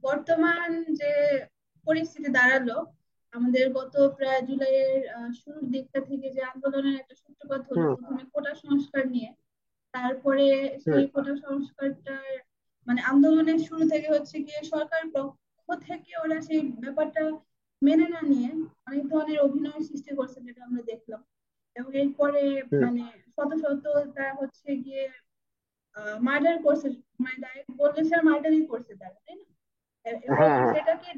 বর্তমান যে পরিস্থিতি দাঁড়ালো, আমাদের গত প্রায় জুলাইয়ের শুরুর দিকটা থেকে যে আন্দোলনের একটা সূত্রপাত হলো হুম। প্রথমে কোটা সংস্কার নিয়ে। তারপরে হুম। সেই কোটা সংস্কারটার মানে আন্দোলনের শুরু থেকে হচ্ছে গিয়ে সরকার পক্ষ থেকে ওরা সেই ব্যাপারটা মেনে না নিয়ে অনেক ধরনের অভিনয় সৃষ্টি করছে, যেটা আমরা দেখলাম। এবং এরপরে হুম। মানে শত শত তারা হচ্ছে গিয়ে মার্ডার করছে, মানে ডাইরেক্ট বললে সে মার্ডারই করছে তারা, তাই না? এবং হ্যাঁ, হ্যাঁ। সেটাকে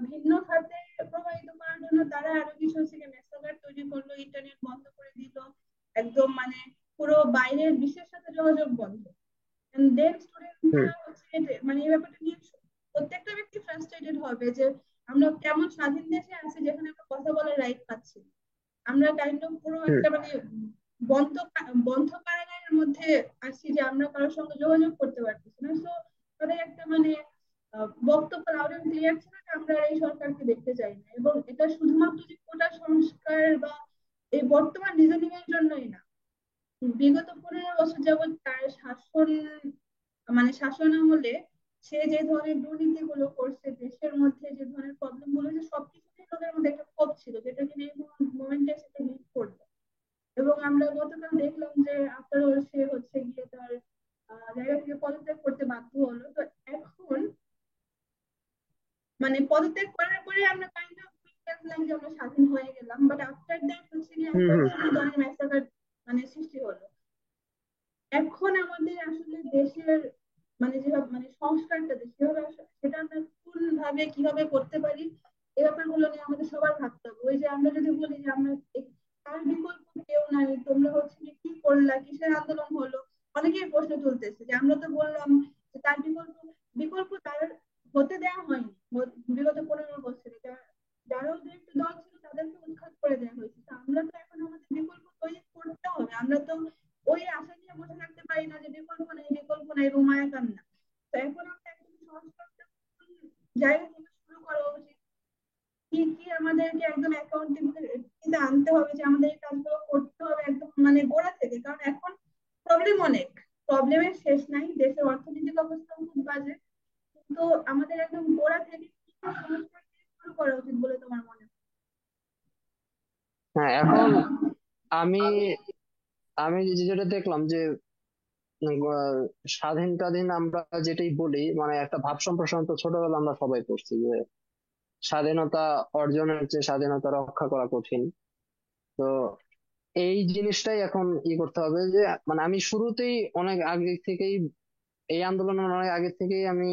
ভিন্ন খাতে প্রবাহিত করার জন্য তারা আরো কিছু হচ্ছে মেসেঞ্জার তৈরি করলো, ইন্টারনেট বন্ধ করে দিল, একদম মানে পুরো বাইরের বিশ্বের সাথে যোগাযোগ বন্ধ। দেন হুম। স্টুডেন্টরা হচ্ছে মানে এই ব্যাপারটা নিয়ে প্রত্যেকটা ব্যক্তি ফ্রাস্ট্রেটেড হবে যে আমরা কেমন স্বাধীন দেশে আছি যেখানে আমরা কথা বলার রাইট পাচ্ছি না। আমরা কাইন্ড অফ পুরো হুম। একটা মানে বন্ধ বন্ধ কারাগারের মধ্যে আছি, যে আমরা কারোর সঙ্গে যোগাযোগ করতে পারতেছি না। তো তাদের একটা মানে বক্তব্য লাউড এন্ড ক্লিয়ার ছিল যে আমরা আর এই সরকারকে দেখতে চাই না। এবং এটা শুধুমাত্র যে কোটা সংস্কার বা এই বর্তমান রিজনিং এর জন্যই না, বিগত 15 বছর যাবৎ তার শাসন মানে শাসন আমলে সে যে ধরনের দুর্নীতিগুলো করছে, দেশের মধ্যে যে ধরনের প্রবলেম গুলো হয়েছে, সবকিছুতেই লোকের মধ্যে একটা ক্ষোভ ছিল, যেটা কিনা এই মুভমেন্টে সেটা লিড করলো। এবং আমরা গতকাল দেখলাম যে আফটার অল সে হচ্ছে গিয়ে তার জায়গা থেকে পদত্যাগ করতে বাধ্য হলো। তো এখন মানে পদত্যাগ করার পরে আমরা কাইন্ড অফ দেখলাম যে আমরা স্বাধীন হয়ে গেলাম, বাট আফটার দ্যাট হচ্ছে গিয়ে হুম। একটা হুম। অন্য ধরনের ম্যাসাকার মানে সৃষ্টি হলো। এখন আমাদের আসলে দেশের মানে যেভাবে মানে সংস্কারটা যেভাবে সেটা আমরা কোন ভাবে কিভাবে করতে পারি, এই ব্যাপারগুলো নিয়ে আমাদের সবার ভাবতে হবে। ওই যে আমরা যদি বলি যে আমরা তার বিকল্প কেউ নাই, তোমরা হচ্ছে যে কি করলা, কিসের আন্দোলন হলো, অনেকেই প্রশ্ন তুলতেছে যে আমরা তো বললাম যে তার বিকল্প বিকল্প তার হতে দেওয়া হয়নি। বিগত 15 বছরে যারাও যে একটু দল ছিল তাদেরকে উৎখাত করে দেওয়া হয়েছে। তো আমরা তো এখন আমাদের বিকল্প তৈরি করতে হবে। আমরা তো ওই আশা নিয়ে বসে থাকতে পারি না যে বিকল্প নাই বিকল্প নাই রুমায়া কান্না। তো এখন আমরা একদম সংস্কারটা কোন জায়গা থেকে শুরু করা উচিত, কি কি আমাদেরকে একদম অ্যাকাউন্টেবিলিটিতে আনতে হবে, যে আমাদের এই কাজগুলো করতে হবে একদম মানে গোড়া থেকে। কারণ এখন প্রবলেম অনেক, প্রবলেমের শেষ নাই, দেশের অর্থনৈতিক অবস্থা খুব বাজে। কিন্তু আমাদের একদম গোড়া থেকে কি কি সংস্কার দিয়ে শুরু করা উচিত বলে তোমার মনে হয়? হ্যাঁ, এখন আমি আমি যেটা দেখলাম যে আহ, স্বাধীন স্বাধীন আমরা যেটাই বলি, মানে একটা ভাব সম্প্রসারণ তো ছোটবেলা আমরা সবাই পড়ছি যে স্বাধীনতা অর্জনের চেয়ে স্বাধীনতা রক্ষা করা কঠিন। তো এই জিনিসটাই এখন করতে হবে যে মানে আমি শুরুতেই অনেক আগে থেকেই এই আন্দোলনের অনেক আগে থেকেই আমি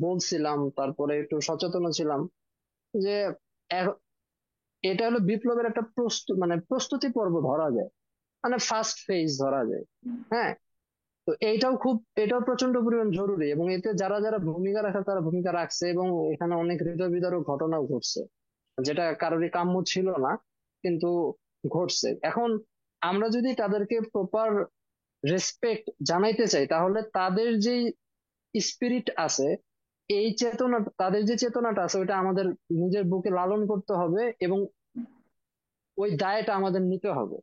বলছিলাম, তারপরে একটু সচেতন ছিলাম যে এ- এটা হলো বিপ্লবের একটা মানে প্রস্তুতি পর্ব ধরা যায়, মানে ফার্স্ট ফেজ ধরা যায়। হ্যাঁ। তো এটাও প্রচন্ড পরিমাণ জরুরি, এবং এতে যারা যারা ভূমিকা রাখা তারা ভূমিকা রাখছে, এবং এখানে অনেক হৃদয় বিদারক ঘটনাও ঘটছে যেটা কারোরই কাম্য ছিল না, কিন্তু ঘটছে। এখন আমরা যদি তাদেরকে প্রপার রেসপেক্ট জানাইতে চাই, তাহলে তাদের যে স্পিরিট আছে, এই চেতনা, তাদের যে চেতনাটা আছে ওইটা আমাদের নিজের বুকে লালন করতে হবে, এবং ওই দায়টা আমাদের নিতে হবে,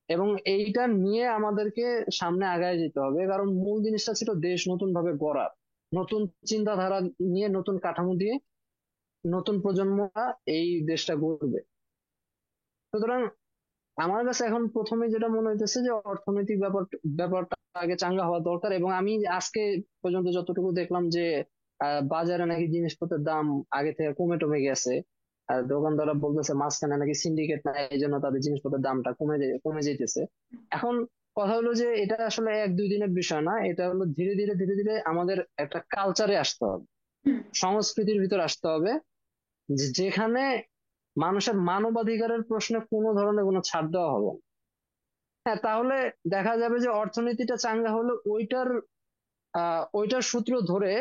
এবং এইটা নিয়ে আমাদেরকে সামনে আগায় যেতে হবে। কারণ মূল জিনিসটা ছিল দেশ নতুন ভাবে গড়া, নতুন চিন্তাধারা নিয়ে, নতুন কাঠামো দিয়ে নতুন প্রজন্মরা এই দেশটা গড়বে। সুতরাং আমার কাছে এখন প্রথমে যেটা মনে হইতেছে যে অর্থনৈতিক ব্যাপারটা আগে চাঙ্গা হওয়া দরকার। এবং আমি আজকে পর্যন্ত যতটুকু দেখলাম যে বাজারে নাকি জিনিসপত্রের দাম আগে থেকে কমে টমে গেছে। আর দোকানদাররা বলতেছে মাঝখানে নাকি সিন্ডিকেট নাই, এই জন্য তাদের জিনিসপত্রের দামটা কমে যাইতেছে। এখন কথা হলো যে এটা আসলে 1-2 দিনের বিষয় না, এটা হলো ধীরে ধীরে ধীরে ধীরে আমাদের একটা কালচারে আসতে হবে, সংস্কৃতির ভিতর আসতে হবে, যেখানে মানুষের মানবাধিকারের প্রশ্নে কোনো ধরনের কোনো ছাড় দেওয়া হবে না। হ্যাঁ, তাহলে দেখা যাবে যে অর্থনীতিটা চাঙ্গা হলে ওইটার সূত্র ধরে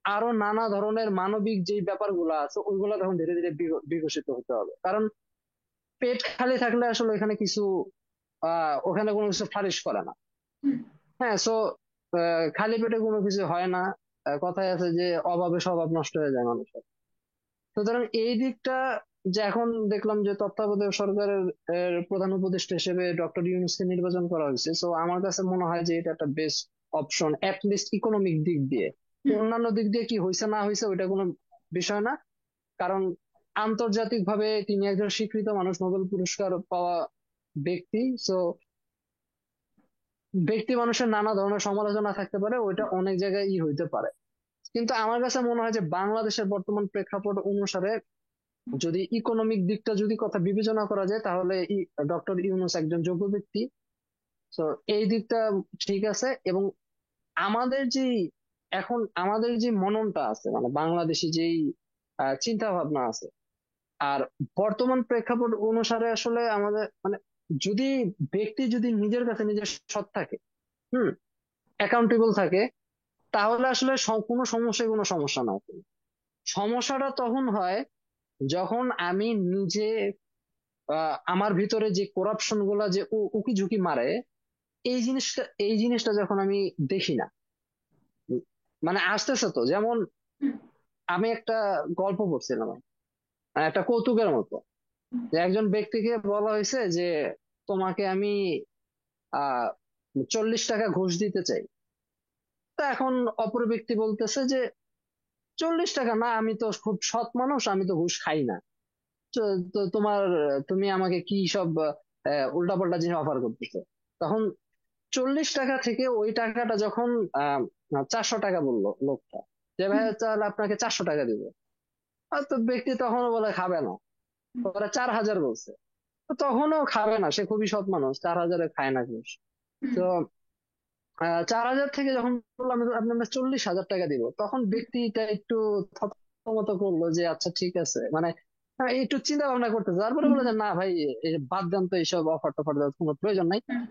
আরো নানা ধরনের মানবিক যে ব্যাপারগুলো আছে ওইগুলো তখন ধীরে ধীরে বিকশিত হতে হবে। কারণ পেট খালি থাকলে আসলে এখানে কিছু ওখানে কোনো কিছু ফারিশ করে না। হ্যাঁ, সো খালি পেটে কোনো কিছু হয় না। কথায় আছে যে অভাবে স্বভাব নষ্ট হয়ে যায় মানুষের। সুতরাং এই দিকটা, যে এখন দেখলাম যে তত্ত্বাবধায়ক সরকারের প্রধান উপদেষ্টা হিসেবে ডক্টর ইউনূসকে নির্বাচন করা হয়েছে, তো আমার কাছে মনে হয় যে এটা একটা বেস্ট অপশন, লিস্ট ইকোনমিক দিক দিয়ে। হুম। অন্যান্য দিক দিয়ে কি হয়েছে না হয়েছে ওইটা কোনো বিষয় না। কারণ আন্তর্জাতিক ভাবে তিনি একজন স্বীকৃত মানুষ, নোবেল পুরস্কার পাওয়া ব্যক্তি। তো ব্যক্তি মানুষের নানা ধরনের সমালোচনা থাকতে পারে, ওইটা অনেক জায়গায় হইতে পারে। কিন্তু আমার কাছে মনে হয় যে বাংলাদেশের বর্তমান প্রেক্ষাপট অনুসারে যদি ইকোনমিক দিকটা যদি কথা বিবেচনা করা যায়, তাহলে ডক্টর ইউনূস একজন যোগ্য ব্যক্তি। তো এই দিকটা ঠিক আছে। এবং আমাদের যে এখন আমাদের যে মননটা আছে, মানে বাংলাদেশি যেই চিন্তা ভাবনা আছে, আর বর্তমান প্রেক্ষাপট অনুসারে আসলে আমাদের মানে যদি ব্যক্তি যদি নিজের কাছে নিজের সৎ থাকে, হুম, অ্যাকাউন্টেবল থাকে, তাহলে আসলে কোনো সমস্যায় কোনো সমস্যা না। সমস্যাটা তখন হয় যখন আমি নিজে আমার ভিতরে যে করাপশন গুলা যে উকি ঝুঁকি মারে, এই জিনিসটা যখন আমি দেখি না। উম, মানে আসতেছে তো, যেমন হুম। আমি একটা গল্প পড়ছিলাম, মানে একটা কৌতুকের মতো, যে একজন ব্যক্তিকে বলা হয়েছে যে তোমাকে আমি 40 টাকা ঘুষ দিতে চাই। তা এখন অপর ব্যক্তি বলতেছে যে 40 টাকা না, আমি তো খুব সৎ মানুষ, আমি তো ঘুষ খাই না। তো তো তুমি আমাকে কি সব উল্টাপাল্টা জিনিস অফার করতেছো। তখন 40 টাকা থেকে ওই টাকাটা যখন 400 টাকা বললো লোকটা, যে ভাই হুম। তাহলে আপনাকে 400 টাকা দিব। আর তো ব্যক্তি তখনও বলে খাবে না, ওরা 4,000 বলছে। তো তখনও খাবে না, সে খুবই সৎ মানুষ, 4,000-এ খায় না ঘুষ। হুম। তো 4,000 থেকে যখন বললাম আপনার 40,000 টাকা দিব, তখন ব্যক্তিটা একটু থতমত করলো যে আচ্ছা ঠিক আছে, মানে একটু চিন্তা ভাবনা করতেছে, তারপরে হুম। বলে যে না ভাই, এই যে বাদ দেন তো, এইসব অফার টফার দেওয়ার কোনো প্রয়োজন নাই। হুম।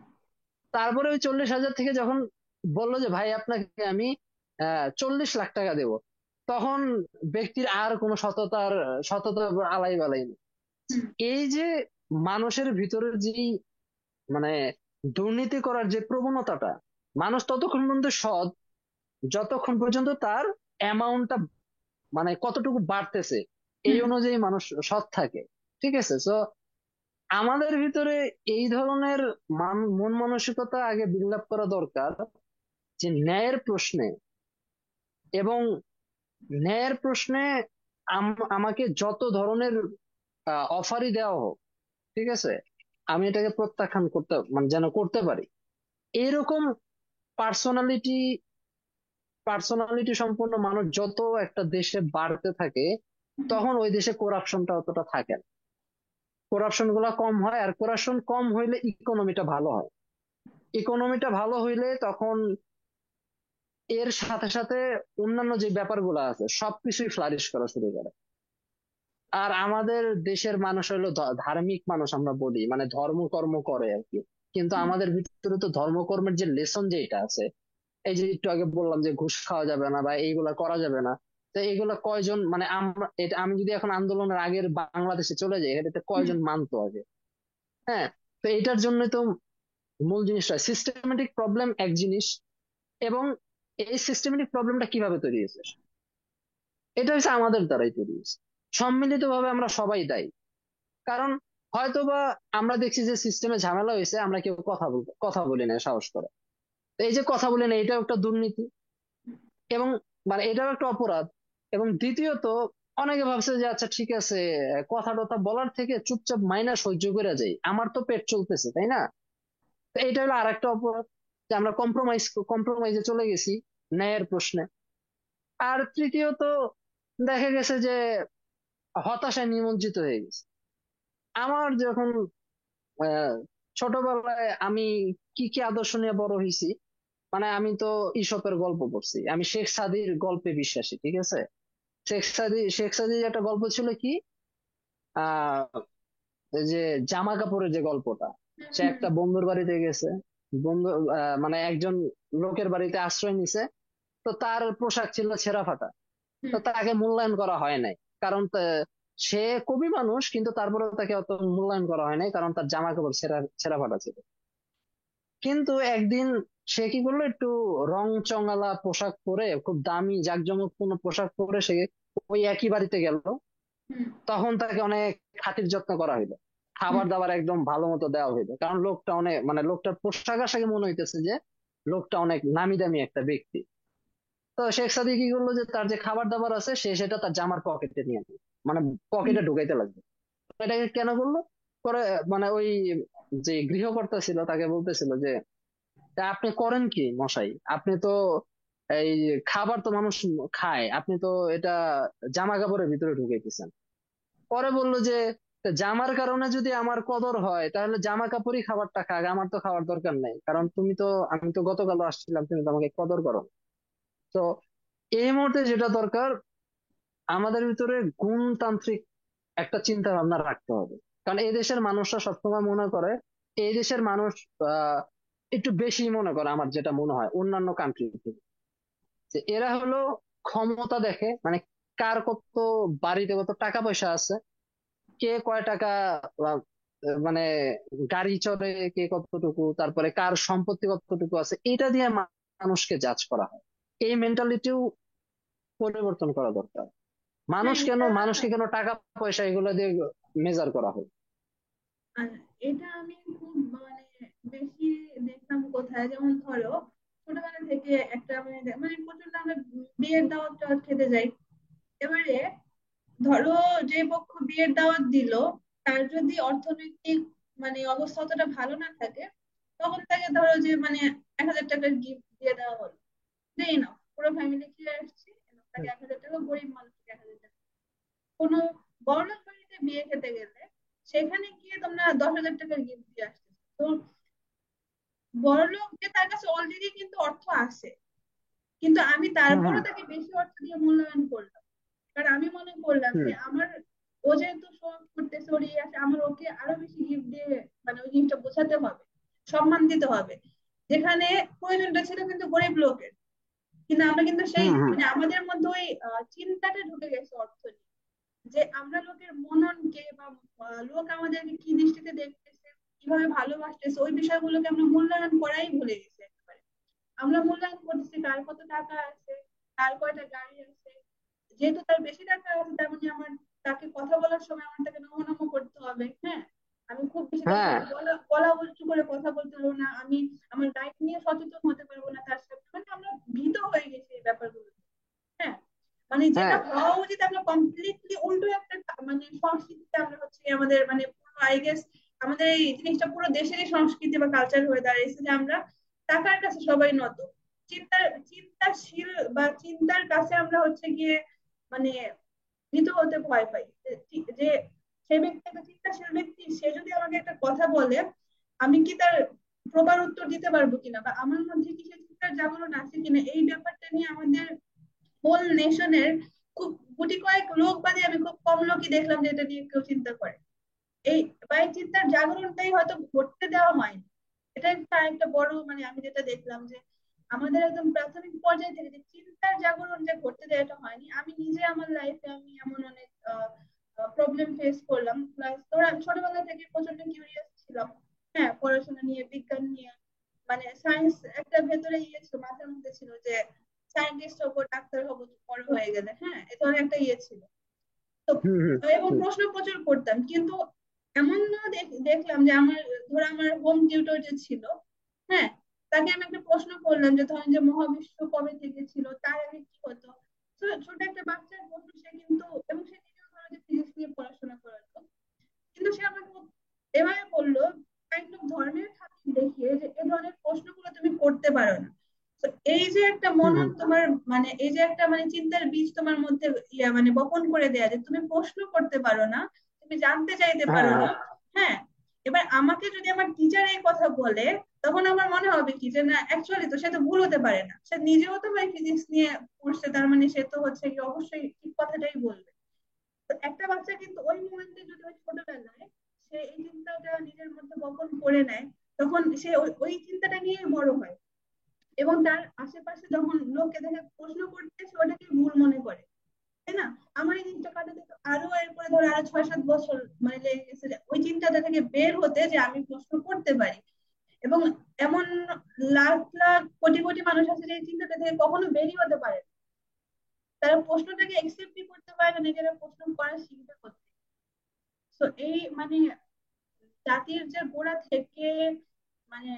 তারপরে ওই 40,000 থেকে যখন বললো যে ভাই আপনাকে আমি 40 লাখ টাকা দেবো, তখন ব্যক্তির আর কোনো সততার আলাই বালাই নেই। হুম। এই যে মানুষের ভিতরে যে মানে দুর্নীতি করার যে প্রবণতাটা, মানুষ ততক্ষণ পর্যন্ত সৎ যতক্ষণ পর্যন্ত তার অ্যামাউন্টটা মানে কতটুকু বাড়তেছে এই হুম। অনুযায়ী মানুষ সৎ থাকে। ঠিক আছে। তো আমাদের ভিতরে এই ধরনের মন মানসিকতা আগে বিল্ড আপ করা দরকার, যে ন্যায়ের প্রশ্নে, এবং ন্যায়ের প্রশ্নে আমাকে যত ধরনের অফারই দেওয়া হোক, ঠিক আছে, আমি এটাকে প্রত্যাখ্যান করতে মানে যেন করতে পারি, এরকম পার্সোনালিটি পার্সোনালিটি সম্পন্ন মানুষ যত একটা দেশে বাড়তে থাকে, তখন ওই দেশে করাপশনটা অতটা থাকে না, করাপশন গুলা কম হয়। আর করাপশন কম হইলে ইকোনমিটা ভালো হয়। ইকোনমিটা ভালো হইলে তখন এর সাথে সাথে অন্যান্য যে ব্যাপারগুলো আছে সবকিছুই ফ্লারিশ করা শুরু করে। আর আমাদের দেশের মানুষ হলো ধার্মিক মানুষ, আমরা বলি মানে ধর্মকর্ম করে আর কি। কিন্তু আমাদের ভিতরে তো ধর্মকর্মের যে লেসন যেটা আছে, এই যে একটু আগে বললাম যে ঘুষ খাওয়া যাবে না বা এইগুলা করা যাবে না, তো এইগুলা কয়জন মানে আমরা এটা আমি যদি এখন আন্দোলনের আগের বাংলাদেশে চলে যাই, এটাতে হুম। কয়জন মানতো আগে? হ্যাঁ। তো এটার জন্য তো মূল জিনিসটা সিস্টেমেটিক প্রবলেম এক জিনিস। এবং এই সিস্টেমেটিক প্রবলেমটা কিভাবে তৈরি হয়েছে, এটা হচ্ছে আমাদের দ্বারাই তৈরি হয়েছে। সম্মিলিত ভাবে আমরা সবাই দায়ী। কারণ হয়তোবা আমরা দেখছি যে সিস্টেমে ঝামেলা হয়েছে, আমরা কেউ কথা বলি না সাহস করে। তো এই যে কথা বলি না, এটাও একটা দুর্নীতি, এবং মানে এটাও একটা অপরাধ। এবং দ্বিতীয়ত, অনেকে ভাবছে যে আচ্ছা ঠিক আছে, কথা টথা বলার থেকে চুপচাপ মাইনা সহ্য করে যাই, আমার তো পেট চলতেছে, তাই না? তো এটা হলো আর একটা অপরাধ, যে আমরা কম্প্রোমাইজে চলে গেছি ন্যায়ের প্রশ্নে। আর তৃতীয়ত, দেখা গেছে যে হতাশায় নিমজ্জিত হয়ে গেছে। আমার যখন ছোটবেলায় আমি কি কি আদর্শ নিয়ে বড় হয়েছি, মানে আমি তো ইসপের গল্প পড়ছি, আমি শেখ সাদির গল্পে বিশ্বাসী। ঠিক আছে। শেখ সাদির একটা গল্প ছিল কি, আহ এই যে জামা কাপড়ের যে গল্পটা, সে হুম। একটা বন্ধুর বাড়িতে গেছে, বন্ধু মানে একজন লোকের বাড়িতে আশ্রয় নিছে। তো তার পোশাক ছিল ছেঁড়া ফাটা। তো হুম। তাকে মূল্যায়ন করা হয় নাই, কারণ সে কবি মানুষ, কিন্তু তারপরেও তাকে অত মূল্যায়ন করা হয় নাই, কারণ তার জামা কাপড় ছেঁড়া ছেঁড়া ফাটা ছিল। কিন্তু একদিন সে কি করলো, একটু রং চঙালা পোশাক পরে, খুব দামি জাঁকজমকপূর্ণ পোশাক পরে সে ওই একই বাড়িতে গেল। হুম। তখন তাকে অনেক খাতির যত্ন করা হইলো, হুম। খাবার দাবার একদম ভালো মতো দেওয়া হইলো, কারণ লোকটা অনেক মানে লোকটার পোশাক আশাকে মনে হইতেছে যে লোকটা অনেক নামি দামি একটা ব্যক্তি। তো শেখ সাদি কি করলো যে তার যে খাবার দাবার আছে সে সেটা তার জামার পকেটে নিয়ে নিল, মানে হুম, পকেটে ঢুকাইতে লাগবে। এটাকে কেন করলো? পরে মানে ওই যে গৃহকর্তা ছিল তাকে বলতেছিল যে তা আপনি করেন কি মশাই, আপনি তো এই খাবার তো মানুষ খায়, আপনি তো এটা জামা কাপড়ের ভিতরে ঢুকাইতেছেন। পরে বললো যে তা জামার কারণে যদি আমার কদর হয় তাহলে জামা কাপড়ই খাবারটা খাক, আমার তো খাওয়ার দরকার নেই, কারণ তুমি তো, আমি তো গতকাল আসছিলাম, তুমি তো আমাকে কদর করো না। তো এই মুহূর্তে যেটা দরকার, আমাদের ভিতরে গুণতান্ত্রিক একটা চিন্তা ভাবনা রাখতে হবে। কারণ এই দেশের মানুষরা সবসময় মনে করে, এই দেশের মানুষ আহ একটু বেশি মনে করে, আমার যেটা মনে হয় অন্যান্য কান্ট্রি থেকে, যে এরা হলো ক্ষমতা দেখে, মানে কার কত বাড়িতে কত টাকা পয়সা আছে, কে কয় টাকা আহ, মানে গাড়ি চড়ে, কে কতটুকু, তারপরে কার সম্পত্তি কতটুকু আছে, এটা দিয়ে মানুষকে জাজ করা হয়। এই মেন্টালিটিও পরিবর্তন করা দরকার। হ্যাঁ এটা মানুষকে কেন টাকা পয়সা এগুলো দিয়ে মেজার করা হয়? আর এটা আমি খুব মানে বেশি দেখলাম কোথায়, যেমন ধরো ছোটবেলা থেকে একটা মানে প্রচন্ড আমরা বিয়ের দাওয়াত টাওয়াত খেতে যাই। এবারে ধরো যে পক্ষ বিয়ের দাওয়াত দিল তার যদি অর্থনৈতিক মানে অবস্থা অতটা ভালো না থাকে, তখন তাকে ধরো যে মানে 1,000 টাকার গিফট দিয়ে দেওয়া হলো, যে না পুরো ফ্যামিলি খেয়ে আসছি, তাকে 1,000 টাকা, গরিব মানুষকে 1,000 টাকা। কোনো বড়লোক বাড়িতে বিয়ে খেতে গেলে সেখানে গিয়ে তোমরা 10,000 টাকার গিফট দিয়ে আসছো। তো বড়লোক যে তার কাছে অলরেডি কিন্তু অর্থ আছে, কিন্তু আমি হুম হুম তারপরও তাকে বেশি অর্থ দিয়ে মূল্যায়ন করলাম। কারণ আমি মনে করলাম হুম যে আমার, ও যেহেতু শো করতেছে ওর ইয়ে আছে, আমার ওকে আরো বেশি গিফট দিয়ে মানে ওই জিনিসটা বোঝাতে হবে, সম্মান দিতে হবে। যেখানে প্রয়োজনটা ছিল কিন্তু গরিব লোকের, কিন্তু আমরা কিন্তু সেই হুম হুম মানে আমাদের মধ্যে ওই চিন্তাটা ঢুকে গেছে অর্থ নিয়ে, যে আমরা লোকের মননকে বা লোক আমাদেরকে কি দৃষ্টিতে দেখতেছে, কিভাবে ভালোবাসতেছে, ওই বিষয়গুলোকে আমরা মূল্যায়ন করাই ভুলে গেছি একেবারে। আমরা মূল্যায়ন করতেছি কার কত টাকা আছে, কার কয়টা গাড়ি আছে। যেহেতু তার বেশি টাকা আছে তার মানে আমার তাকে কথা বলার সময় আমার তাকে নমো নমো করতে হবে, হ্যাঁ। আমি খুব বেশি তার হ্যাঁ সাথে গলা গলা উঁচু করে কথা বলতে পারবো না, আমি আমার রাইট নিয়ে সচেতন হতে পারবো না তার সাথে, মানে আমরা ভীত হয়ে গেছি এই ব্যাপারগুলো। হ্যাঁ, মানে যেটা হ্যাঁ হওয়া উচিত আমরা কমপ্লিটলি উল্টো একটা মানে সংস্কৃতিতে আমরা হচ্ছে আমাদের মানে পুরো আই গেস আমাদের এই জিনিসটা পুরো দেশেরই সংস্কৃতি বা কালচার হয়ে দাঁড়িয়েছে যে আমরা টাকার কাছে সবাই নত, চিন্তাশীল বা চিন্তার কাছে আমরা হচ্ছে গিয়ে মানে ভীত হতে ভয় পাই। যে সে ব্যক্তি একটা চিন্তাশীল ব্যক্তি, সে যদি আমাকে একটা কথা বলে আমি কি তার প্রপার উত্তর দিতে পারবো কিনা, বা আমার মধ্যে কি সে চিন্তার জাগরণ আছে কিনা, এই ব্যাপারটা নিয়ে আমাদের হোল নেশনের খুব গুটি কয়েক লোক বাদে আমি খুব কম লোকই দেখলাম যে এটা নিয়ে কেউ চিন্তা করে। এই বা এই চিন্তার জাগরণটাই হয়তো ঘটতে দেওয়া হয়নি। এটা একটা বড় মানে আমি যেটা দেখলাম যে আমাদের একদম প্রাথমিক পর্যায়ে থেকে যে চিন্তার জাগরণ যে ঘটতে দেওয়াটা হয়নি। আমি নিজে আমার লাইফে আমি এমন অনেক প্রবলেম ফেস করলাম, প্লাস ধর আমি ছোটবেলা থেকে প্রচন্ড কিউরিয়াস ছিলাম, হ্যাঁ, পড়াশোনা নিয়ে, বিজ্ঞান নিয়ে, মানে সায়েন্স একটা ভেতরে ইয়ে ছিল, মাথার মধ্যে ছিল যে সায়েন্টিস্ট হবো, ডাক্তার হবো বড় হয়ে গেলে, হ্যাঁ, এ ধরনের একটা ইয়ে ছিল। তো হুম হুম এবং হুম প্রশ্ন প্রচুর করতাম, কিন্তু এমন না দেখলাম যে আমার ধর আমার হোম টিউটর যে ছিল, হ্যাঁ, তাকে আমি একটা প্রশ্ন করলাম যে ধরেন যে মহাবিশ্ব কবে থেকে ছিল, তার আগে কি হতো। তো ছোট একটা বাচ্চার প্রশ্ন, সে কিন্তু, এবং সে নিজেও ধরো যে ফিজিক্স নিয়ে পড়াশোনা করাতো, কিন্তু সে আমাকে এভাবে বললো কাইন্ড অফ ধর্মের খাতির দেখিয়ে যে এই ধরনের প্রশ্নগুলো তুমি করতে পারো না। তো এই যে একটা হুম মনন হুম তোমার মানে এই যে একটা মানে চিন্তার বীজ তোমার মধ্যে ইয়া মানে বপন করে দেয়া যে তুমি প্রশ্ন করতে পারো না, তুমি জানতে চাইতে হ্যাঁ পারো হ্যাঁ না, হ্যাঁ। এবার আমাকে যদি আমার টিচার এই কথা বলে, তখন আমার মনে হবে কি যে না অ্যাকচুয়ালি তো সে তো ভুল হতে পারে না, সে নিজেও তো ভাই ফিজিক্স নিয়ে পড়ছে, তার মানে সে তো হচ্ছে কি অবশ্যই ঠিক কথাটাই বলবে। তো একটা বাচ্চা কিন্তু ওই মুমেন্টে যদি ওই ছোটবেলায় সে এই চিন্তাটা নিজের মধ্যে বপন করে নেয়, তখন সে ওই চিন্তাটা নিয়ে বড় হয়, এবং তার আশেপাশে যখন লোকে দেখে প্রশ্ন করতে সে ওটাকে ভুল মনে করে, তাই না? আমার এই জিনিসটা কাটাতে তো আরো এরপরে ধরো আরো 6-7 বছর মানে লেগে গেছে যে ওই চিন্তাটা থেকে বের হতে, যে আমি প্রশ্ন করতে পারি। এবং এমন লাখ লাখ কোটি কোটি মানুষ আছে যে এই চিন্তাটা থেকে কখনো বেরিয়ে হতে পারে না। তারা প্রশ্নটাকে একসেপ্টই করতে পারে না, নিজেরা প্রশ্ন করা শিখবে করতে। তো এই মানে জাতির যে গোড়া থেকে মানে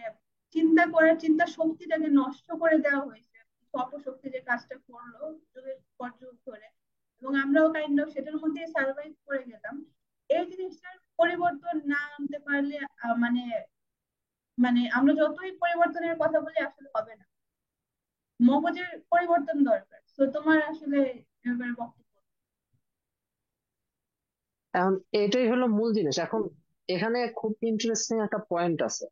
চিন্তা করার চিন্তা শক্তিটাকে নষ্ট করে দেওয়া হয়েছে অপশক্তি যে কাজটা করলো যুগের পর যুগ ধরে, এবং আমরাও কাইন্ড অফ সেটার মধ্যে সার্ভাইভ করে গেলাম। এই জিনিসটার পরিবর্তন না আনতে পারলে মানে মানে আমরা যতই পরিবর্তনের কথা বলি আসলে হবে না। মগজের পরিবর্তন দরকার। তো তোমার আসলে এ ব্যাপারে বক্তব্য। এখন এটাই হলো মূল জিনিস। এখন এখানে খুব ইন্টারেস্টিং একটা পয়েন্ট আছে।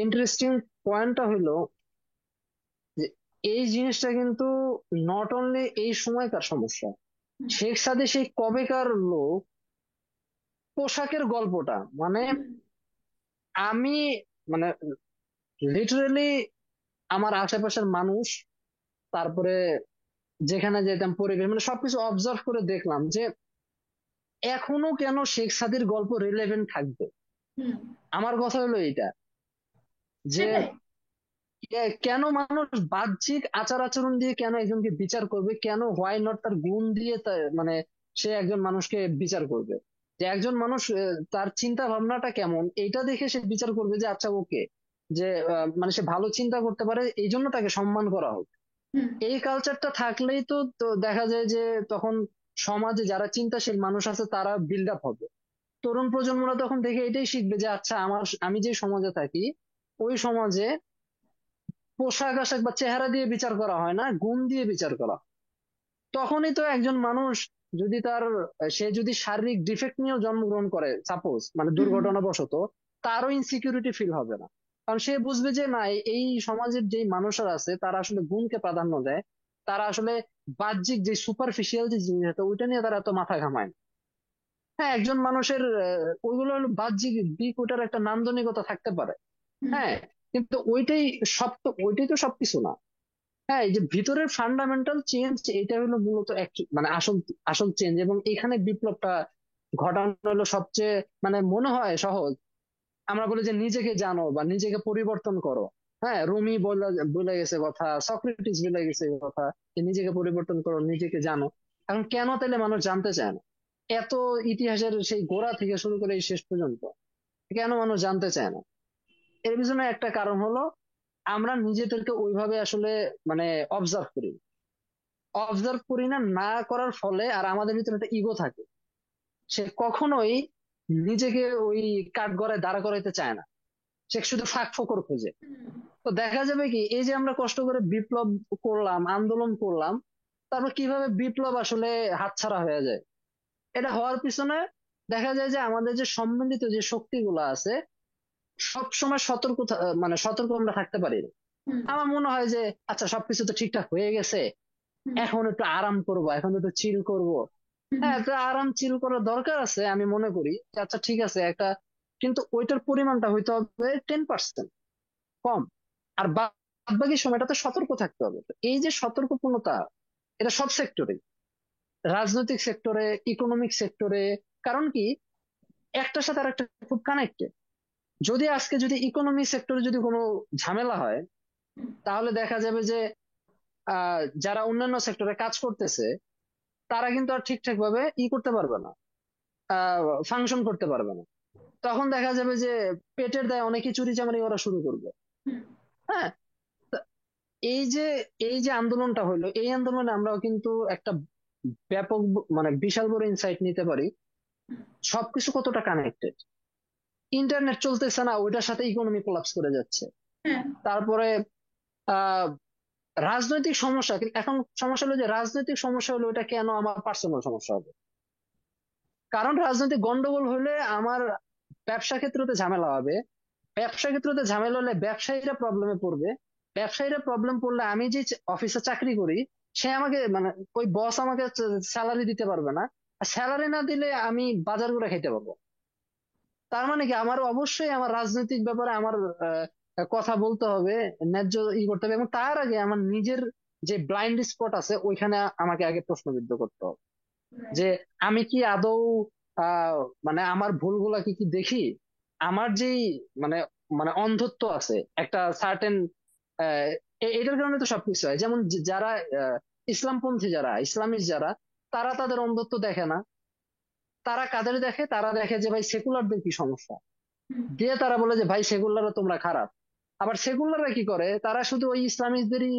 ইন্টারেস্টিং পয়েন্টটা হলো যে এই জিনিসটা কিন্তু নট অনলি এই সময়কার সমস্যা। হুম, শেখ সাদী সেই কবেকার লোক, পোশাকের গল্পটা মানে হুম, আমি মানে লিটারেলি আমার আশেপাশের মানুষ, তারপরে যেখানে যেতাম পরিবেশ, মানে সবকিছু অবজার্ভ করে দেখলাম যে এখনো কেন শেখ সাদীর গল্প রিলেভেন্ট থাকবে। হুম, আমার কথা হলো এইটা যে সেটাই। কেন মানুষ বাহ্যিক আচার আচরণ দিয়ে কেন একজনকে বিচার করবে, কেন হোয়াই নট তার গুণ দিয়ে মানে সে একজন মানুষকে বিচার করবে। যে একজন মানুষ তার চিন্তা ভাবনাটা কেমন এইটা দেখে সে বিচার করবে যে আচ্ছা ওকে, যে মানে সে ভালো চিন্তা করতে পারে এই জন্য তাকে সম্মান করা হোক। হুম, এই কালচারটা থাকলেই তো তো দেখা যায় যে তখন সমাজে যারা চিন্তাশীল মানুষ আছে তারা বিল্ড আপ হবে। তরুণ প্রজন্মরা তখন দেখে এটাই শিখবে যে আচ্ছা আমি যে সমাজে থাকি ওই সমাজে পোশাক আশাক বা চেহারা দিয়ে বিচার করা হয় না, গুণ দিয়ে বিচার করা হয়। তখনই তো একজন মানুষ যদি সে যদি শারীরিক ডিফেক্ট নিয়েও জন্মগ্রহণ করে সাপোজ, মানে হুম, দুর্ঘটনাবশত, তারও ইনসিকিউরিটি ফিল হবে না। কারণ সে বুঝবে যে না, এই সমাজের যে মানুষরা আছে তারা আসলে গুণকে প্রাধান্য দেয়। তারা আসলে বাহ্যিক যে সুপারফিশিয়াল যে জিনিস আছে ওইটা নিয়ে তারা এত মাথা ঘামায় না। হ্যাঁ, একজন মানুষের ওইগুলো হলো বাহ্যিক দিক, ওটার একটা নান্দনিকতা থাকতে পারে। হুম, হ্যাঁ, কিন্তু ওইটাই তো সবকিছু না। হ্যাঁ, এই যে ভিতরের ফান্ডামেন্টাল চেঞ্জ, এটা হলো মূলত মানে আসল আসল চেঞ্জ। এবং এখানে বিপ্লবটা ঘটানো হলো সবচেয়ে মানে মনে হয় সহজ। আমরা বলি যে নিজেকে জানো বা নিজেকে পরিবর্তন করো। হ্যাঁ, রুমি বলে গেছে কথা, সক্রেটিস বলে গেছে কথা, যে নিজেকে পরিবর্তন করো, নিজেকে জানো। এখন কেন তাহলে মানুষ জানতে চায় না? এত ইতিহাসের সেই গোড়া থেকে শুরু করে এই শেষ পর্যন্ত কেন মানুষ জানতে চায় না? এর পিছনে একটা কারণ হলো আমরা নিজেদেরকে ওইভাবে আসলে মানে অবজার্ভ করি। অবজার্ভ করি না, না করার ফলে আর আমাদের ভিতরে একটা ইগো থাকে। সে কখনোই নিজেকে ওই কাঠগড়ায় দাঁড়া করাইতে চায় না, সে শুধু ফাঁক ফোকর খোঁজে। হুম, তো দেখা যাবে কি, এই যে আমরা কষ্ট করে বিপ্লব করলাম, আন্দোলন করলাম, তারপর কিভাবে বিপ্লব আসলে হাতছাড়া হয়ে যায়। এটা হওয়ার পিছনে দেখা যায় যে আমাদের যে সম্মিলিত যে শক্তিগুলো আছে সব সময় মানে সতর্ক আমরা থাকতে পারি না। হুম, আমার মনে হয় যে আচ্ছা সবকিছু তো ঠিকঠাক হয়ে গেছে, হুম, এখন একটু আরাম করব, এখন একটু চিল করব। হুম, হ্যাঁ, একটা আরাম চিল করার দরকার আছে, আমি মনে করি যে আচ্ছা ঠিক আছে একটা, কিন্তু ওইটার পরিমাণটা হইতে হবে 10% কম। আর বাদ বাকি সময়টাতে সতর্ক থাকতে হবে। তো এই যে সতর্কপূর্ণতা, এটা সব সেক্টরে, রাজনৈতিক সেক্টরে, ইকোনমিক সেক্টরে। কারণ কি, একটার সাথে আর একটা খুব কানেক্টেড। যদি আজকে যদি ইকোনমি সেক্টরে যদি কোনো ঝামেলা হয়, তাহলে দেখা যাবে যে যারা অন্যান্য সেক্টরে কাজ করতেছে তারা কিন্তু আর ঠিকঠাক ভাবে করতে পারবে না, ফাংশন করতে পারবে না। তখন দেখা যাবে যে পেটের দায়ে অনেকে চুরি চামারি করা শুরু করবে। হুম, হ্যাঁ, তা এই যে আন্দোলনটা হলো, এই আন্দোলনে আমরাও কিন্তু একটা ব্যাপক মানে বিশাল বড় ইনসাইট নিতে পারি। সবকিছু কতটা কানেক্টেড। ইন্টারনেট চলতেছে না, ওইটার সাথে ইকোনমি কোলাপস করে যাচ্ছে। হ্যাঁ, তারপরে আহ রাজনৈতিক সমস্যা, কিন্তু এখন সমস্যা হলো যে রাজনৈতিক সমস্যা হলো এটা কেন আমার পার্সোনাল সমস্যা হবে। কারণ রাজনৈতিক গন্ডগোল হলে আমার ব্যবসা ক্ষেত্রতে ঝামেলা হবে। ব্যবসা ক্ষেত্রতে ঝামেলা হলে ব্যবসায়ীরা প্রবলেমে পড়বে। ব্যবসায়ীরা প্রবলেম পড়লে আমি যে অফিসে চাকরি করি সে আমাকে মানে ওই বস আমাকে স্যালারি দিতে পারবে না। আর স্যালারি না দিলে আমি বাজার করে খেতে পারবো। তার মানে কি, আমার অবশ্যই আমার রাজনৈতিক ব্যাপারে আমার কথা বলতে হবে, ন্যায্য করতে হবে। এবং তার আগে আমার নিজের যে ব্লাইন্ড স্পট আছে ওইখানে আমাকে আগে প্রশ্নবিদ্ধ করতে হবে যে আমি কি আদৌ আহ মানে আমার ভুলগুলা কি কি দেখি। আমার যেই মানে মানে অন্ধত্ব আছে একটা সার্টেন, এটার কারণে তো সবকিছু হয়। যেমন যারা ইসলামপন্থী, যারা ইসলামিস্ট যারা, তারা তাদের অন্ধত্ব দেখে না। তারা কাদের দেখে, তারা দেখে যে ভাই সেকুলারদের কি সমস্যা, হুম, দিয়ে তারা বলে যে ভাই সেকুলাররা তোমরা খারাপ। আবার সেকুলাররা কি করে, তারা শুধু ওই ইসলামিস্টদেরই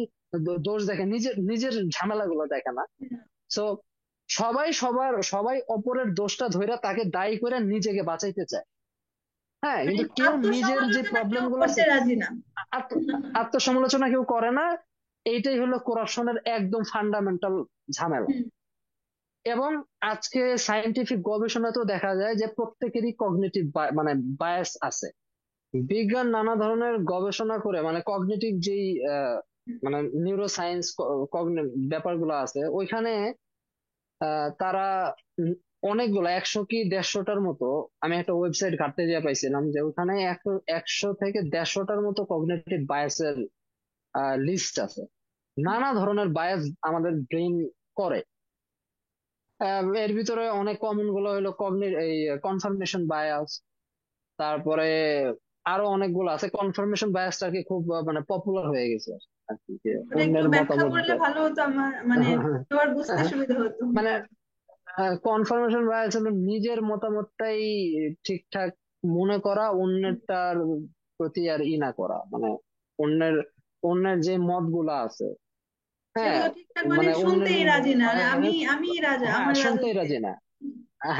দোষ দেখে, নিজের নিজের ঝামেলাগুলো দেখে না। তো সবাই অপরের দোষটা ধরে তাকে দায়ী করে নিজেকে বাঁচাইতে চায়। হ্যাঁ, মানে কিন্তু কেউ নিজের যে আত্মসমালোচনা প্রবলেম কেউ গুলো করতে আছে, রাজি না। আত্ম- আত্মসমালোচনা কেউ করে না। এইটাই হলো করাপশনের একদম ফান্ডামেন্টাল ঝামেলা। হুম, এবং আজকে সায়েন্টিফিক গবেষণাতেও দেখা যায় যে প্রত্যেকেরই কগনিটিভ মানে বায়াস আছে। বিজ্ঞান নানা ধরনের গবেষণা করে মানে কগনিটিভ যেই মানে নিউরো সায়েন্স ব্যাপারগুলো আছে ওইখানে তারা উম অনেকগুলো 100 কি 150টার মতো, আমি একটা ওয়েবসাইট ঘাটতে গিয়ে পাইছিলাম যে ওখানে 100 থেকে 150টার মতো কগনিটিভ বায়াসের লিস্ট আছে। নানা ধরনের বায়াস আমাদের ব্রেন করে। এর ভিতরে অনেক কমন গুলো হলো এই কনফার্মেশন বায়াস। তারপরে আরো অনেকগুলো আছে। কনফার্মেশন বায়াসটা কি খুব মানে পপুলার হয়ে গেছে আর কি, যে ওটা একটু অন্যের ব্যাখ্যা মতামত করলে ভালো হতো, আমার মানে সবার বুঝতে সুবিধা হতো। মানে কনফার্মেশন বায়াস হলো নিজের মতামতটাই ঠিকঠাক মনে করা, অন্যেরটার প্রতি আর ই না করা, মানে অন্যের অন্যের যে মতগুলা আছে, হ্যাঁ, সেগুলো ঠিকঠাক মানে মানে অন্যের শুনতেই রাজি না, মানে আহ, আমি রাজা, হ্যাঁ, আমার শুনতেই রাজত্বে। রাজি না।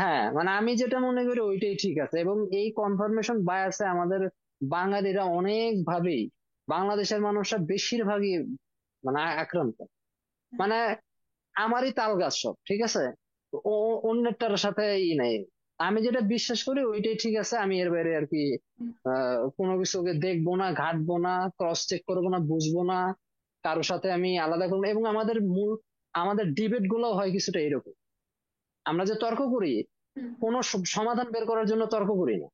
হ্যাঁ, মানে আমি যেটা মনে করি ওইটাই ঠিক আছে। এবং এই কনফার্মেশন বায়াসে আমাদের বাঙালিরা অনেক ভাবেই, বাংলাদেশের মানুষরা বেশিরভাগই মানে আক্রান্ত। মানে আমারই তাল গাছ সব ঠিক আছে, অন্যেরটার সাথে নাই। আমি যেটা বিশ্বাস করি ওইটাই ঠিক আছে, আমি এর বাইরে আর কি কোনো কিছুকে দেখবো না, ঘাটবো না, ক্রস চেক করবো না, বুঝবো না। কারোর সাথে আমি আলাদা করবো না। এবং আমাদের ডিবেট গুলো হয় কিছুটা এরকম। আমরা যে তর্ক করি, কোনো সমাধান বের করার জন্য তর্ক করি না।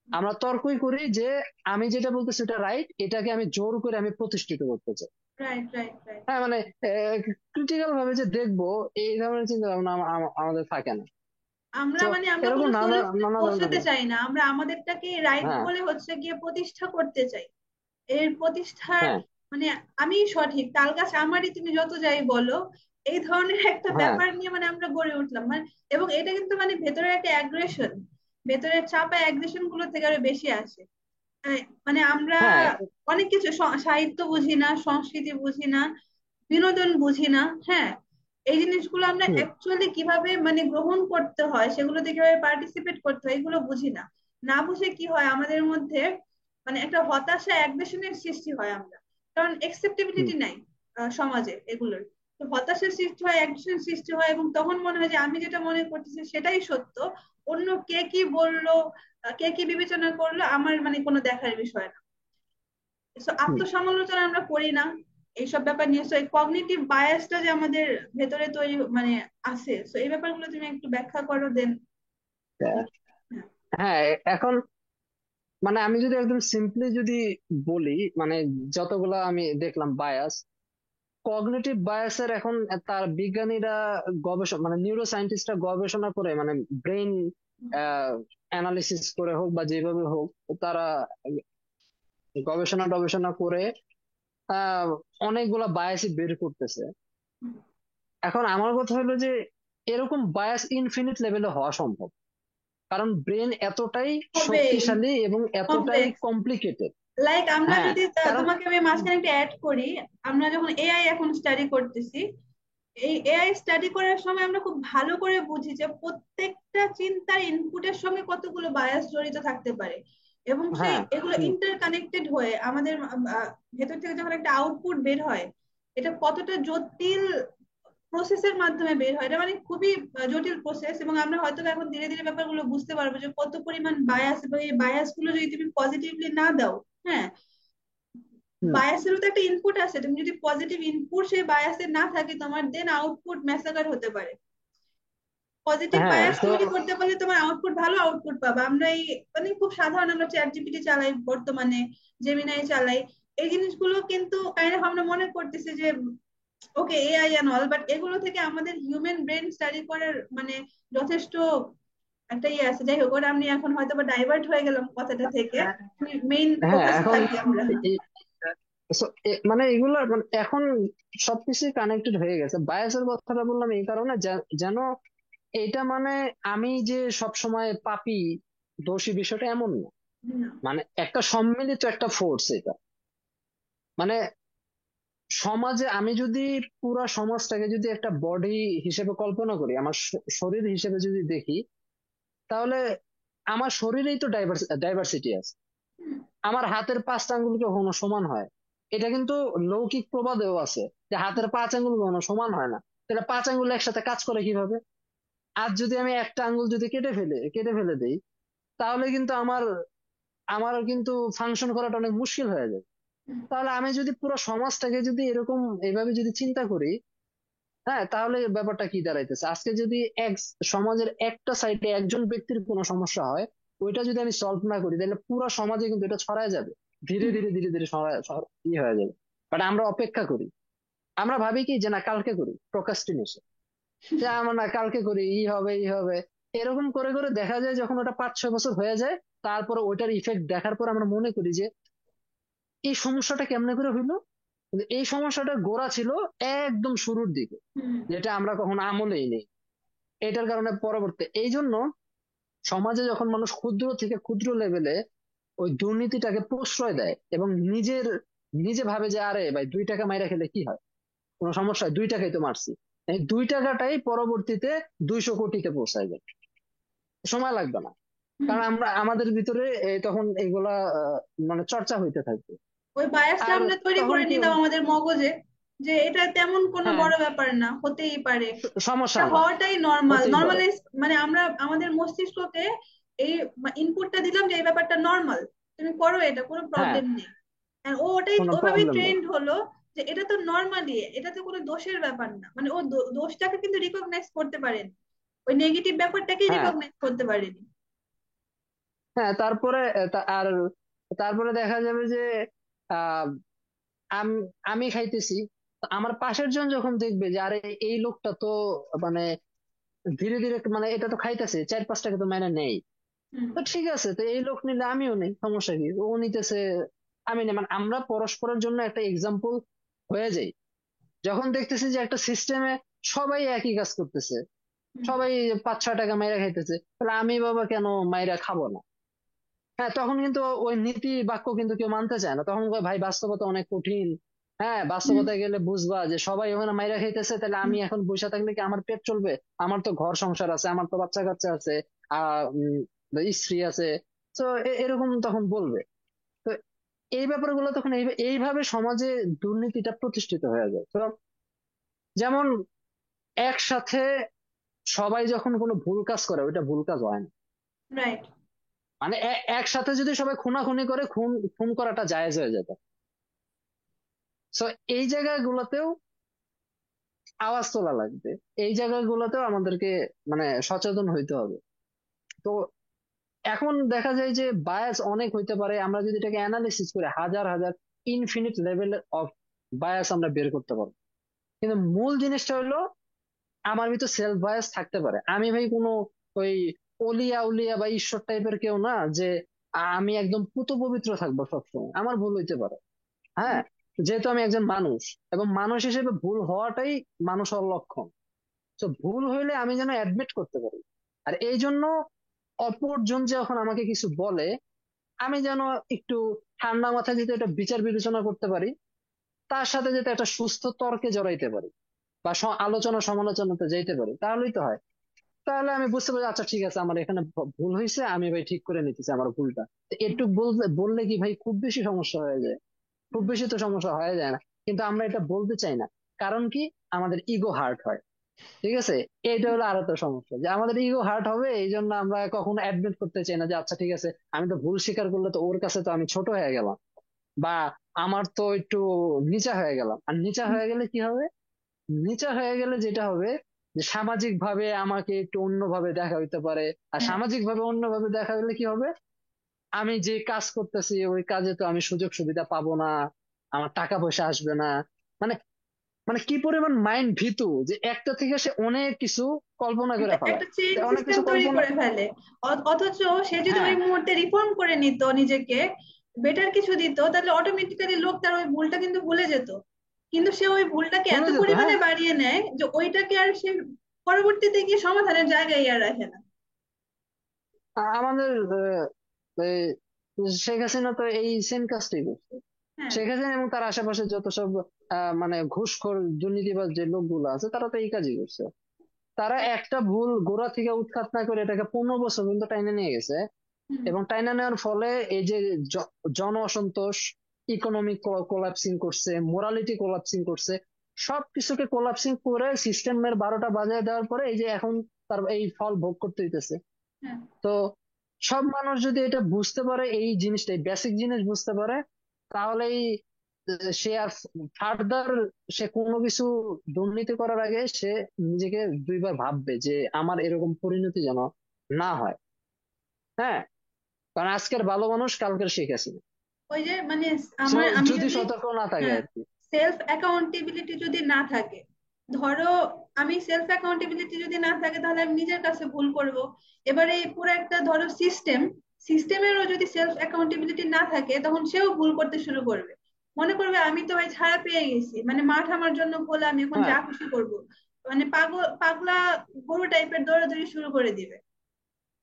আমরা তর্কই করি যে আমি যেটা বলতেছি সেটা রাইট, এটাকে আমি জোর করে আমি প্রতিষ্ঠিত করতে চাই। Right, right, right. হ্যাঁ, মানে ক্রিটিক্যাল ভাবে যে দেখবো, এই ধরনের চিন্তা ভাবনা আমাদের থাকে না। আমরা তো মানে আমরা এরকম কোনো নানা সলিউশনে নানা পৌঁছাতে ধরনের। চাই না, আমরা আমাদেরটাকে রাইট হ্যাঁ, বলে হচ্ছে গিয়ে প্রতিষ্ঠা করতে চাই। এর প্রতিষ্ঠার হ্যাঁ, মানে আমি সঠিক, তাল গাছ আমারই, তুমি যত যাই বলো, এই ধরনের একটা হ্যাঁ, ব্যাপার নিয়ে মানে আমরা গড়ে উঠলাম মানে। এবং এটা কিন্তু মানে ভেতরের একটা অ্যাগ্রেশন, ভেতরের চাপা অ্যাগ্রেশন গুলো থেকে আরো বেশি আসে। মানে আমরা হ্যাঁ, অনেক কিছু সাহিত্য বুঝি না, সংস্কৃতি বুঝি না, বিনোদন বুঝি না। হ্যাঁ, এই জিনিসগুলো আমরা হুম, অ্যাকচুয়ালি কিভাবে মানে গ্রহণ করতে হয়, সেগুলোতে কিভাবে পার্টিসিপেট করতে হয়, এগুলো বুঝি না। না বুঝে কি হয় আমাদের মধ্যে, মানে একটা হতাশা অ্যাগ্রেশনের সৃষ্টি হয় আমরা, কারণ হুম, একসেপ্টেবিলিটি নাই সমাজে এগুলোর। তো হতাশার সৃষ্টি হয়, অ্যাগ্রেশন সৃষ্টি হয়, এবং তখন মনে হয় যে আমি যেটা মনে করতেছি সেটাই সত্য, অন্য কে কি বললো, কে কি বিবেচনা করলো আমার মানে কোনো দেখার বিষয় না। So, হুম। আত্মসমালোচনা আমরা করি না এইসব ব্যাপার নিয়ে। তো এই কগনিটিভ বায়াসটা যে আমাদের ভেতরে তৈরি মানে আছে, তো এই ব্যাপারগুলো তুমি একটু ব্যাখ্যা করো দেন। হ্যাঁ, এখন মানে আমি যদি একদম সিম্পলি যদি বলি, মানে যতগুলা আমি দেখলাম বায়াস, কগনিটিভ বায়াসের এখন তার বিজ্ঞানীরা গবেষণা মানে নিউরো সায়েন্টিস্টরা গবেষণা করে, মানে ব্রেন অ্যানালিসিস করে হোক বা যেভাবে হোক, তারা গবেষণা গবেষণা করে আহ অনেকগুলা বায়াসই বের করতেছে। এখন আমার কথা হলো যে এরকম বায়াস ইনফিনিট লেভেলে হওয়া সম্ভব, কারণ ব্রেন এতটাই হবেই শক্তিশালী এবং এতটাই কমপ্লেক্স। কমপ্লিকেটেড। লাইক আমরা হ্যাঁ, যদি কারণ তোমাকে আমি মাঝখানে একটা অ্যাড করি, আমরা যখন এআই এখন স্টাডি করতেছি, এই এআই স্টাডি করার সময় আমরা খুব ভালো করে বুঝি যে প্রত্যেকটা চিন্তার ইনপুটের সঙ্গে কতগুলো বায়াস জড়িত থাকতে পারে, এবং সেই হ্যাঁ, এগুলো হুম, ইন্টারকানেক্টেড হয়ে আমাদের ভেতর থেকে যখন একটা আউটপুট বের হয়, এটা কতটা জটিল প্রসেসের মাধ্যমে বের হয়, এটা মানে খুবই জটিল প্রসেস। এবং আমরা হয়তো এখন ধীরে ধীরে ব্যাপারগুলো বুঝতে পারবো যে কত পরিমাণ বায়াস, এবং এই বায়াস গুলো যদি তুমি পজিটিভলি না দাও, হ্যাঁ, হুম, বায়াসেরও তো একটা ইনপুট আছে, তুমি যদি পজিটিভ ইনপুট সেই বায়াসের না থাকে তোমার, দেন আউটপুট ম্যাসাকার হতে পারে। পজিটিভ হ্যাঁ, বায়াস তো তৈরি করতে পারলে তোমার আউটপুট ভালো আউটপুট পাবা। আমরা এই মানে খুব সাধারণ, আমরা চ্যাট জিপিটি চালাই বর্তমানে, জেমিনাই চালাই, এই জিনিসগুলো কিন্তু কাইন্ড অফ আমরা মনে করতেছি যে ওকে এআই এন্ড অল, বাট এগুলো থেকে আমাদের হিউম্যান ব্রেন স্টাডি করার মানে যথেষ্ট একটা ইয়ে আছে। যাই হোক, ওটা আমি এখন হয়তো বা ডাইভার্ট হয়ে গেলাম কথাটা থেকে, মেইন হ্যাঁ, ফোকাসে এখন থাকি আমরা। মানে এগুলো মানে এখন সবকিছু কানেক্টেড হয়ে গেছে। বায়াসের কথাটা বললাম এই কারণে যেন এটা মানে আমি যে সব সময় পাপী দোষী বিষয়টা এমন না। হুম, মানে একটা সম্মিলিত একটা ফোর্স এটা। মানে সমাজে আমি যদি পুরা সমাজটাকে যদি একটা বডি হিসেবে কল্পনা করি, আমার শরীর হিসেবে যদি দেখি, তাহলে আমার শরীরেই তো ডাইভার্সিটি আছে। আমার হাতের 5টা আঙ্গুল কখনো সমান হয়, এটা কিন্তু লৌকিক প্রবাদেও আছে যে হাতের 5 আঙ্গুল কখনো সমান হয় না। তাহলে 5 আঙ্গুল একসাথে কাজ করে কিভাবে? আজ যদি আমি একটা আঙ্গুল যদি কেটে ফেলে দেই, তাহলে কিন্তু আমার কিন্তু ফাংশন করাটা অনেক মুশকিল হয়ে যাবে। তাহলে আমি যদি পুরো সমাজটাকে যদি এরকম এইভাবে যদি চিন্তা করি, হ্যাঁ, তাহলে ব্যাপারটা কি দাঁড়াইতেছে? আজকে যদি এক সমাজের একটা সাইডে একজন ব্যক্তির কোনো সমস্যা হয়, ওইটা যদি আমি সলভ না করি, তাহলে পুরো সমাজে কিন্তু এটা ছড়ায় যাবে। ধীরে ধীরে ধীরে ধীরে ই হয়ে যাবে। বাট আমরা অপেক্ষা করি, আমরা ভাবি কি যে না কালকে করি, প্রোক্রাস্টিনেশন, যে আমার না কালকে করি, ই হবে। এরকম করে করে দেখা যায় যখন ওটা 5-6 বছর হয়ে যায়, তারপরে ওইটার ইফেক্ট দেখার পর আমরা মনে করি যে এই সমস্যাটা কেমনে করে হইলো। কিন্তু এই সমস্যাটার গোড়া ছিল একদম শুরুর দিকে, যেটা আমরা কখনো আমলেই নেই। এটার কারণে পরবর্তী এই জন্য সমাজে যখন মানুষ ক্ষুদ্র থেকে ক্ষুদ্র লেভেলে ওই দুর্নীতিটাকে প্রশ্রয় দেয় এবং নিজে ভাবে যে আরে ভাই 2 টাকা মাইরা খেলে কি হয়, কোনো সমস্যা হয়, 2 টাকাই তো মারছি, এই 2 টাকাটাই পরবর্তীতে 200 কোটিতে পৌঁছায় যায়, সময় লাগবে না। কারণ আমরা আমাদের ভিতরে তখন এগুলা মানে চর্চা হইতে থাকবে। ওই বায়াসটা আর আমরা তৈরি তখন করে কি নিলাম আমাদের মগজে, যে এটা তেমন কোনো হ্যাঁ, বড় ব্যাপার না, হতেই পারে, সমস্যা এটা না, হওয়াটাই নর্মাল, হতেই পারে। নর্মালাইজ, মানে আমরা আমাদের মস্তিষ্ককে এই ইনপুটটা দিলাম যে এই ব্যাপারটা নর্মাল, তুমি করো, এটা কোনো হ্যাঁ, প্রবলেম নেই। আর ও ওটাই কোনো ওভাবেই প্রবলেম নেই। ট্রেন্ড হলো যে এটা তো নর্মালি, এটা তো কোনো দোষের ব্যাপার না, মানে ও দোষটাকে কিন্তু রিকগনাইজ করতে পারেনি, ওই নেগেটিভ ব্যাপারটাকেই হ্যাঁ, রিকগনাইজ করতে পারেনি। হ্যাঁ, তারপরে আর তারপরে দেখা যাবে যে আহ আমি আমি খাইতেছি, তো আমার পাশের জন যখন দেখবে যে আরে এই লোকটা তো মানে ধীরে ধীরে মানে এটা তো খাইতেছে, 4-5 টাকা তো মাইনে নেই, হুম। তো ঠিক আছে, তো এই লোক নিলে আমিও নেই, সমস্যা কি? ও নিতেছে, আমি নেই, মানে আমরা পরস্পরের জন্য একটা এক্সাম্পল হয়ে যাই। যখন দেখতেছি যে একটা সিস্টেমে সবাই একই কাজ করতেছে, হুম। সবাই 5-6 টাকা মাইরা খাইতেছে, তাহলে আমি বাবা কেন মাইরা খাবো না? হ্যাঁ, তখন কিন্তু ওই নীতি বাক্য কিন্তু কেউ মানতে চায় না, তখন কয় ভাই বাস্তবতা অনেক কঠিন। হ্যাঁ, হুম। বাস্তবতায় গেলে বুঝবা যে সবাই ওখানে মাইরা খাইতেছে, তাহলে হুম। আমি এখন বসে থাকলে কি আমার পেট চলবে? আমার তো ঘর সংসার আছে, আমার তো বাচ্চা কাচ্চা আছে, স্ত্রী আছে। তো এরকম তখন বলবে। তো এই ব্যাপারগুলো তখন এইভাবে সমাজে দুর্নীতিটা প্রতিষ্ঠিত হয়ে যায়। তো যেমন একসাথে সবাই যখন কোনো ভুল কাজ করে, ওইটা ভুল কাজ হয় না। রাইট। মানে একসাথে যদি সবাই খুনাখুনি করে, খুন খুন করাটা জায়েজ হয়ে যেত। সো এই জায়গাগুলোতেও আওয়াজ তোলা লাগবে, এই জায়গাগুলোতেও আমাদেরকে মানে সচেতন হইতে হবে। তো এখন দেখা যায় যে বায়াস অনেক হইতে পারে, আমরা যদি এটাকে অ্যানালিসিস করে হাজার হাজার ইনফিনিট লেভেল অফ বায়াস আমরা বের করতে পারবো। কিন্তু মূল জিনিসটা হলো আমার ভিতর সেলফ বায়াস থাকতে পারে। আমি ভাই কোনো ওই অলিয়া উলিয়া বা ঈশ্বর টাইপের কেউ না যে আমি একদম পুত পবিত্র থাকবো সবসময়, আমার ভুল হইতে পারে। হ্যাঁ, যেহেতু আমি একজন মানুষ, এবং মানুষ হিসেবে ভুল হওয়াটাই মানুষ হওয়ার লক্ষণ। তো ভুল হইলে আমি যেন অ্যাডমিট করতে পারি। আর এই জন্য অপরজন যখন আমাকে কিছু বলে, আমি যেন একটু ঠান্ডা মাথায় যেতে এটা বিচার বিবেচনা করতে পারি, তার সাথে যাতে একটা সুস্থ তর্কে জড়াইতে পারি বা আলোচনা সমালোচনাতে যাইতে পারি, তাহলেই তো হয়। তাহলে আমি বুঝতে পারি আচ্ছা ঠিক আছে, আমার এখানে ভুল হয়েছে, আমি ভাই ঠিক করে নিতেছি আমার ভুলটা। তো একটু বললে বললে কি ভাই খুব বেশি সমস্যা হয়ে যায়? খুব বেশি তো সমস্যা হয়ে যায় না, কিন্তু আমরা এটা বলতে চাই না। কারণ কি? আমাদের ইগো হার্ট হয়। ঠিক আছে, এটা হলো আরো তো সমস্যা, যে আমাদের ইগো হার্ট হবে, এই জন্য আমরা কখনো অ্যাডমিট করতে চাই না যে আচ্ছা ঠিক আছে, আমি তো ভুল স্বীকার করলে তো ওর কাছে তো আমি ছোট হয়ে গেলাম, বা আমার তো একটু নিচা হয়ে গেলাম। আর নিচা হয়ে গেলে কি হবে? নিচা হয়ে গেলে যেটা হবে যে সামাজিক ভাবে আমাকে একটু অন্যভাবে দেখা হইতে পারে। আর হ্যাঁ। সামাজিক ভাবে অন্যভাবে দেখা হলে কি হবে? আমি যে কাজ করতেছি ওই কাজে তো আমি সুযোগ সুবিধা পাবো না, আমার টাকা পয়সা আসবে না। মানে মানে কি পরিমাণ মাইন্ড ভীতু, যে একটা থেকে সে অনেক কিছু কল্পনা করে একটা ফেলায়। একটা চেইন তো অনেক সিস্টেম কিছু তৈরি কল্পনা, করে ফেলে। অথচ সে যদি হ্যাঁ, ওই মুহূর্তে রিফর্ম করে নিত নিজেকে, বেটার কিছু দিত, তাহলে অটোমেটিক্যালি লোক তার ওই ভুলটা কিন্তু ভুলে যেত। কিন্তু সে ওই ভুলটাকে এত ভুলে যেত। হ্যাঁ, পরিমাণে বাড়িয়ে নেয় যে ওইটাকে আর সে পরবর্তীতে গিয়ে সমাধানের জায়গায় আর রাখে না। আমাদের এই শেখ হাসিনা তো এই সেম কাজটাই করছে। হ্যাঁ। শেখ হাসিনা এবং তার আশেপাশে যত সব মানে ঘুষখোর দুর্নীতিবাজ যে লোকগুলো আছে তারা তো এই কাজই করছে। তারা একটা ভুল গোড়া থেকে উৎখাত না করে এটাকে 15 বছর পর্যন্ত টাইনে নিয়ে গেছে। হুম। এবং টাইনা নেওয়ার ফলে এই যে জন অসন্তোষ, ইকোনমিক কোলাপসিং করছে, মোরালিটি কোলাপসিং করছে, সবকিছুকে কোলাপসিং করে সিস্টেমের 12টা বাজিয়ে দেওয়ার পরে এই যে এখন তার এই ফল ভোগ করতে হইতেছে। হ্যাঁ। তো সব মানুষ যদি এটা বুঝতে পারে, এই জিনিসটা বেসিক জিনিস বুঝতে পারে, তাহলেই সে আর ফার্দার সে কোনো কিছু দুর্নীতি করার আগে সে নিজেকে দুইবার ভাববে যে আমার এরকম পরিণতি যেন না হয়। হ্যাঁ, কারণ আজকের ভালো মানুষ কালকের শেখ হাসিনা। ওই যে মানে সো আমি যদি যদি, সতর্ক না থাকে হ্যাঁ, আর কি। সেলফ অ্যাকাউন্টেবিলিটি যদি না থাকে, ধরো আমি সেলফ অ্যাকাউন্টেবিলিটি যদি না থাকে তাহলে আমি নিজের কাছে ভুল করব। এবারে এই পুরো একটা ধরো সিস্টেমেরও যদি সেলফ অ্যাকাউন্টেবিলিটি না থাকে তখন সেও ভুল করতে শুরু করবে। মনে করবে আমি তো ভাই ছাড়া পেয়ে গেছি, মানে মাঠ আমার জন্য খোলা, আমি এখন হ্যাঁ, যা খুশি করব। মানে পাগলা গরু টাইপের দৌড়াদৌড়ি শুরু করে দিবে,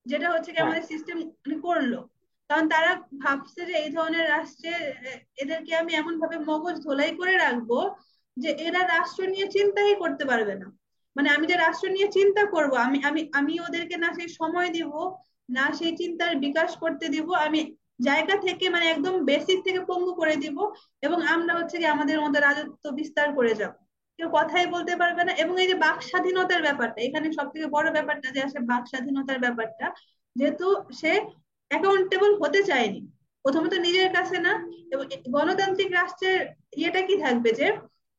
যেটা হচ্ছে কি হ্যাঁ, আমাদের সিস্টেম করলো। কারণ তারা ভাবছে যে এই ধরনের রাষ্ট্রে এদেরকে আমি এমন ভাবে মগজ ধোলাই করে রাখবো যে এরা রাষ্ট্র নিয়ে চিন্তাই করতে পারবে না। মানে আমি যে রাষ্ট্র নিয়ে চিন্তা করব, আমি ওদেরকে না সেই সময় দিব, না সেই চিন্তার বিকাশ করতে দিব। আমি জায়গা থেকে মানে একদম বেসিক থেকে পঙ্গু করে দিব, এবং আমরা হচ্ছে কি আমাদের মধ্যে রাজত্ব বিস্তার করে যাব। কেউ কথাই বলতে পারবে না। এবং এই যে বাক স্বাধীনতার ব্যাপারটা, এখানে সব থেকে বড় ব্যাপারটা যে আসে বাক স্বাধীনতার ব্যাপারটা, যেহেতু সে অ্যাকাউন্টেবল হতে চায়নি প্রথমত নিজের কাছে না। এবং গণতান্ত্রিক রাষ্ট্রের ইয়েটা কি থাকবে যে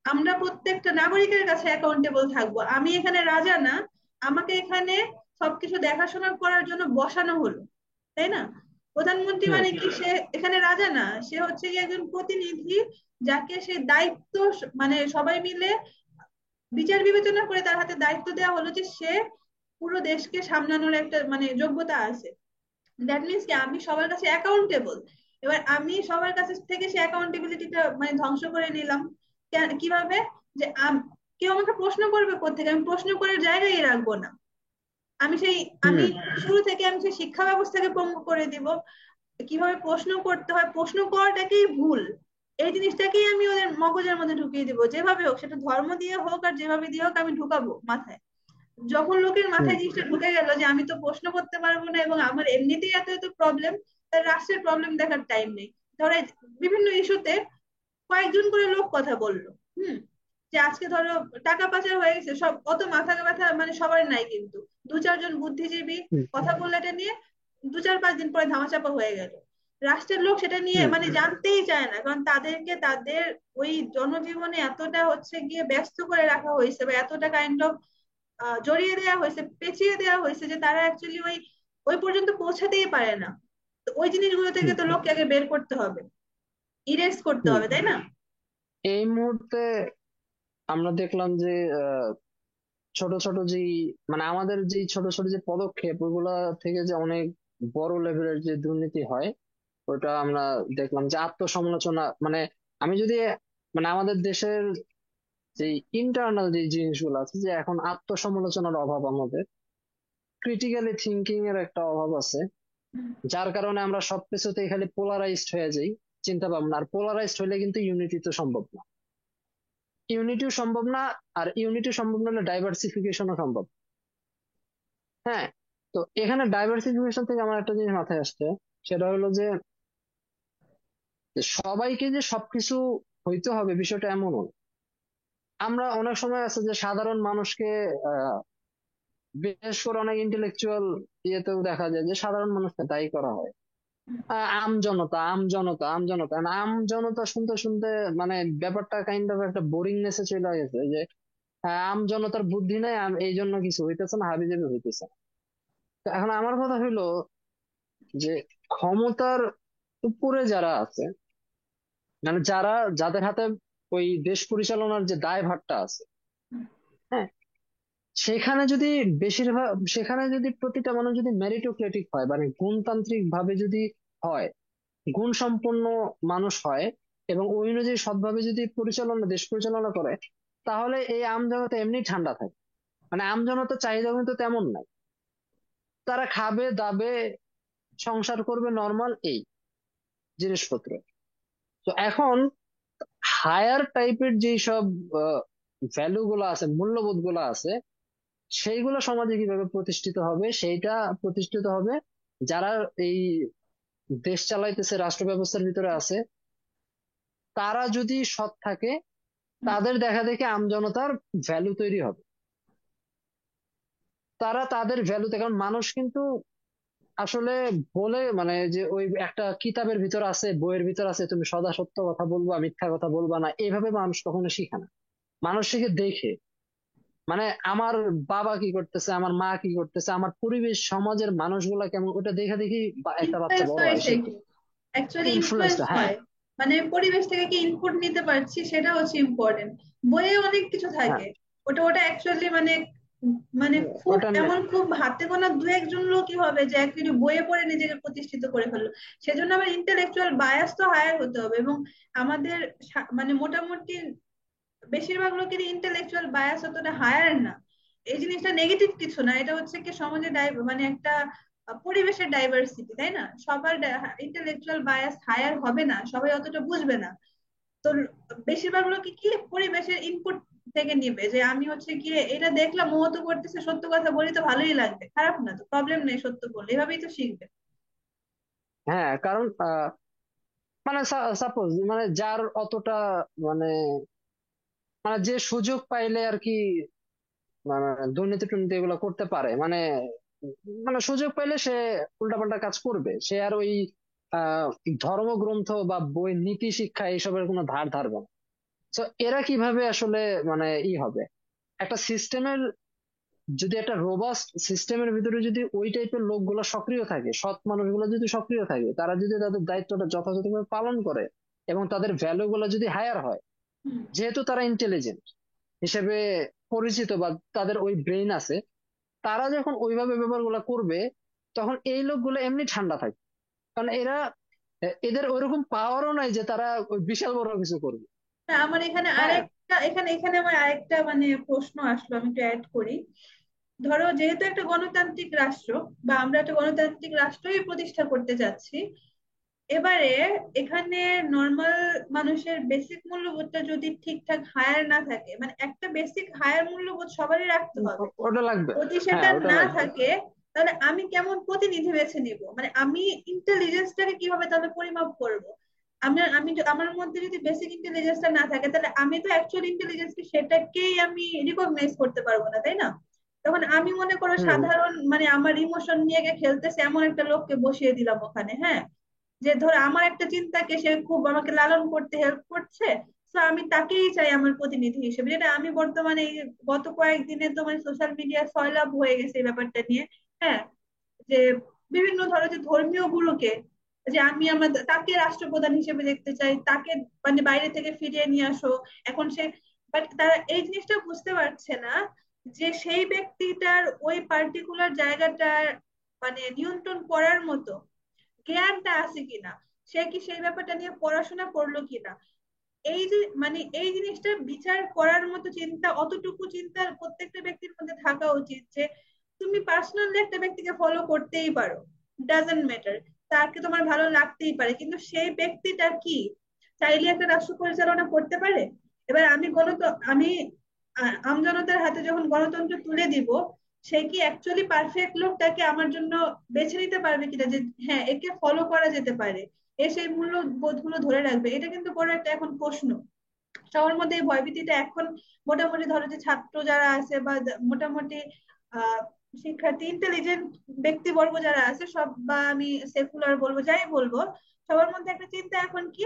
আমরা প্রত্যেকটা নাগরিকের কাছে অ্যাকাউন্টেবল থাকবো। আমি এখানে রাজা না, আমাকে এখানে সবকিছু দেখাশোনা করার জন্য বসানো হলো, তাই না? প্রধানমন্ত্রী হুম, মানে কি, সে এখানে রাজা না, সে হচ্ছে কি একজন প্রতিনিধি, যাকে সে দায়িত্ব, মানে সবাই মিলে বিচার বিবেচনা করে তার হাতে দায়িত্ব দেওয়া হলো যে সে পুরো দেশকে সামলানোর একটা মানে যোগ্যতা আছে। দ্যাট মিনস কি আমি সবার কাছে অ্যাকাউন্টেবল। এবার আমি সবার কাছে থেকে সে অ্যাকাউন্টেবিলিটিটা মানে ধ্বংস করে নিলাম। কিভাবে? যে কেউ আমাকে প্রশ্ন করবে কোত্থেকে, আমি প্রশ্ন করার জায়গায় রাখবো না। আমি সেই আমি হুম, শুরু থেকে আমি সেই শিক্ষা ব্যবস্থাকে পঙ্গু করে দিব। কিভাবে প্রশ্ন করতে হয়, প্রশ্ন করাটাকেই ভুল, এই জিনিসটাকেই আমি ওদের মগজের মধ্যে ঢুকিয়ে দিব। যেভাবে হোক, সেটা ধর্ম দিয়ে হোক আর যেভাবে দিয়ে হোক, আমি ঢুকাবো মাথায়। যখন লোকের হুম, মাথায় জিনিসটা ঢুকে গেল যে আমি তো প্রশ্ন করতে পারবো না এবং আমার এমনিতেই এত এত প্রবলেম, তার রাষ্ট্রের প্রবলেম দেখার টাইম নেই। ধরো এই বিভিন্ন ইস্যুতে কয়েকজন করে লোক কথা বললো, হুম, যে আজকে ধরো টাকা পাচার হয়ে গেছে, সব অত মাথা ব্যথা মানে সবার নাই, কিন্তু দু চারজন বুদ্ধিজীবী হুম, কথা বললে এটা নিয়ে 2-4-5 দিন পরে ধামাচাপা হয়ে গেল। রাষ্ট্রের লোক সেটা নিয়ে হুম, মানে জানতেই চায় না, কারণ তাদেরকে তাদের ওই জনজীবনে এতটা হচ্ছে গিয়ে ব্যস্ত করে রাখা হয়েছে, বা এতটা কাইন্ড অফ জড়িয়ে দেওয়া হয়েছে, পেঁচিয়ে দেওয়া হয়েছে, যে তারা অ্যাকচুয়ালি ওই ওই পর্যন্ত পৌঁছাতেই পারে না। তো ওই জিনিসগুলো থেকে হুম, তো লোককে আগে বের করতে হবে, ইরেজ করতে হুম। হবে, তাই না? এই মুহূর্তে আমরা দেখলাম যে ছোট ছোট যে মানে আমাদের যে ছোট ছোট যে পদক্ষেপ ওইগুলা থেকে যে অনেক বড় লেভেলের যে দুর্নীতি হয়, ওটা আমরা দেখলাম যে আত্মসমালোচনা মানে আমি যদি মানে আমাদের দেশের যে ইন্টারনাল যে জিনিসগুলো আছে, যে এখন আত্মসমালোচনার অভাব, আমাদের ক্রিটিক্যালি থিঙ্কিং এর একটা অভাব আছে, যার কারণে আমরা সবকিছুতেই খালি পোলারাইজড হয়ে যাই চিন্তা ভাবনা। আর পোলারাইজড হলে কিন্তু ইউনিটি তো সম্ভব না, ইউনিটিও সম্ভব না। আর ইউনিটি সম্ভব না হলে ডাইভার্সিফিকেশনও সম্ভব। হ্যাঁ, তো এখানে ডাইভার্সিফিকেশন থেকে আমার একটা জিনিস মাথায় আসছে, সেটা হলো যে যে সবাইকে যে সবকিছু হইতে হবে বিষয়টা এমনও না। আমরা অনেক সময় আছে যে সাধারণ মানুষকে আহ বিশেষ করে অনেক ইন্টেলেকচুয়াল ইয়েতেও দেখা যায় যে সাধারণ মানুষকে দায়ী করা হয়। আম জনতা, আম জনতা, আম জনতা, না, আম জনতা শুনতে শুনতে মানে ব্যাপারটা কাইন্ড অফ একটা বোরিংনেসে চলে গেছে যে আম জনতার বুদ্ধি নাই, এই জন্য কিছু হইতেছে না, হাবিজাবি হইতেছে না। তো এখন আমার কথা হইলো যে ক্ষমতার উপরে যারা আছে, মানে যাদের হাতে ওই দেশ পরিচালনার যে দায়ভারটা আছে, হ্যাঁ, সেখানে যদি বেশিরভাগ, সেখানে যদি প্রতিটা মানুষ যদি মেরিটোক্রেটিক হয়, মানে গুণতান্ত্রিক ভাবে যদি হয়, গুণ সম্পন্ন মানুষ হয়, এবং ওই অনুযায়ী সৎভাবে যদি দেশ পরিচালনা করে, তাহলে এই আমজনতা এমনি ঠান্ডা থাকে। মানে আমজনতার চাহিদা কিন্তু তেমন নাই, তারা খাবে দাবে সংসার করবে নর্মাল এই জিনিসপত্র। তো এখন হায়ার টাইপের যেই সব ভ্যালু গুলো আছে, মূল্যবোধ গুলো আছে, সেইগুলো সমাজে কিভাবে প্রতিষ্ঠিত হবে, সেইটা প্রতিষ্ঠিত হবে যারা এই দেশ চালাইতেছে, রাষ্ট্র ব্যবস্থার ভিতরে আছে, তারা যদি সৎ থাকে, তাদের দেখা দেখে আমজনতার ভ্যালু তৈরি হবে। তারা তাদের ভ্যালুতে, কারণ মানুষ কিন্তু আসলে বলে মানে যে ওই একটা কিতাবের ভিতর আছে, বইয়ের ভিতর আছে, তুমি সদা সত্য কথা বলবা, মিথ্যা কথা বলবা না, এইভাবে মানুষ কখনো শিখে না। মানুষ শিখে দেখে, মানে আমার বাবা কি করতেছে, আমার মা কি করতেছে, আমার পরিবেশ সমাজের মানুষগুলা কেমন, ওটা দেখে দেখি একটা বাচ্চা ইনফ্লুয়েন্স বড় হয় হয়, শিখে। সেটি, অ্যাকচুয়ালি ইনফ্লুয়েন্সড, ইনফ্লুয়েন্স হ্যাঁ। হয়। মানে পরিবেশ থেকে কি ইনপুট নিতে পারছি সেটা হচ্ছে ইম্পর্টেন্ট। বইয়ে অনেক কিছু হ্যাঁ, থাকে, ওটা ওটা অ্যাকচুয়ালি মানে মানে খুব ওটা এমন খুব হাতে গোনা দু একজন লোকই হবে যে একচুয়ালি বইয়ে পড়ে নিজেকে প্রতিষ্ঠিত করে ফেললো। সেজন্য আবার ইন্টেলেকচুয়াল বায়াস তো হায়ার হতে হবে। এবং আমাদের মানে মোটামুটি বেশিরভাগ লোকেরই ইন্টেলেকচুয়াল বায়াস অতটা হায়ার না। এই জিনিসটা নেগেটিভ কিছু না, এটা হচ্ছে কি সমাজে মানে একটা পরিবেশের ডাইভার্সিটি, তাই না? সবার ইন্টেলেকচুয়াল বায়াস হায়ার হবে না, সবাই অতটা বুঝবে না। তো বেশিরভাগ লোকে কি পরিবেশের ইনপুট থেকে নিবে, যে আমি হচ্ছে গিয়ে এটা দেখলাম ও তো করতেছে, সত্য কথা বলি তো ভালোই লাগবে, খারাপ না তো, প্রবলেম নেই সত্য বললে, এভাবেই তো শিখবে। হ্যাঁ, কারণ মানে সাপোজ মানে যার অতটা মানে মানে যে সুযোগ পাইলে আর কি মানে দুর্নীতি টুর্নীতি এগুলো করতে পারে, মানে মানে সুযোগ পাইলে সে উল্টাপাল্টা কাজ করবে, সে আর ওই আহ ধর্মগ্রন্থ বা বই নীতি শিক্ষা এইসবের কোনো ধার ধারবে না। তো এরা কিভাবে আসলে মানে হবে একটা সিস্টেমের, যদি একটা রোবাস্ট সিস্টেমের ভিতরে যদি ওই টাইপের লোকগুলো সক্রিয় থাকে, সৎ মানুষগুলো যদি সক্রিয় থাকে, তারা যদি তাদের দায়িত্বটা যথাযথভাবে পালন করে এবং তাদের ভ্যালু গুলো যদি হায়ার হয়, হুম। যেহেতু তারা ইন্টেলিজেন্ট হিসেবে পরিচিত বা তাদের ওই ব্রেইন আছে, তারা যখন ওইভাবে ব্যাপারগুলো করবে, তখন এই লোকগুলো এমনি ঠান্ডা থাকবে। কারণ এরা এদের ওইরকম পাওয়ারও নাই যে তারা ওই বিশাল বড় কিছু করবে। না, আমার এখানে হ্যাঁ। আরেকটা, এখানে এখানে আমার আরেকটা মানে প্রশ্ন আসলো, আমি একটু অ্যাড করি। ধরো যেহেতু একটা গণতান্ত্রিক রাষ্ট্র, বা আমরা একটা গণতান্ত্রিক রাষ্ট্রই প্রতিষ্ঠা করতে যাচ্ছি, এবারে এখানে নর্মাল মানুষের বেসিক মূল্যবোধটা যদি ঠিকঠাক হায়ার না থাকে, মানে একটা বেসিক হায়ার মূল্যবোধ সবারই রাখতে হবে, ওটা লাগবে। যদি হ্যাঁ, সেটা ওটা না লাগবে। থাকে, তাহলে আমি কেমন প্রতিনিধি বেছে নিব? মানে আমি ইন্টেলিজেন্সটাকে কিভাবে তাহলে পরিমাপ করব? আমার মধ্যে যদি বেসিক ইন্টেলিজেন্সটা না থাকে, তাহলে আমি তো অ্যাকচুয়াল ইন্টেলিজেন্স কি সেটাকেই আমি রিকগনাইজ করতে পারবো না, তাই না? তখন আমি মনে করো হুম। সাধারণ মানে আমার ইমোশন নিয়ে খেলতেছে এমন একটা লোককে বসিয়ে দিলাম ওখানে, হ্যাঁ, যে ধর আমার একটা চিন্তাকে সে খুব আমাকে লালন করতে হেল্প করছে, তো আমি তাকেই চাই আমার প্রতিনিধি হিসেবে। যেটা আমি বর্তমানে এই গত কয়েকদিনে তো মানে সোশ্যাল মিডিয়া সয়লাব হয়ে গেছে এই ব্যাপারটা নিয়ে। হ্যাঁ, যে বিভিন্ন ধরো যে ধর্মীয় গুরুকে, যে আমি আমার তাকে রাষ্ট্রপ্রধান হিসেবে দেখতে চাই, তাকে মানে বাইরে থেকে ফিরিয়ে নিয়ে আসো। এখন সে, বাট তারা এই জিনিসটা বুঝতে পারছে না যে সেই ব্যক্তিটার ওই পার্টিকুলার জায়গাটার মানে নিয়ন্ত্রণ করার মতো জ্ঞানটা আছে কিনা, সে কি সেই ব্যাপারটা নিয়ে পড়াশোনা করলো কিনা। এই যে মানে এই জিনিসটা বিচার করার মতো চিন্তা, অতটুকু চিন্তা প্রত্যেকটা ব্যক্তির মধ্যে থাকা উচিত, যে তুমি পার্সোনালি একটা ব্যক্তিকে ফলো করতেই পারো, ডাজেন্ট ম্যাটার, তাকে তোমার ভালো লাগতেই পারে, কিন্তু সেই ব্যক্তিটা কি চাইলে একটা রাষ্ট্র পরিচালনা করতে পারে? এবার আমি আমজনতার হাতে যখন গণতন্ত্র তুলে দিব, সে কি অ্যাকচুয়ালি পারফেক্ট লোকটাকে আমার জন্য বেছে নিতে পারবে কিনা, যে হ্যাঁ একে ফলো করা যেতে পারে, এ সেই মূল্যবোধ গুলো ধরে রাখবে? এটা কিন্তু বড় একটা এখন প্রশ্ন। সবার মধ্যে এই ভয়ভীতিটা এখন মোটামুটি ধরো যে ছাত্র যারা আছে বা মোটামুটি আহ শিক্ষার্থী ইন্টেলিজেন্ট ব্যক্তিবর্গ যারা আছে সব, বা আমি সেকুলার বলবো যাই বলবো, সবার মধ্যে একটা চিন্তা এখন কি,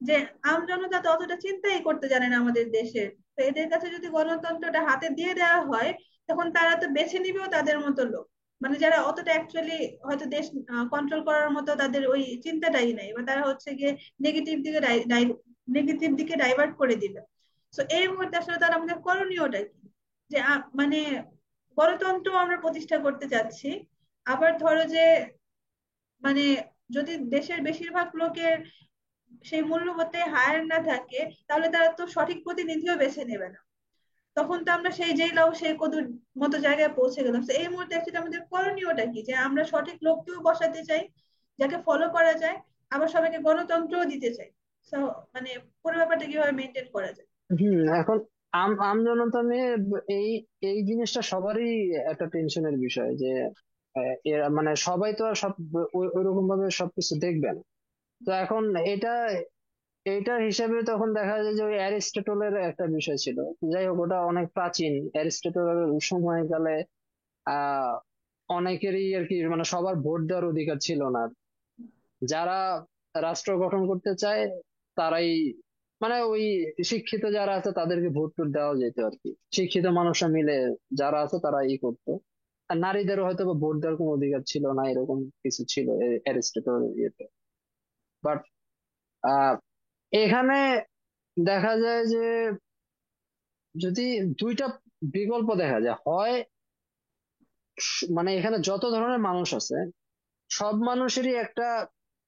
যে আমজনতা তো অতটা চিন্তাই করতে জানে না আমাদের দেশের। তো এদের কাছে যদি গণতন্ত্রটা হাতে দিয়ে দেওয়া হয়, তখন তারা তো বেছে নিবেও তাদের মতো লোক, মানে যারা অতটা অ্যাকচুয়ালি হয়তো দেশ কন্ট্রোল করার মতো তাদের ওই চিন্তাটাই নাই, বা তারা হচ্ছে গিয়ে নেগেটিভ দিকে নেগেটিভ দিকে ডাইভার্ট করে দিল। তো এই মুহূর্তে আসলে তার আমাদের করণীয়টা কি? যে মানে গণতন্ত্র আমরা প্রতিষ্ঠা করতে চাচ্ছি, আবার ধরো যে মানে যদি দেশের বেশিরভাগ লোকের সেই মূল্যবোধে হায়ার না থাকে, তাহলে তারা তো সঠিক প্রতিনিধিও বেছে নেবে না। তখন তো আমরা সেই যেই লাউ সেই কদুর মতো জায়গায় পৌঁছে গেলাম। তো এই মুহূর্তে actually আমাদের করণীয়টা কি, যে আমরা সঠিক লোককেও বসাতে চাই যাকে ফলো করা যায়, আবার সবাইকে গণতন্ত্রও দিতে চাই। So, মানে পুরো ব্যাপারটা কিভাবে মেনটেন করা যায়? এখন আমজনতা নিয়ে এই এই জিনিসটা সবারই একটা টেনশনের বিষয় যে এরা মানে সবাই তো আর সব ওইরকম ভাবে সবকিছু দেখবে না। তো এখন এটা এইটার হিসেবে তখন দেখা যায় যে ওই অ্যারিস্টটলের একটা বিষয় ছিল। যাই হোক, ওটা অনেক প্রাচীন। অ্যারিস্টটলের সময়কালে আহ অনেকেরই আর কি মানে সবার ভোট দেওয়ার অধিকার ছিল না। যারা রাষ্ট্র গঠন করতে চায় তারাই মানে ওই শিক্ষিত যারা আছে তাদেরকে ভোট টোট দেওয়া যেত আর কি। শিক্ষিত মানুষরা মিলে যারা আছে তারা করতো। আর নারীদেরও হয়তো বা ভোট দেওয়ার কোনো অধিকার ছিল না, এরকম কিছু ছিল অ্যারিস্টটল ইয়েতে। বাট আহ এখানে দেখা যায় যে যদি দুইটা বিকল্প দেখা যায়, হয় মানে এখানে যত ধরনের মানুষ আছে সব মানুষেরই একটা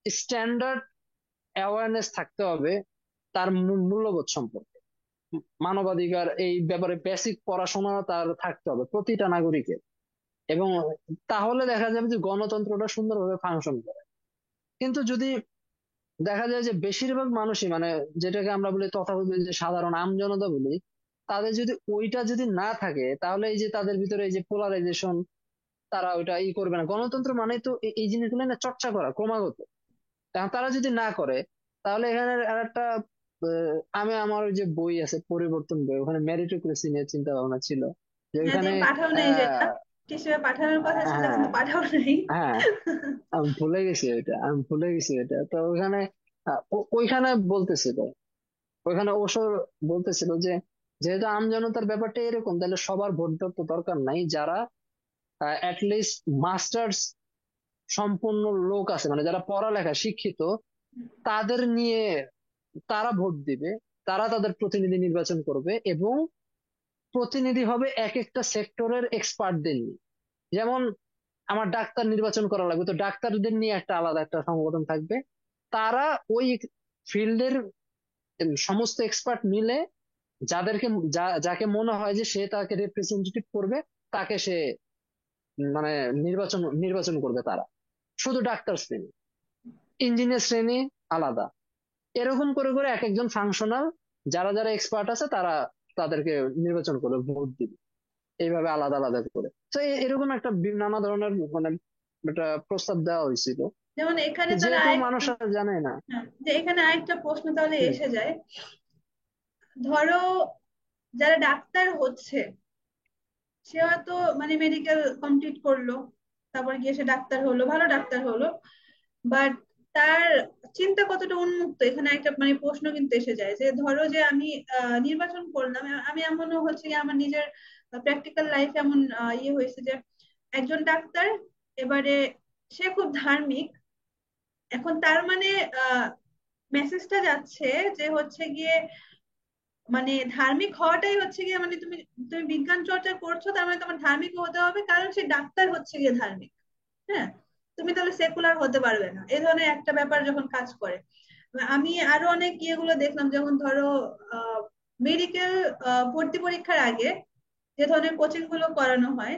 স্ট্যান্ডার্ড অ্যাওয়ারনেস থাকতে হবে তার মূল্যবোধ সম্পর্কে। মানবাধিকার এই ব্যাপারে বেসিক পড়াশোনা তার থাকতে হবে প্রতিটা নাগরিকের। এবং তাহলে দেখা যাবে যে গণতন্ত্রটা সুন্দরভাবে ফাংশন করে। কিন্তু যদি দেখা যায় যে বেশিরভাগ মানুষই মানে যেটাকে আমরা বলি তথাকথিত যে সাধারণ আমজনতা বলি, তাদের যদি ওইটা যদি না থাকে তাহলে এই যে তাদের ভিতরে এই যে পোলারাইজেশন, তারা ওইটা করবে না। গণতন্ত্র মানে তো এই জিনিসগুলো না চর্চা করা ক্রমাগত। এখন তারা যদি না করে তাহলে এখানে আর একটা আমি আমার ওই যে বই আছে পরিবর্তন বই, ওখানে মেরিটোক্রেসি নিয়ে চিন্তা ভাবনা ছিল যে হ্যাঁ, ওইখানে তুমি পাঠাও নাই যেটা, আহ হিসেবে পাঠানোর কথা ছিল হ্যাঁ, কিন্তু পাঠাও নাই। হ্যাঁ, আমি ভুলে গেছি এটা তো ওইখানে ওইখানে বলতেছিল, ওইখানে অবশ্য বলতেছিল যে যেহেতু আমজনতার ব্যাপারটা এরকম তাহলে সবার ভোট দেওয়ার তো দরকার নাই। যারা অ্যাটলিস্ট মাস্টার্স সম্পন্ন লোক আছে মানে যারা পড়ালেখা শিক্ষিত, তাদের নিয়ে তারা ভোট দিবে। তারা তাদের প্রতিনিধি নির্বাচন করবে এবং প্রতিনিধি হবে এক একটা সেক্টরের এক্সপার্টদের নিয়ে। যেমন আমার ডাক্তার নির্বাচন করা লাগবে, তো ডাক্তারদের নিয়ে একটা আলাদা একটা সংগঠন থাকবে। তারা ওই ফিল্ডের সমস্ত এক্সপার্ট মিলে যাদেরকে যাকে মনে হয় যে সে তাকে রিপ্রেজেন্টেটিভ করবে তাকে সে মানে নির্বাচন নির্বাচন করবে তারা। শুধু ডাক্তার শ্রেণী, ইঞ্জিনিয়ার শ্রেণী আলাদা। এরকম করে করে এক একজন ফাংশনাল যারা যারা এক্সপার্ট আছে তারা তাদেরকে নির্বাচন করে ভোট দিবে এইভাবে আলাদা আলাদা করে। তো এরকম একটা নানা ধরনের মানে একটা প্রস্তাব দেওয়া হয়েছিল। যেমন এখানে তাহলে যেহেতু আরেক, মানুষরা জানে না। হ্যাঁ, যে এখানে আরেকটা প্রশ্ন তাহলে হুম, এসে যায়। ধরো যারা ডাক্তার হচ্ছে, সে হয়তো মানে মেডিকেল কমপ্লিট করলো, তারপর গিয়ে সে ডাক্তার হলো, ভালো ডাক্তার হলো, বাট তার চিন্তা কতটা উন্মুক্ত, এখানে একটা মানে প্রশ্ন কিন্তু এসে যায় যে ধরো যে আমি নির্বাচন করলাম, আমি এমনও হচ্ছে যে আমার নিজের প্র্যাকটিক্যাল লাইফ এমন ইয়ে হয়েছে যে একজন ডাক্তার, এবারে সে খুব ধার্মিক। এখন তার মানে মেসেজটা যাচ্ছে যে হচ্ছে গিয়ে মানে ধার্মিক হওয়াটাই হচ্ছে গিয়ে মানে তুমি তুমি বিজ্ঞান চর্চা করছো তার মানে তোমার ধার্মিক হতে হবে কারণ সে ডাক্তার হচ্ছে গিয়ে ধার্মিক। হ্যাঁ, তুমি তাহলে সেকুলার হতে পারবে না, এই ধরনের একটা ব্যাপার যখন কাজ করে। আমি আরো অনেক ইয়েগুলো দেখলাম, যেমন ধরো মেডিকেল ভর্তি পরীক্ষার আগে যে ধরনের কোচিং গুলো করানো হয়,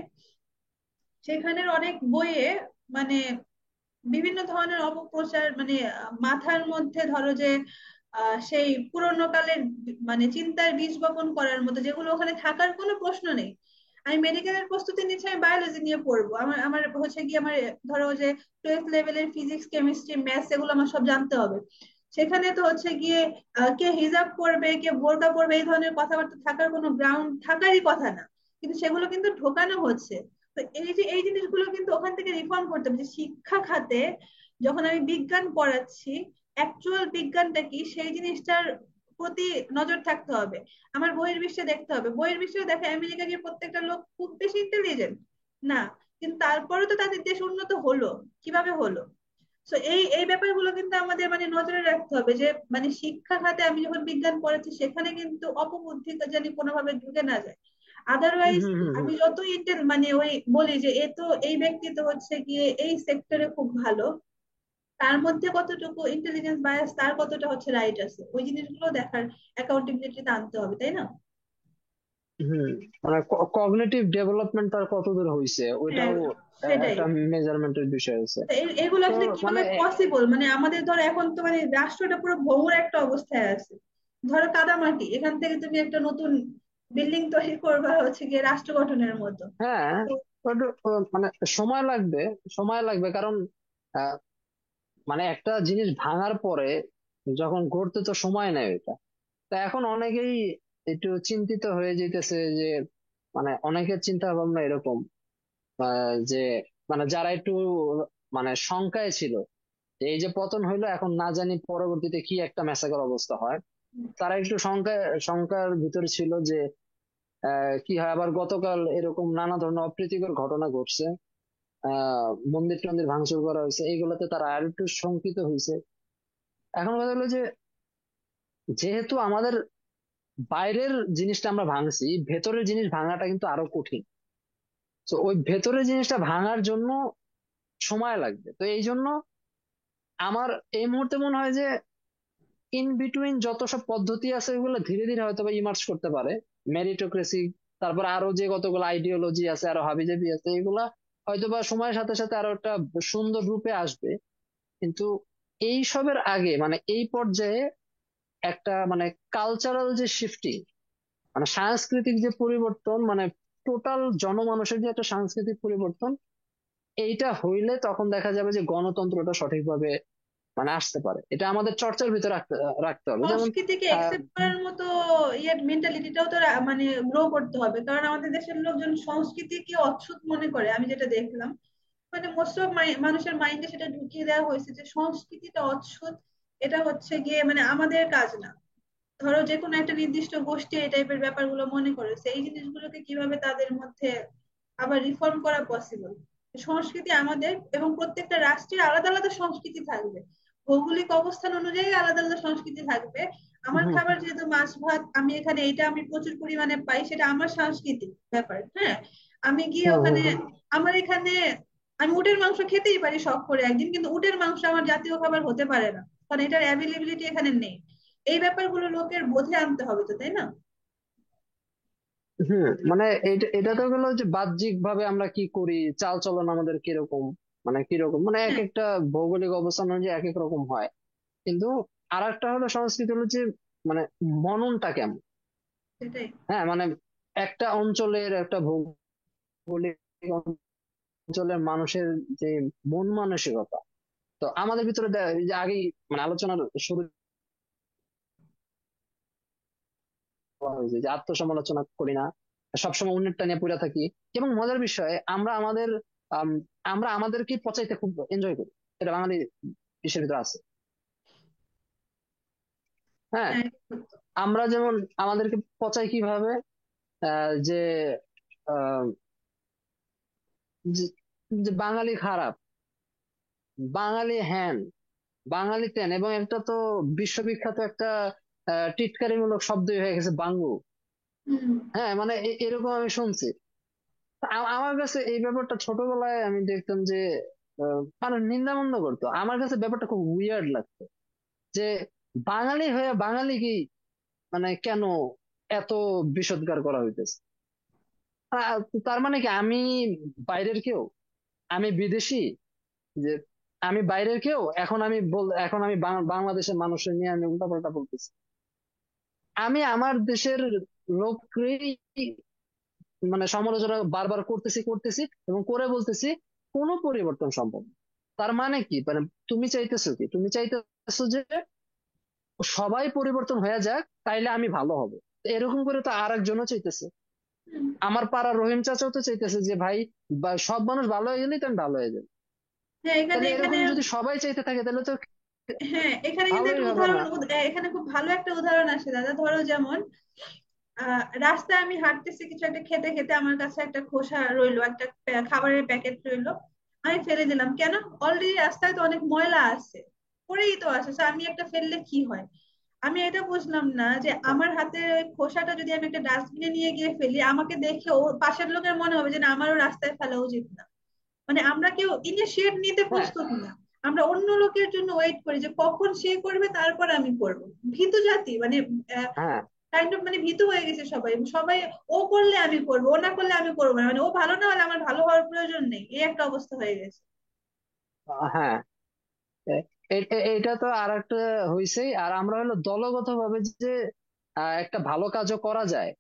সেখানের অনেক বইয়ে মানে বিভিন্ন ধরনের অপপ্রচার, মানে মাথার মধ্যে ধরো যে সেই পুরোনো কালের মানে চিন্তার বীজ বপন করার মতো যেগুলো ওখানে থাকার কোনো প্রশ্ন নেই। আমি মেডিকেলের প্রস্তুতি নিচ্ছি, আমি বায়োলজি নিয়ে পড়বো, আমার আমার হচ্ছে কি আমার ধরো যে 12th লেভেলের ফিজিক্স কেমিস্ট্রি ম্যাথস এগুলো আমার সব জানতে হবে। সেখানে তো হচ্ছে গিয়ে কে হিজাব পরবে কে বোরকা পরবে এই ধরনের কথাবার্তা থাকার কোনো গ্রাউন্ড থাকারই কথা না, কিন্তু সেগুলো কিন্তু ঢোকানো হচ্ছে। তো এই যে এই জিনিসগুলো কিন্তু ওখান থেকে রিফর্ম করতে হবে, যে শিক্ষা খাতে যখন আমি বিজ্ঞান পড়াচ্ছি, অ্যাকচুয়াল বিজ্ঞানটা কি সেই জিনিসটার প্রতি নজর থাকতে হবে। আমার বহির্বিশ্বে দেখতে হবে, বহির্বিশ্বে দেখে আমেরিকা গিয়ে প্রত্যেকটা লোক খুব বেশি ইন্টেলিজেন্ট না, কিন্তু তারপরেও তো তাদের দেশ উন্নত হলো, কিভাবে হলো? তো এই এই ব্যাপারগুলো কিন্তু আমাদের মানে নজরে রাখতে হবে, যে মানে শিক্ষা খাতে আমি যখন বিজ্ঞান পড়াচ্ছি সেখানে কিন্তু অপবুদ্ধি জানি কোনোভাবে ঢুকে না যায়। হুম, আদারওয়াইজ হুম, হুম, হুম। আমি যতই মানে ওই বলি যে এ তো এই ব্যক্তি তো হচ্ছে গিয়ে এই সেক্টরে খুব ভালো, তার মধ্যে কতটুকু ইন্টেলিজেন্স বায়াস, তার কতটা হচ্ছে রাইট আছে, ওই জিনিসগুলো দেখার অ্যাকাউন্টেবিলিটিতে আনতে হবে, তাই না? হম, মানে কগনিটিভ ডেভেলপমেন্ট তার কতদূর হয়েছে হ্যাঁ, ওইটাও সেটাই। একটা মেজারমেন্টের বিষয় আছে। এগুলো তো আসলে মানে কিভাবে পসিবল, মানে আমাদের ধরো এখন তো মানে রাষ্ট্রটা পুরো ভঙ্গুর একটা অবস্থায় আছে। ধরো কাদামাটি, এখান থেকে তুমি একটা নতুন বিল্ডিং তৈরি করবা হচ্ছে গিয়ে রাষ্ট্র গঠনের মতো। হ্যাঁ, তো মানে সময় লাগবে, সময় লাগবে কারণ আহ, মানে একটা জিনিস ভাঙার পরে যখন গড়তে তো সময় নেয় এটা। তা এখন অনেকেই একটু চিন্তিত হয়ে যেতেছে যে মানে অনেকের চিন্তা ভাবনা এরকম যে মানে যারা একটু মানে শঙ্কায় ছিল যে এই যে পতন হইলো এখন না জানি পরবর্তীতে কি একটা ম্যাসাকার অবস্থা হয়, তারা একটু শঙ্কার ভিতরে ছিল যে কি হয়। আবার গতকাল এরকম নানা ধরনের অপ্রীতিকর ঘটনা ঘটছে, মন্দির টন্দির ভাঙচুর করা হয়েছে, এইগুলোতে তারা আর একটু শঙ্কিত হয়েছে। এখন কথা হলো যে যেহেতু আমাদের বাইরের জিনিসটা আমরা ভাঙছি, ভেতরের জিনিস ভাঙাটা কিন্তু আরো কঠিন। তো ওই ভেতরের জিনিসটা ভাঙার জন্য সময় লাগবে। তো এই জন্য আমার এই মুহূর্তে মনে হয় যে ইন বিটুইন যত সব পদ্ধতি আছে ওগুলো ধীরে ধীরে হয়তো বা ইমার্জ করতে পারে। মেরিটোক্রেসি, তারপর আরো যে কতগুলো আইডিওলজি আছে, আরো হাবিজাবি আছে, এগুলা হয়তো বা সময়ের সাথে সাথে আরো একটা সুন্দর রূপে আসবে। কিন্তু এই সবের আগে মানে এই পর্যায়ে একটা মানে কালচারাল যে শিফটিং, মানে সাংস্কৃতিক যে পরিবর্তন, মানে টোটাল জনমানুষের যে একটা সাংস্কৃতিক পরিবর্তন, এইটা হইলে তখন দেখা যাবে যে গণতন্ত্রটা সঠিকভাবে মানে আসতে পারে। এটা আমাদের চর্চার ভিতরে রাখতে রাখতে হবে। যেমন সংস্কৃতিকে আহ একসেপ্ট করার মতো ইয়ের মেন্টালিটিটাও তো মানে গ্রো করতে হবে, কারণ আমাদের দেশের লোকজন সংস্কৃতিকে অচ্ছুত মনে করে, আমি যেটা দেখলাম। মানে মোস্ট অফ মানুষের মাইন্ডে সেটা ঢুকিয়ে দেওয়া হয়েছে যে সংস্কৃতিটা অচ্ছুত, এটা হচ্ছে গিয়ে মানে আমাদের কাজ না। ধরো যে কোনো একটা নির্দিষ্ট গোষ্ঠী এই টাইপের ব্যাপারগুলো মনে করেছে, এই জিনিসগুলোকে কিভাবে তাদের মধ্যে আবার রিফর্ম করা পসিবল। সংস্কৃতি আমাদের, এবং প্রত্যেকটা রাষ্ট্রের আলাদা আলাদা সংস্কৃতি থাকবে, ভৌগোলিক অবস্থান অনুযায়ী আলাদা আলাদা সংস্কৃতি থাকবে। আমার হুম খাবার যেহেতু মাছ ভাত, আমি এখানে এটা আমি প্রচুর পরিমাণে পাই, সেটা আমার সাংস্কৃতিক ব্যাপার। হ্যাঁ, আমি গিয়ে হুম হুম ওখানে, হুম আমার এখানে আমি উটের মাংস খেতেই পারি শখ করে একদিন, কিন্তু উটের মাংস আমার জাতীয় খাবার হতে পারে না, কারণ এটার অ্যাভেলেবিলিটি এখানে নেই। এই ব্যাপারগুলো লোকের বোধে আনতে হবে তো, তাই না? হুম, মানে এটা এটা তো গেলো যে বাহ্যিক ভাবে আমরা কি করি, চাল চলন আমাদের কিরকম, মানে কিরকম মানে এক হ্যাঁ, একটা ভৌগোলিক অবস্থান অনুযায়ী এক এক রকম হয়। কিন্তু আর একটা হলো সংস্কৃতি হলো যে মানে মননটা কেমন। সেটাই। হ্যাঁ, মানে একটা অঞ্চলের একটা ভৌগোলিক অঞ্চলের মানুষের যে মন মানসিকতা, তো আমাদের ভিতরে এই যে আগেই মানে আলোচনার শুরু করা হয়েছে যে আত্মসমালোচনা করি না, সবসময় অন্যেরটা নিয়ে পড়ে থাকি। এবং মজার বিষয় আমরা আমাদের আম, আমরা আমাদেরকে পচাইতে খুব এনজয় করি, এটা বাঙালি বিশ্বের ভিতরে আছে। হ্যাঁ, হ্যাঁ, এটা সত্য। আমরা যেমন আমাদেরকে পচাই কিভাবে যে আহ, যে যে বাঙালি খারাপ, বাঙালি হ্যান, বাঙালি তেন, এবং একটা তো বিশ্ববিখ্যাত একটা টিটকারিমূলক শব্দই হয়ে গেছে বাঙ্গু। হুম। হ্যাঁ, মানে এরকম আমি শুনছি। আমার কাছে এই ব্যাপারটা ছোটবেলায় আমি দেখতাম যে মানুষ নিন্দামন্দ করতো, আমার কাছে ব্যাপারটা খুব উইয়ার্ড লাগতো যে বাঙালি হয়ে বাঙালি কি মানে কেন এত বিষোদ্গার করা হইতেছে। আহ, তার মানে কি আমি বাইরের কেউ, আমি বিদেশি, যে আমি বাইরের কেউ, এখন আমি এখন আমি বাংলাদেশের মানুষের নিয়ে আমি উল্টাপাল্টা বলতেছি। আমি আমার দেশের লোককেই মানে সমালোচনা বারবার করতেছি এবং করে বলতেছি কোনো পরিবর্তন সম্ভব না। তার মানে কি, মানে তুমি চাইতেছো কি, তুমি চাইতেছো যে সবাই পরিবর্তন হয়ে যাক তাইলে আমি ভালো হব। তো এরকম করে তো আর একজনও চাইতেছে, হুম। আমার পাড়ার রহিম চাচাও তো চাইতেছে যে ভাই সব মানুষ ভালো হয়ে গেলেই তো আমি ভালো হয়ে যাবো। হ্যাঁ, এখানে তাহলে এখানে এরকম যদি সবাই চাইতে থাকে তাহলে তো হ্যাঁ, এখানে কিন্তু ভালোই একটা হবে উদাহরণ না। এখানে খুব ভালো একটা উদাহরণ আসে দাদা। ধরো যেমন রাস্তায় আমি হাঁটতেছি, কিছু একটা খেতে খেতে আমার কাছে একটা খোসা রইলো, একটা খাবারের প্যাকেট রইলো, আমি ফেলে দিলাম কেন? অলরেডি রাস্তায় তো অনেক ময়লা আছে, পড়েই তো আছে, so আমি একটা ফেললে কি হয়? আমি এটা বুঝলাম না যে আমার হাতে ওই খোসাটা যদি আমি একটা ডাস্টবিনে নিয়ে গিয়ে ফেলি, আমাকে দেখে ও পাশের লোকের মনে হবে যে না, আমারও রাস্তায় ফেলা উচিত না। মানে আমরা কেউ ইনিশিয়েট নিতে হ্যাঁ প্রস্তুত না। আমরা অন্য লোকের জন্য ওয়েট করি যে কখন সে করবে তারপর আমি করব। ভীতু জাতি মানে। হ্যাঁ কাইন্ড অফ মানে ভীতু হয়ে গেছে সবাই সবাই। ও করলে আমি করবো, ও না করলে আমি করবো না, মানে ও ভালো না হলে আমার ভালো হওয়ার প্রয়োজন নেই, এই একটা অবস্থা হয়ে গেছে। হ্যাঁ, এটা তো আর একটা হইছেই। আর আমরা হলো দলগত ভাবে যে একটা ভালো কাজও করা যায়।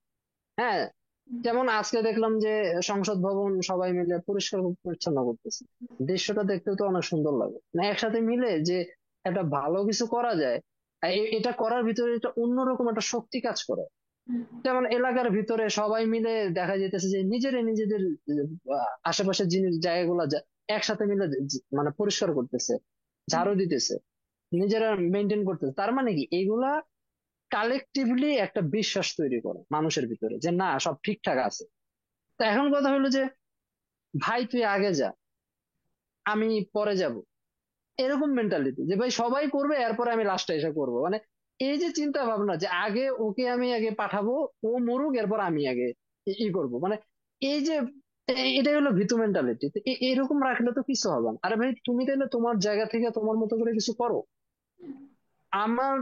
হ্যাঁ, যেমন আজকে দেখলাম যে সংসদ ভবন সবাই মিলে পরিষ্কার পরিচ্ছন্ন করতেছে। দৃশ্যটা দেখতে তো অনেক সুন্দর লাগে, মানে একসাথে মিলে যে একটা ভালো কিছু করা যায়। এটা করার ভিতরে একটা অন্যরকম একটা শক্তি কাজ করে। যেমন এলাকার ভিতরে সবাই মিলে দেখা যেতেছে যে নিজেদের আশেপাশের জিনিস জায়গাগুলো একসাথে মিলে মানে পরিষ্কার করতেছে, ঝাড়ু দিতেছে, নিজেরা মেনটেন করতেছে। তার মানে কি এগুলা কালেকটিভলি একটা বিশ্বাস তৈরি করে মানুষের ভিতরে যে না, সব ঠিকঠাক আছে। তো এখন কথা হলো যে ভাই তুই আগে যা, আমি পরে যাব, এরকম মেন্টালিটি যে ভাই সবাই করবে এরপরে আমি লাস্টে এসে করবো। মানে এই যে চিন্তা ভাবনা যে আগে ওকে আমি আগে পাঠাবো, ও মরুক এরপর আমি আগে করব, মানে এই যে এটাই হলো ভীতু মেন্টালিটি। এরকম রাখলে তো কিছু হবে না। আরে ভাই তুমি তাহলে তোমার জায়গা থেকে তোমার মতো করে কিছু করো। আমার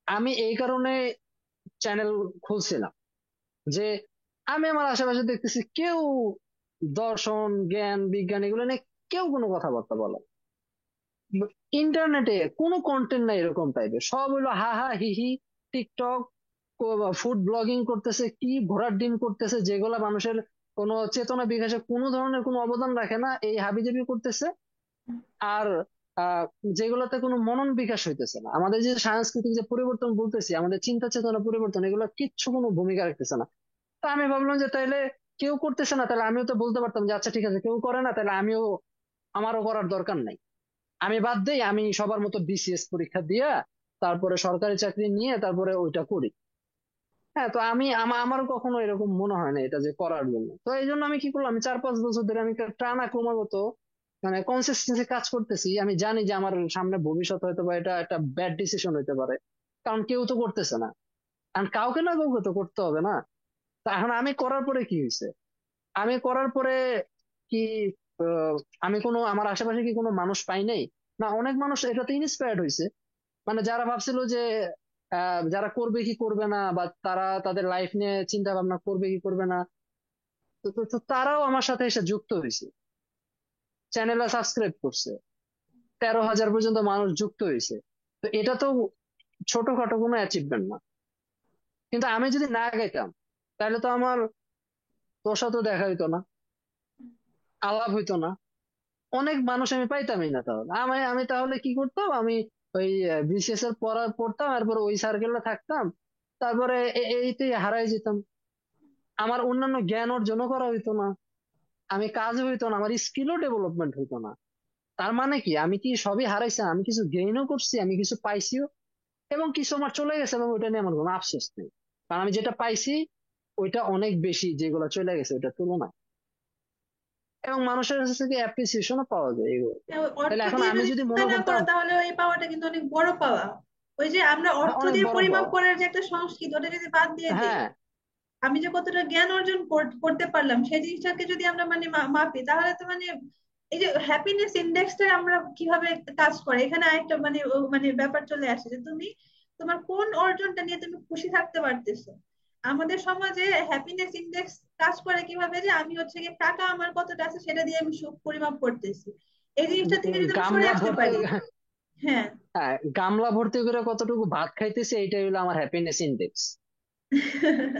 আমি এই কারণে চ্যানেল খুলছিলাম যে আমি আমার আশেপাশে দেখতেছি কেউ দর্শন জ্ঞান বিজ্ঞান এগুলো নিয়ে কেউ কোনো কথাবার্তা বলে না। ইন্টারনেটে কোনো কন্টেন্ট নাই এরকম টাইপের, সব হলো হা হা হি হি, টিকটক, ফুড ব্লগিং করতেছে, কি ঘোড়ার ডিম করতেছে, যেগুলা মানুষের কোনো চেতনা বিকাশে কোনো ধরনের কোনো অবদান রাখে না, এই হাবিজাবি করতেছে। আর আহ যেগুলোতে কোনো মনন বিকাশ হইতেছে না, আমাদের যে সাংস্কৃতিক যে পরিবর্তন বলতেছি, আমাদের চিন্তা চেতনা পরিবর্তন, এগুলো কিচ্ছু কোনো ভূমিকা রাখতেছে না। তো আমি ভাবলাম যে তাইলে কেউ করতেছে না, তাহলে আমিও তো বলতে পারতাম যে আচ্ছা ঠিক আছে, কেউ করে না, তাহলে আমিও, আমারও করার দরকার নাই, আমি বাদ দেই, আমি সবার মতো বিসিএস পরীক্ষা দিয়া তারপরে সরকারি চাকরি নিয়ে তারপরে ওইটা করি। হ্যাঁ, তো আমি আমারও কখনো এরকম মনে হয় না এটা যে করার জন্য। তো এই জন্য আমি কি করলাম, আমি 4-5 বছর ধরে আমি একটা টানা ক্রমাগত মানে কনসিস্টেন্সি কাজ করতেছি। আমি জানি যে আমার সামনে ভবিষ্যৎ হয়তো বা এটা একটা ব্যাড ডিসিশন হইতে পারে, কারণ কেউ তো করতেছে না, কারণ কাউকে না কাউকে তো করতে হবে না। তা এখন আমি করার পরে কি হয়েছে, আমি করার পরে কি আহ, আমি কোনো আমার আশেপাশে কি কোনো মানুষ পাই নাই? না, অনেক মানুষ এটাতে ইন্সপায়ার্ড হয়েছে। মানে যারা ভাবছিল যে যারা করবে কি করবে না, বা তারা তাদের লাইফ নিয়ে চিন্তা ভাবনা করবে কি করবে না, তো তারাও আমার সাথে এসে যুক্ত হয়েছে, চ্যানেলটা সাবস্ক্রাইব করছে, 13,000 পর্যন্ত মানুষ যুক্ত হয়েছে। তো এটা তো ছোটখাটো কোনো অ্যাচিভমেন্ট না। কিন্তু আমি যদি না গাইতাম তাহলে তো আমার তোর সাথে দেখা হইতো না, আলাপ হইতো না, অনেক মানুষ আমি পাইতামই না। তাহলে আমি আমি তাহলে কি করতাম, আমি ওই বিসিএস এর পড়া পড়তাম, তারপর ওই সার্কেলে থাকতাম, তারপরে এইতেই হারাই যেতাম, আমার অন্যান্য জ্ঞান অর্জনও করা হইতো না, আমি কাজ হইতো না, আমার স্কিলও ডেভেলপমেন্ট হইতো না। তার মানে কি আমি কি সবই হারাইছি? আমি কিছু গেইনও করছি, আমি কিছু পাইছিও, এবং কিছু আমার চলে গেছে, এবং ওইটা নিয়ে আমার কোনো আফসোস নেই। কারণ আমি যেটা পাইছি ওইটা অনেক বেশি যেগুলো চলে গেছে ওইটার তুলনায়, এবং মানুষের কাছ থেকে অ্যাপ্রিসিয়েশনও পাওয়া যায় এগুলো। অর্থ তাহলে এখন দিয়ে আমি যদি যদি চিন্তা মনে না করো করতাম, তাহলে ওই পাওয়াটা কিন্তু অনেক বড় পাওয়া। ওই যে আমরা হ্যাঁ, অর্থ অনেক দিয়ে বড় পরিমাপ পাওয়া। করার যে একটা সংস্কৃতি, ওটা যদি বাদ দিয়ে দেই, হ্যাঁ, আমি যে কতটা জ্ঞান অর্জন করতে পারলাম সেই জিনিসটাকে যদি আমরা মানে মাপি, তাহলে তো মানে এই যে হ্যাপিনেস ইন্ডেক্সটা আমরা কিভাবে কাজ করে, এখানে আরেকটা মানে মানে ব্যাপার চলে আসে যে তুমি তোমার কোন অর্জনটা নিয়ে তুমি খুশি থাকতে পারতেছো। আমাদের সমাজে হ্যাপিনেস ইন্ডেক্স কাজ করে কিভাবে, যে আমি হচ্ছে গিয়ে টাকা আমার কতটা আছে সেটা দিয়ে আমি সুখ পরিমাপ করতেছি। এই জিনিসটা থেকে যদি আমরা সরে গামলা আসতে ভর্তি, পারি। হ্যাঁ। হ্যাঁ, গামলা ভর্তি করে কতটুকু ভাত খাইতেছে এইটাই হলো আমার হ্যাপিনেস ইন্ডেক্স।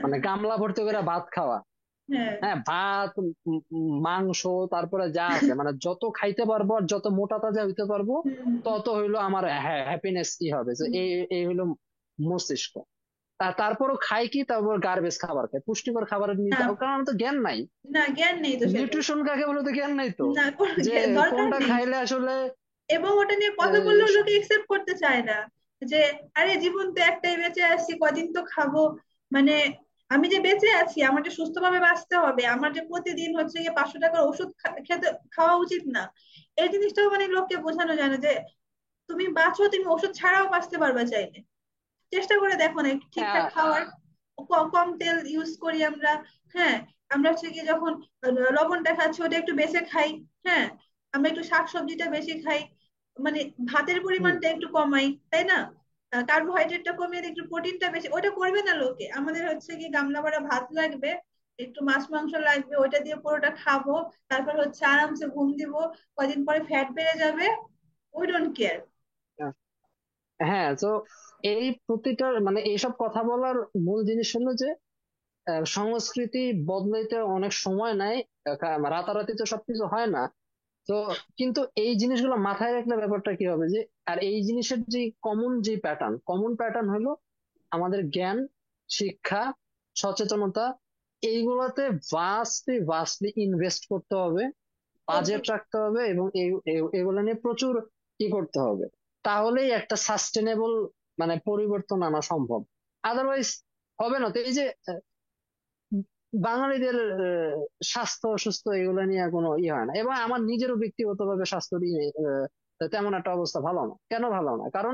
মানে গামলা ভর্তি করে ভাত খাওয়া, হ্যাঁ। হ্যাঁ, ভাত, মাংস, তারপরে যা আছে মানে যত খাইতে পারবো আর যত মোটা তাজা হইতে পারবো, হুম, তত হইলো আমার হ্যাপিনেস কি হবে, যে হুম। এই এই হইলো মস্তিষ্ক। তারপরও খাই কি, তারপর গার্বেজ খাবার খাই, পুষ্টিকর খাবার নিতে, না, কারণ আমার তো জ্ঞান নাই। না জ্ঞান নেই তো সেটাই। নিউট্রিশন কাকে বলে তো জ্ঞান নাই তো, না, কোনো যে দরকার কোনটা নেই। খাইলে আসলে এবং ওটা নিয়ে কথা আহ, বললেও লোকে একসেপ্ট করতে চায় না, যে আরে জীবন তো একটাই, বেঁচে আছি কদিন তো খাবো, মানে আমি যে বেঁচে আছি আমার যে সুস্থভাবে বাঁচতে হবে, আমার যে প্রতিদিন হচ্ছে গিয়ে 500 টাকার ওষুধ খেতে খাওয়া উচিত না। এই জিনিসটাও মানে লোককে বোঝানো যায় না যে তুমি বাঁচো, তুমি ওষুধ ছাড়াও বাঁচতে পারবে চাইলে। চেষ্টা করে দেখো না একটু ঠিকঠাক আহ, খাওয়ার, কম তেল ইউজ করি আমরা। হ্যাঁ, আমরা হচ্ছে কি যখন লবণটা খাচ্ছি ওটা একটু বেশি খাই। হ্যাঁ, আমরা একটু শাকসবজিটা বেশি খাই, মানে ভাতের হুম, পরিমাণটা একটু কমাই, তাই না? কার্বোহাইড্রেটটা কমিয়ে দিয়ে একটু প্রোটিনটা বেশি, ওটা করবে না লোকে। আমাদের হচ্ছে কি গামলা ভরা ভাত লাগবে, একটু মাছ মাংস লাগবে, ওইটা দিয়ে পুরোটা খাবো, তারপর হচ্ছে আরামসে ঘুম দিব, কদিন পরে ফ্যাট বেড়ে যাবে, উই ডোন্ট কেয়ার। হ্যাঁ, তো এই প্রতিটা মানে এইসব কথা বলার মূল জিনিস হলো যে সংস্কৃতি বদলাইতে অনেক সময় নেয়। রাতারাতি তো সবকিছু হয় না। তো কিন্তু এই জিনিসগুলো মাথায় রাখলে ব্যাপারটা কি হবে যে, আর এই জিনিসের যে কমন প্যাটার্ন হলো আমাদের জ্ঞান, শিক্ষা, সচেতনতা, এইগুলোতে ভাস্টলি ইনভেস্ট করতে হবে, বাজেট রাখতে হবে, এবং এগুলো নিয়ে প্রচুর কি করতে হবে। তাহলেই একটা সাস্টেনেবল মানে পরিবর্তন আনা সম্ভব। আদারওয়াইজ হবে না। তো এই যে বাঙালিদের স্বাস্থ্য অসুস্থ এগুলো নিয়ে কোনো ইয়ে হয় না, এবং আমার নিজেরও ব্যক্তিগতভাবে স্বাস্থ্য নিয়ে তেমন একটা অবস্থা ভালো না। কেন ভালো না? কারণ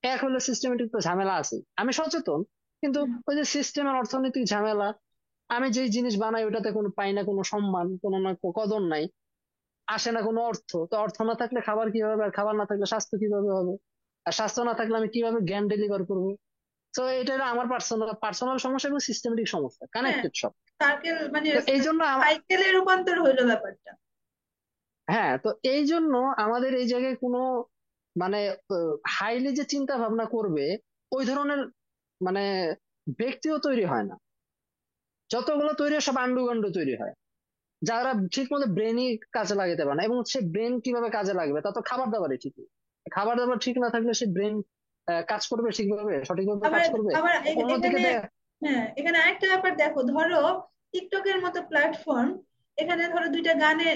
এক হলো সিস্টেমেটিক তো ঝামেলা আছে, আমি সচেতন, কিন্তু ওই যে সিস্টেমের অর্থনৈতিক ঝামেলা, আমি যেই জিনিস বানাই ওটাতে কোনো পাই না কোনো সম্মান, কোনো না কদর নাই, আসে না কোনো অর্থ। তো অর্থ না থাকলে খাবার কিভাবে হবে? আর খাবার না থাকলে স্বাস্থ্য কিভাবে হবে? আর স্বাস্থ্য না থাকলে আমি কিভাবে জ্ঞান ডেলিভার করবো? তো এটা হলো আমার পার্সোনাল পার্সোনাল সমস্যা এবং সিস্টেমেটিক সমস্যা, হ্যাঁ, কানেক্টেড সব। সার্কেল মানে তো এই জন্য সাইকেলে রূপান্তর হইলো ব্যাপারটা। হ্যাঁ, তো এই জন্য আমাদের এই জায়গায় কোনো মানে হাইলি যে চিন্তা ভাবনা করবে ওই ধরনের মানে ব্যক্তিও তৈরি হয় না। যতগুলো তৈরি হয় সব আন্ডু গান্ডু তৈরি হয়, যারা ঠিক মতো ব্রেনই কাজে লাগাতে পারে না। এবং সে ব্রেন কিভাবে কাজে লাগবে তা তো খাবার দাবারই ঠিক নেই। খাবার দাবার ঠিক না থাকলে সে ব্রেন কাজ করবে ঠিকভাবে, সঠিকভাবে আবার কাজ করবে? আবার অন্যদিকে এখানে, হ্যাঁ এখানে আরেকটা ব্যাপার দেখো, ধরো টিকটকের মতো প্ল্যাটফর্ম, এখানে ধরো দুইটা গানে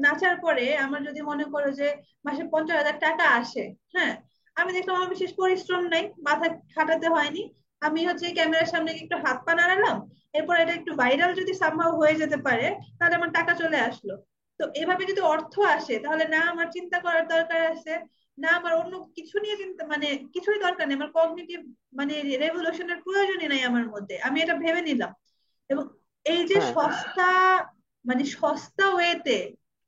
নাচার পরে আমার যদি মনে করো যে মাসে 50,000 টাকা আসে, হ্যাঁ, আমি দেখলাম আমার বিশেষ পরিশ্রম নাই, মাথা খাটাতে হয়নি, আমি হচ্ছে এই ক্যামেরার সামনে গিয়ে একটু হাত পা নাড়ালাম, এরপর এটা একটু ভাইরাল যদি সামহাও হয়ে যেতে পারে, তাহলে আমার টাকা চলে আসলো। তো এভাবে যদি অর্থ আসে, তাহলে না আমার চিন্তা করার দরকার আছে, না আমার অন্য কিছু নিয়ে চিন্তা মানে কিছুই দরকার নেই, আমার কগনিটিভ মানে রেভলিউশনের প্রয়োজনই নাই আমার মধ্যে, আমি এটা ভেবে নিলাম। এবং এই যে হ্যাঁ, সস্তা মানে সস্তা ওয়েতে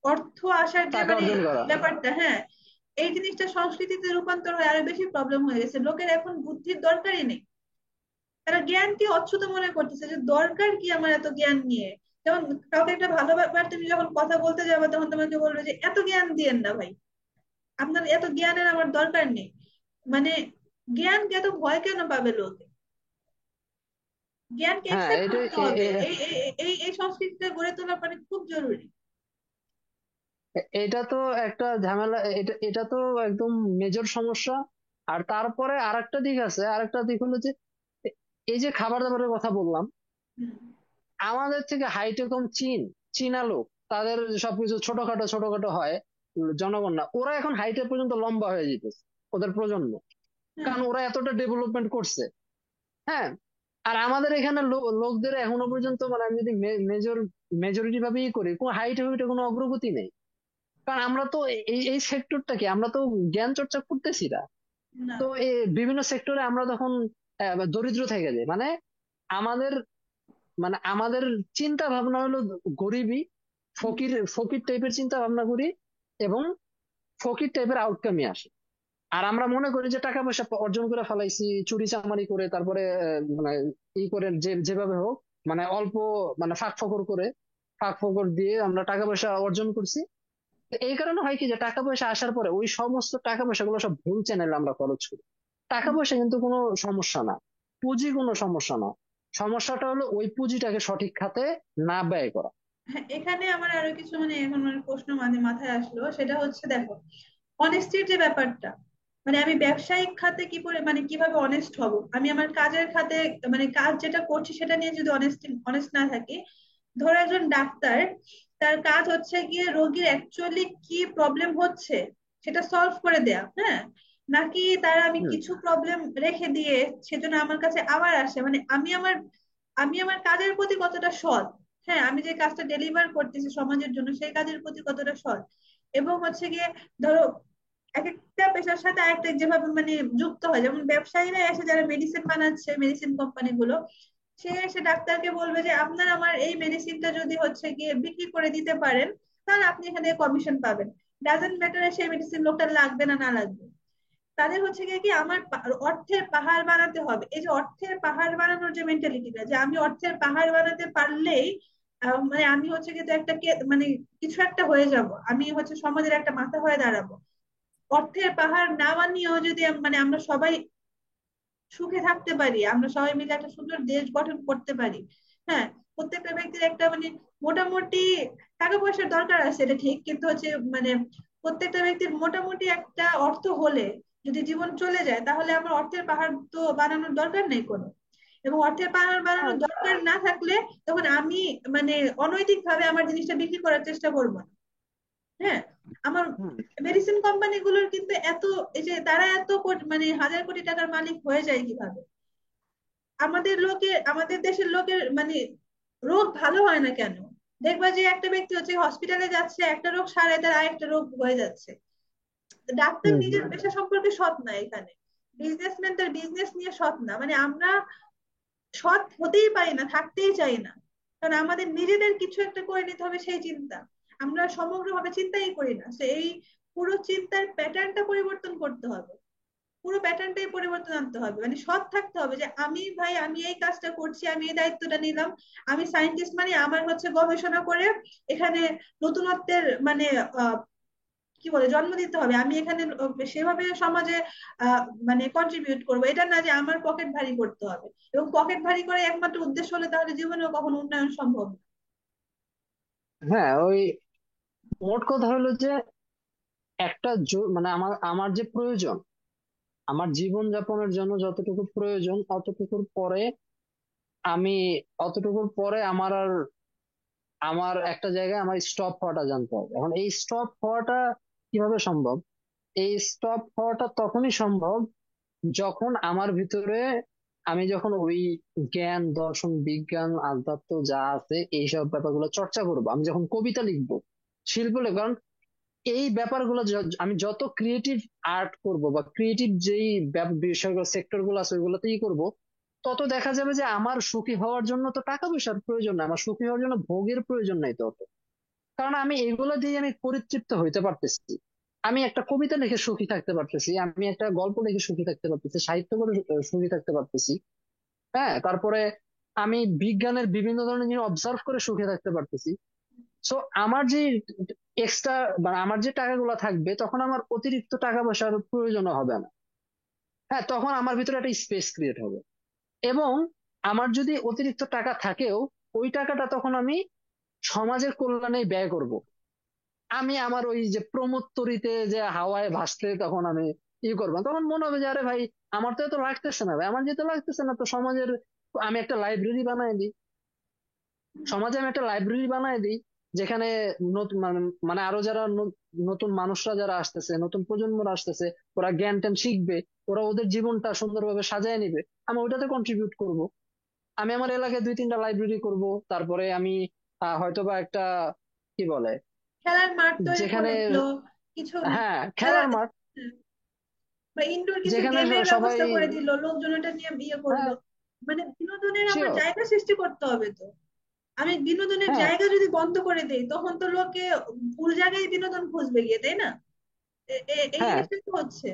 অর্থ আসার যে টাকা মানে অর্জন করা। ব্যাপারটা, হ্যাঁ, এই জিনিসটা সংস্কৃতিতে রূপান্তর হয়ে আরো বেশি প্রবলেম হয়ে গেছে, লোকের এখন বুদ্ধির দরকারই নেই, তারা জ্ঞানকে অচ্যুত মনে করতেছে, যে দরকার কি আমার এত জ্ঞান নিয়ে। যেমন কাউকে একটা ভালো ব্যাপার তুমি যখন কথা বলতে যাবে, তখন তোমাকে বলবে যে এত জ্ঞান দিয়েন না ভাই, আপনার এত জ্ঞানের আমার দরকার নেই। মানে জ্ঞানকে এত ভয় কেন পাবে লোক? জ্ঞানকে হ্যাঁ, একসেপ্ট এটা করতে হবে, এই সংস্কৃতিটা গড়ে তোলা মানে খুব জরুরি। এটা তো একটা ঝামেলা, এটা এটা তো একদম মেজর সমস্যা। আর তারপরে আরেকটা দিক আছে, আরেকটা দিক হলো যে এই যে খাবার দাবারের কথা বললাম, হুম। আমাদের থেকে হাইটে কম চীনা লোক, তাদের সবকিছু ছোটখাটো ছোটখাটো হয়, জনগণ না, ওরা এখন হাইটে পর্যন্ত লম্বা হয়ে যেতেছে, ওদের প্রজন্ম, হ্যাঁ, কারণ ওরা এতটা ডেভেলপমেন্ট করছে। হ্যাঁ, আর আমাদের এখানে লোকদের এখনো পর্যন্ত মানে আমি যদি মেজরিটি ভাবেই করি, কোনো হাইটে হাইটে কোনো অগ্রগতি নেই। কারণ আমরা তো এই এই সেক্টরটা কি, আমরা তো জ্ঞান চর্চা করতেছি না। না। তো এই বিভিন্ন সেক্টরে আমরা তখন দরিদ্র থেকে যাই। মানে আমাদের আমাদের চিন্তা ভাবনা হলো গরিবই, ফকির ফকির টাইপের চিন্তা ভাবনা করি, এবং ফকির টাইপের আউটকামই আসে। আর আমরা মনে করি যে টাকা পয়সা অর্জন করে ফেলাইছি চুরি চামারি করে, তারপরে মানে ই করে যে যেভাবে হোক, মানে অল্প মানে ফাঁক ফোকর দিয়ে আমরা টাকা পয়সা অর্জন করছি। তো এই কারণে হয় কি যে টাকা পয়সা আসার পরে ওই সমস্ত টাকা পয়সাগুলো সব ভুল চ্যানেলে আমরা খরচ করি। টাকা পয়সা কিন্তু কোনো সমস্যা না, পুঁজি কোনো সমস্যা না। সমস্যাটা হলো ওই পুঁজিটাকে সঠিক খাতে না ব্যয় করা। হ্যাঁ, এখানে আমার আরো কিছু মানে এখন মানে প্রশ্ন মানে মাথায় আসলো, সেটা হচ্ছে দেখো অনেস্টির যে ব্যাপারটা, মানে আমি ব্যবসায়িক খাতে কি করে মানে কিভাবে অনেস্ট হব, আমি আমার কাজের খাতে মানে কাজ যেটা করছি সেটা নিয়ে যদি অনেস্ট না থাকি। ধরো একজন ডাক্তার, তার কাজ হচ্ছে গিয়ে রোগীর অ্যাকচুয়ালি কি প্রবলেম হচ্ছে সেটা সলভ করে দেয়া, হ্যাঁ, নাকি তার আমি হুম। কিছু প্রবলেম রেখে দিয়ে সেজন্য আমার কাছে আবার আসে, মানে আমি আমার কাজের প্রতি কতটা সৎ, হ্যাঁ, আমি যে কাজটা ডেলিভার করতেছি সমাজের জন্য সেই কাজের প্রতি কতটা সৎ। এবং হচ্ছে গিয়ে ধরো এক একটা পেশার সাথে আরেকটা যেভাবে মানে যুক্ত হয়, যেমন ব্যবসায়ীরা এসে যারা মেডিসিন বানাচ্ছে মেডিসিন কোম্পানি গুলো, সে এসে ডাক্তারকে বলবে যে আপনার আমার এই মেডিসিনটা যদি হচ্ছে গিয়ে বিক্রি করে দিতে পারেন, তাহলে আপনি এখানে কমিশন পাবেন। ডাজেন্ট ম্যাটার সেই মেডিসিন লোকটা লাগবে না না লাগবে, তাদের হচ্ছে গিয়ে কি আমার অর্থের পাহাড় বানাতে হবে। এই যে অর্থের পাহাড় বানানোর যে মেন্টালিটিটা, যে আমি অর্থের পাহাড় বানাতে পারলেই মানে আমি হচ্ছে কিন্তু একটা মানে কিছু একটা হয়ে যাব, আমি হচ্ছে সমাজের একটা মাথা হয়ে দাঁড়াবো। অর্থের পাহাড় না বানিয়েও যদি মানে আমরা সবাই সুখে থাকতে পারি, আমরা সবাই মিলে একটা সুন্দর দেশ গঠন করতে পারি। হ্যাঁ, প্রত্যেকটা ব্যক্তির একটা মানে মোটামুটি টাকা পয়সার দরকার আছে, এটা ঠিক, কিন্তু হচ্ছে মানে প্রত্যেকটা ব্যক্তির মোটামুটি একটা অর্থ হলে যদি জীবন চলে যায়, তাহলে আমার অর্থের পাহাড় তো বানানোর দরকার নেই কোনো। এবং অর্থের পাহাড় বানানোর দরকার না থাকলে তখন আমি মানে অনৈতিক ভাবে আমার জিনিসটা বিক্রি করার চেষ্টা করবো না। হ্যাঁ, আমার হুম। মেডিসিন কোম্পানি গুলোর কিন্তু এত, এই যে তারা এত মানে হাজার কোটি টাকার মালিক হয়ে যায় কিভাবে? আমাদের দেশের লোকের মানে রোগ ভালো হয় না কেন? দেখবা যে একটা ব্যক্তি হচ্ছে হসপিটালে যাচ্ছে, একটা রোগ সারায় তার আরেকটা রোগ হয়ে যাচ্ছে। ডাক্তার হুম। নিজের হুম। পেশা সম্পর্কে সৎ না এখানে। বিজনেসম্যান তার বিজনেস নিয়ে সৎ না, মানে আমরা সৎ হতেই পারি না, থাকতেই চাই না। কারণ আমাদের নিজেদের কিছু একটা করে নিতে হবে সেই চিন্তা, আমরা সমগ্রভাবে চিন্তাই করি না। সেই পুরো চিন্তার প্যাটার্নটা পরিবর্তন করতে হবে, পুরো প্যাটার্নটাই পরিবর্তন আনতে হবে। মানে সৎ থাকতে হবে যে আমি ভাই আমি এই কাজটা করছি, আমি এই দায়িত্বটা নিলাম, আমি সায়েন্টিস্ট, মানে আমার হচ্ছে গবেষণা করে এখানে নতুনত্বের মানে কি বলে জন্ম দিতে হবে, আমি এখানে সেভাবে সমাজে আহ মানে কন্ট্রিবিউট করবো। এটা না যে আমার পকেট ভারী করতে হবে, এবং পকেট ভারী করে একমাত্র উদ্দেশ্য হলে তাহলে জীবনেও কখনো উন্নয়ন সম্ভব না। হ্যাঁ, ওই মোট কথা হলো যে একটা মানে আমার আমার যে প্রয়োজন, আমার জীবন যাপনের জন্য যতটুকু প্রয়োজন অতটুকুর পরে আমি অতটুকুর পরে আমার একটা জায়গায় আমার স্টপ হওয়াটা জানতে হবে। এখন এই স্টপ হওয়াটা কিভাবে সম্ভব? এই স্টপ হওয়াটা তখনই সম্ভব যখন আমার ভিতরে আমি যখন ওই জ্ঞান দর্শন বিজ্ঞান আধ্যাত্ম যা আছে এইসব ব্যাপারগুলো চর্চা করবো, আমি যখন কবিতা লিখবো, শিল্প লিখবো। কারণ এই ব্যাপারগুলো আমি যত ক্রিয়েটিভ আর্ট করব বা ক্রিয়েটিভ যেই বিষয়গুলো সেক্টর গুলো আছে ওইগুলোতেই করব, তত দেখা যাবে যে আমার সুখী হওয়ার জন্য তো টাকা পয়সার প্রয়োজন নাই, আমার সুখী হওয়ার জন্য ভোগের প্রয়োজন নাই তত। কারণ আমি এগুলো দিয়ে আমি পরিতৃপ্ত হইতে পারতেছি। আমি একটা কবিতা লিখে সুখী থাকতে পারতেছি, আমি একটা গল্প লিখে সুখী থাকতে পারতেছি, সাহিত্য করে সুখী থাকতে পারতেছি। হ্যাঁ, তারপরে আমি বিজ্ঞানের বিভিন্ন ধরনের জিনিস অবজার্ভ করে সুখে থাকতে পারতেছি। সো আমার যে এক্সট্রা বা আমার যে টাকাগুলো থাকবে তখন আমার অতিরিক্ত টাকা পয়সার প্রয়োজন হবে না। হ্যাঁ, তখন আমার ভিতরে একটা স্পেস ক্রিয়েট হবে। এবং আমার যদি অতিরিক্ত টাকা থাকেও ওই টাকাটা তখন আমি সমাজের কল্যাণে ব্যয় করব। আমি আমার ওই যে প্রমোত্তরিতে যে হাওয়ায় ভাসতে তখন আমি করবো, তখন মনে হবে যে আরে ভাই আমার তো এত লাগতেছে না, ভাই আমার যেতে লাগতেছে না তো সমাজের আমি একটা লাইব্রেরি বানাই দিই। সমাজে আমি একটা লাইব্রেরি বানাই দিই যেখানে নতুন মানে মানে আরো যারা নতুন মানুষরা যারা আসতেছে, নতুন প্রজন্মরা আসতেছে, ওরা জ্ঞান ট্যান শিখবে, ওরা ওদের জীবনটা সুন্দরভাবে সাজায় নিবে, আমি ওইটাতে কন্ট্রিবিউট করব। আমি আমার এলাকায় 2-3টা লাইব্রেরি করব। তারপরে আমি হয়তোবা একটা কি বলে খেলার মাঠ তৈরি যেখানে, করে দিল কিছু, হ্যাঁ খেলার, খেলার মাঠ, বা ইনডোর কিছু যেখানে গেমের সবাই, ব্যবস্থা করে দিল, লোকজন এটা নিয়ে বিয়ে করলো। হ্যাঁ মানে বিনোদনের আমরা শিওর, জায়গা সৃষ্টি করতে হবে তো। আমি বিনোদনের হ্যাঁ জায়গা যদি বন্ধ করে দেই, তখন তো লোকে ভুল জায়গায় বিনোদন খুঁজবে গিয়ে, তাই না? এই হ্যাঁ। জিনিসটা তো হচ্ছে।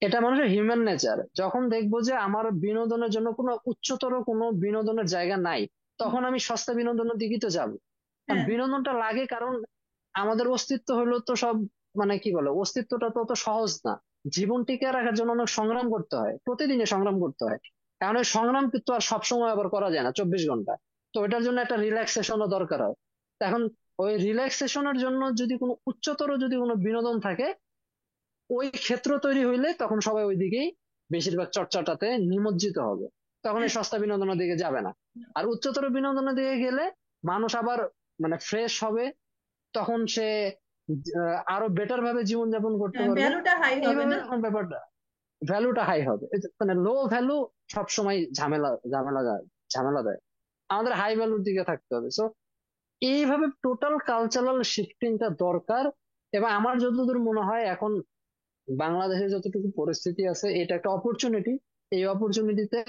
এটা মানুষের হিউম্যান নেচার। যখন দেখবো যে আমার বিনোদনের জন্য কোনো উচ্চতর কোনো বিনোদনের জায়গা নাই, তখন আমি সস্তা বিনোদনের দিকেই তো যাবো। কারণ হ্যাঁ, বিনোদনটা লাগে, কারণ আমাদের অস্তিত্ব হলো তো সব মানে কি বলে অস্তিত্বটা তো অত সহজ না। জীবন টিকে রাখার জন্য অনেক সংগ্রাম করতে হয়, প্রতিদিনে সংগ্রাম করতে হয়। কারণ ওই সংগ্রাম কিন্তু আর সবসময় আবার করা যায় না 24 ঘন্টা। তো এটার জন্য একটা রিল্যাক্সেশনও দরকার হয়। তো এখন ওই রিল্যাক্সেশনের জন্য যদি কোনো উচ্চতর যদি কোনো বিনোদন থাকে, ওই ক্ষেত্র তৈরি হইলে তখন সবাই ওই দিকেই বেশিরভাগ চর্চাটাতে নিমজ্জিত হবে। তখন এই হ্যাঁ, সস্তা বিনোদনের দিকে যাবে না। আর উচ্চতর বিনোদনের দিকে গেলে মানুষ আবার মানে ফ্রেশ হবে, তখন সে আরো বেটার ভাবে জীবনযাপন করতে হ্যাঁ, পারবে। ভ্যালুটা হাই হবে এইভাবে না। তখন ব্যাপারটা ভ্যালুটা হাই হবে। মানে লো ভ্যালু সবসময় ঝামেলা ঝামেলা ঝামেলা দেয়। আমাদের হাই ভ্যালুর দিকে থাকতে হবে। সো এইভাবে টোটাল কালচারাল শিফটিংটা দরকার। এবং আমার যতদূর মনে হয় এখন বাংলাদেশে যতটুকু পরিস্থিতি আছে এটা একটা অপরচুনিটি। এই অপরচুনিটিতে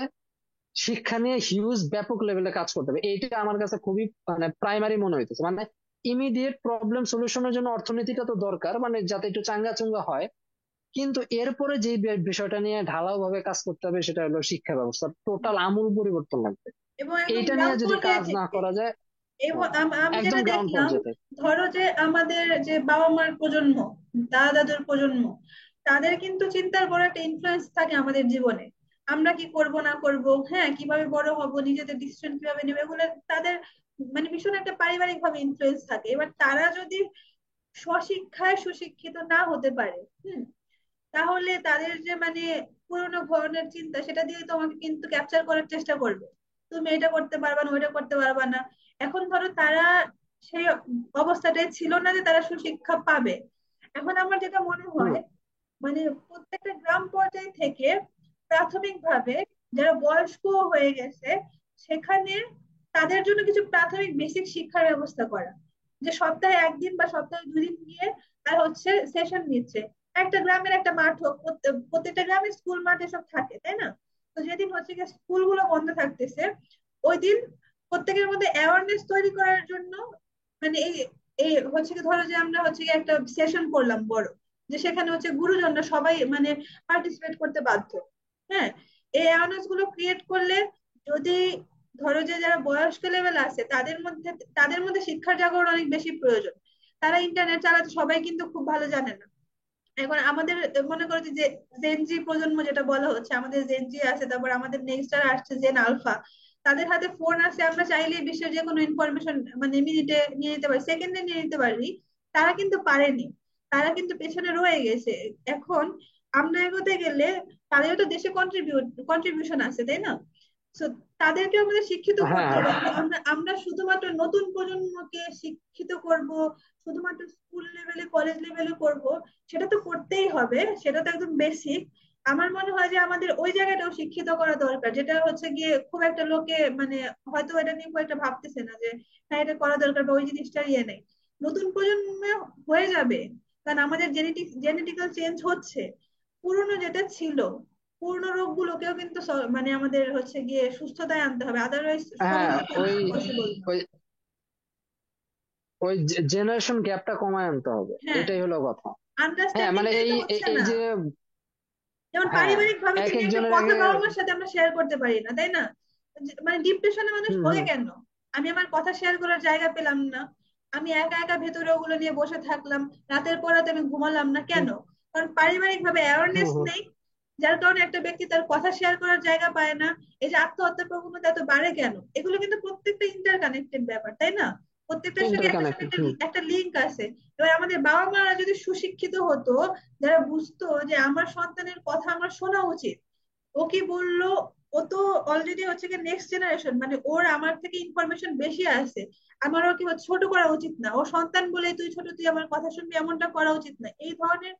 শিক্ষা নিয়ে হিউজ ব্যাপক লেভেলে কাজ করতে হবে, এইটা আমার কাছে খুবই মানে প্রাইমারি মনে হইতেছে। মানে ইমিডিয়েট প্রবলেম সলিউশনের জন্য অর্থনীতিটা তো দরকার, মানে যাতে একটু চাঙ্গা চুঙ্গা হয়। কিন্তু এরপরে যে বিষয়টা নিয়ে ঢালাও ভাবে কাজ করতে হবে সেটা হলো শিক্ষা ব্যবস্থা, টোটাল আমূল পরিবর্তন লাগবে। এবং একদম এইটা গ্রাম নিয়ে যদি পর্যায়ে কাজ না থেকে। করা যায়, এবং হ্যাঁ, আমি একদম যেটা গ্রাউন্ড দেখলাম, পর্যায়ে। ধরো যে আমাদের যে বাবা মার প্রজন্ম, দাদা দাদুর প্রজন্ম, তাদের কিন্তু চিন্তার বড় একটা ইনফ্লুয়েন্স থাকে আমাদের জীবনে। আমরা কি করব না করব, হ্যাঁ, কিভাবে বড় হব, নিজেদের ডিসিশন কিভাবে নেবে, এগুলো তাদের মানে ভীষণ একটা পারিবারিক ভাবে ইনফ্লুয়েন্স থাকে। এবার তারা যদি স্বশিক্ষায় সুশিক্ষিত না হতে পারে, হুম, তাহলে তাদের যে মানে পুরোনো ধরনের চিন্তা, সেটা দিয়ে তোমাকে কিন্তু ক্যাপচার করার চেষ্টা করবে। তুমি এটা করতে পারবা না, ওইটা করতে পারবা না। এখন ধরো তারা সেই অবস্থাটাই ছিল না যে তারা সুশিক্ষা পাবে। এখন আমার যেটা মনে হুম। হয়, মানে প্রত্যেকটা গ্রাম পর্যায় থেকে প্রাথমিকভাবে যারা বয়স্ক হয়ে গেছে, সেখানে তাদের জন্য কিছু প্রাথমিক বেসিক শিক্ষার ব্যবস্থা করা। যে সপ্তাহে একদিন বা সপ্তাহে দুদিন গিয়ে আর হচ্ছে সেশন নিচ্ছে। একটা গ্রামের একটা মাঠ হোক, প্রত্যেকটা গ্রামে স্কুল মাঠ এসব থাকে, তাই না? তো যেদিন হচ্ছে গিয়ে স্কুলগুলো বন্ধ থাকতেছে, ওই দিন প্রত্যেকের মধ্যে অ্যাওয়ারনেস তৈরি করার জন্য, মানে এই এই হচ্ছে কি, ধরো যে আমরা হচ্ছে কি একটা সেশন করলাম বড়, যে সেখানে হচ্ছে গুরুজনরা সবাই মানে পার্টিসিপেট করতে বাধ্য। হ্যাঁ, এই অ্যাওয়ারনেস গুলো ক্রিয়েট করলে, যদি ধরো যে যারা বয়স্ক লেভেল আছে তাদের মধ্যে শিক্ষার জাগরণ অনেক বেশি প্রয়োজন। তারা ইন্টারনেট চালাতে সবাই কিন্তু খুব ভালো জানে না। এখন আমাদের মনে করো যে জেনজি প্রজন্ম যেটা বলা হচ্ছে, আমাদের জেনজি আছে, তারপর আমাদের নেক্সট যারা আসছে জেন আলফা, তাদের হাতে ফোন আছে, আমরা চাইলেই বিশ্বের যে কোনো ইনফরমেশন মানে মিনিটে নিয়ে নিতে পারি, সেকেন্ডে নিয়ে নিতে পারি। তারা কিন্তু পারেনি, তারা কিন্তু পেছনে রয়ে গেছে। এখন আমরা এগোতে গেলে তাদেরও তো দেশে কন্ট্রিবিউশন আছে, তাই না? So, তাদেরকে আমাদের শিক্ষিত হ্যাঁ, করতে হবে। আমরা আমরা শুধুমাত্র নতুন প্রজন্মকে শিক্ষিত করব, শুধুমাত্র স্কুল লেভেলে কলেজ লেভেলে করব, সেটা তো করতেই হবে, সেটা তো একদম বেসিক। আমার মনে হয় যে আমাদের ওই জায়গাটাও শিক্ষিত করা দরকার, যেটা হচ্ছে গিয়ে খুব একটা লোকে মানে হয়তো এটা নিয়ে খুব একটা ভাবতেছে না যে হ্যাঁ এটা করা দরকার বা ওই জিনিসটা ইয়ে নেই। নতুন প্রজন্মে হয়ে যাবে, কারণ আমাদের জেনেটিক্যাল চেঞ্জ হচ্ছে। পুরনো যেটা ছিল, পুরনো রোগগুলোকেও কিন্তু মানে আমাদের হচ্ছে গিয়ে সুস্থতায় আনতে হবে, আদারওয়াইজ হ্যাঁ, সমাধান ওই পসিবল না। ওই ওই জেনারেশন গ্যাপটা কমায় আনতে হবে, হ্যাঁ, এটাই হলো কথা। হ্যাঁ, মানে আন্ডারস্ট্যান্ডিংটাই এই তো এই হচ্ছে এই না। যে, যেমন হ্যাঁ, পারিবারিক ভাবে এক তুমি একটা একজনের কথা আগে। বাবা মার সাথে আমরা শেয়ার করতে পারি না, তাই না? মানে ডিপ্রেশনে মানুষ হুম, হয় হুম, কেন? আমি আমার কথা শেয়ার করার জায়গা পেলাম না, আমি একা একা ভেতরে ওগুলো নিয়ে বসে থাকলাম, রাতের পর রাত আমি ঘুমালাম না হুম, কেন? কারণ পারিবারিক ভাবে হুম, অ্যাওয়ারনেস হুম। নেই। যার কারণে একটা ব্যক্তি তার কথা শেয়ার করার জায়গা পায় না। এই যে আত্মহত্যার প্রবণতা এত বাড়ে কেন? এগুলো কিন্তু প্রত্যেকটা ইন্টার কানেক্টেড ব্যাপার, তাই না? প্রত্যেকটার সঙ্গে একটা সঙ্গে ইন্টারকানেক্টেড। একটা হুম। একটা লিঙ্ক আছে। এবার আমাদের বাবা মারা যদি সুশিক্ষিত হতো, যারা বুঝতো যে আমার সন্তানের কথা আমার শোনা উচিত, ও কি বললো, ও তো অলরেডি হচ্ছে কি নেক্সট জেনারেশন, মানে ওর আমার থেকে ইনফরমেশন বেশি আছে, আমারও কি হচ্ছে ছোট করা উচিত না, ও সন্তান বলে তুই ছোট, তুই আমার কথা শুনবি, এমনটা করা উচিত না, এই ধরনের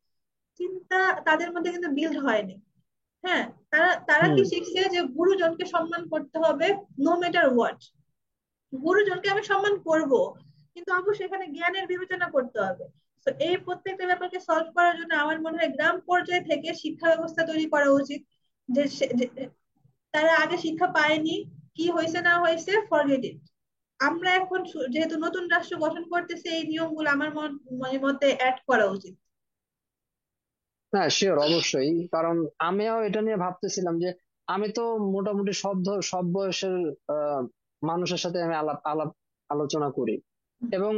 চিন্তা তাদের মধ্যে কিন্তু বিল্ড হয়নি। হ্যাঁ, তারা তারা কি হুম। শিখছে যে গুরুজনকে সম্মান করতে হবে, নো ম্যাটার হোয়াট। গুরুজনকে আমি সম্মান করব, কিন্তু অবশ্যই এখানে জ্ঞানের বিবেচনা করতে হবে। তো এই প্রত্যেকটা ব্যাপারকে সলভ করার জন্য আমার মনে হয় গ্রাম পর্যায়ে থেকে শিক্ষা ব্যবস্থা তৈরি করা উচিত। যে তারা আগে শিক্ষা পায়নি, কি হয়েছে না হয়েছে ফরগেট ইট। আমরা এখন যেহেতু নতুন রাষ্ট্র গঠন করতেছি, এই নিয়মগুলো আমার মনের মধ্যে অ্যাড করা উচিত। হ্যাঁ, শিওর, অবশ্যই। কারণ আমিও এটা নিয়ে ভাবতেছিলাম যে আমি তো মোটামুটি সব বয়সের আহ, মানুষের সাথে আমি আলাপ আলাপ আলোচনা করি। এবং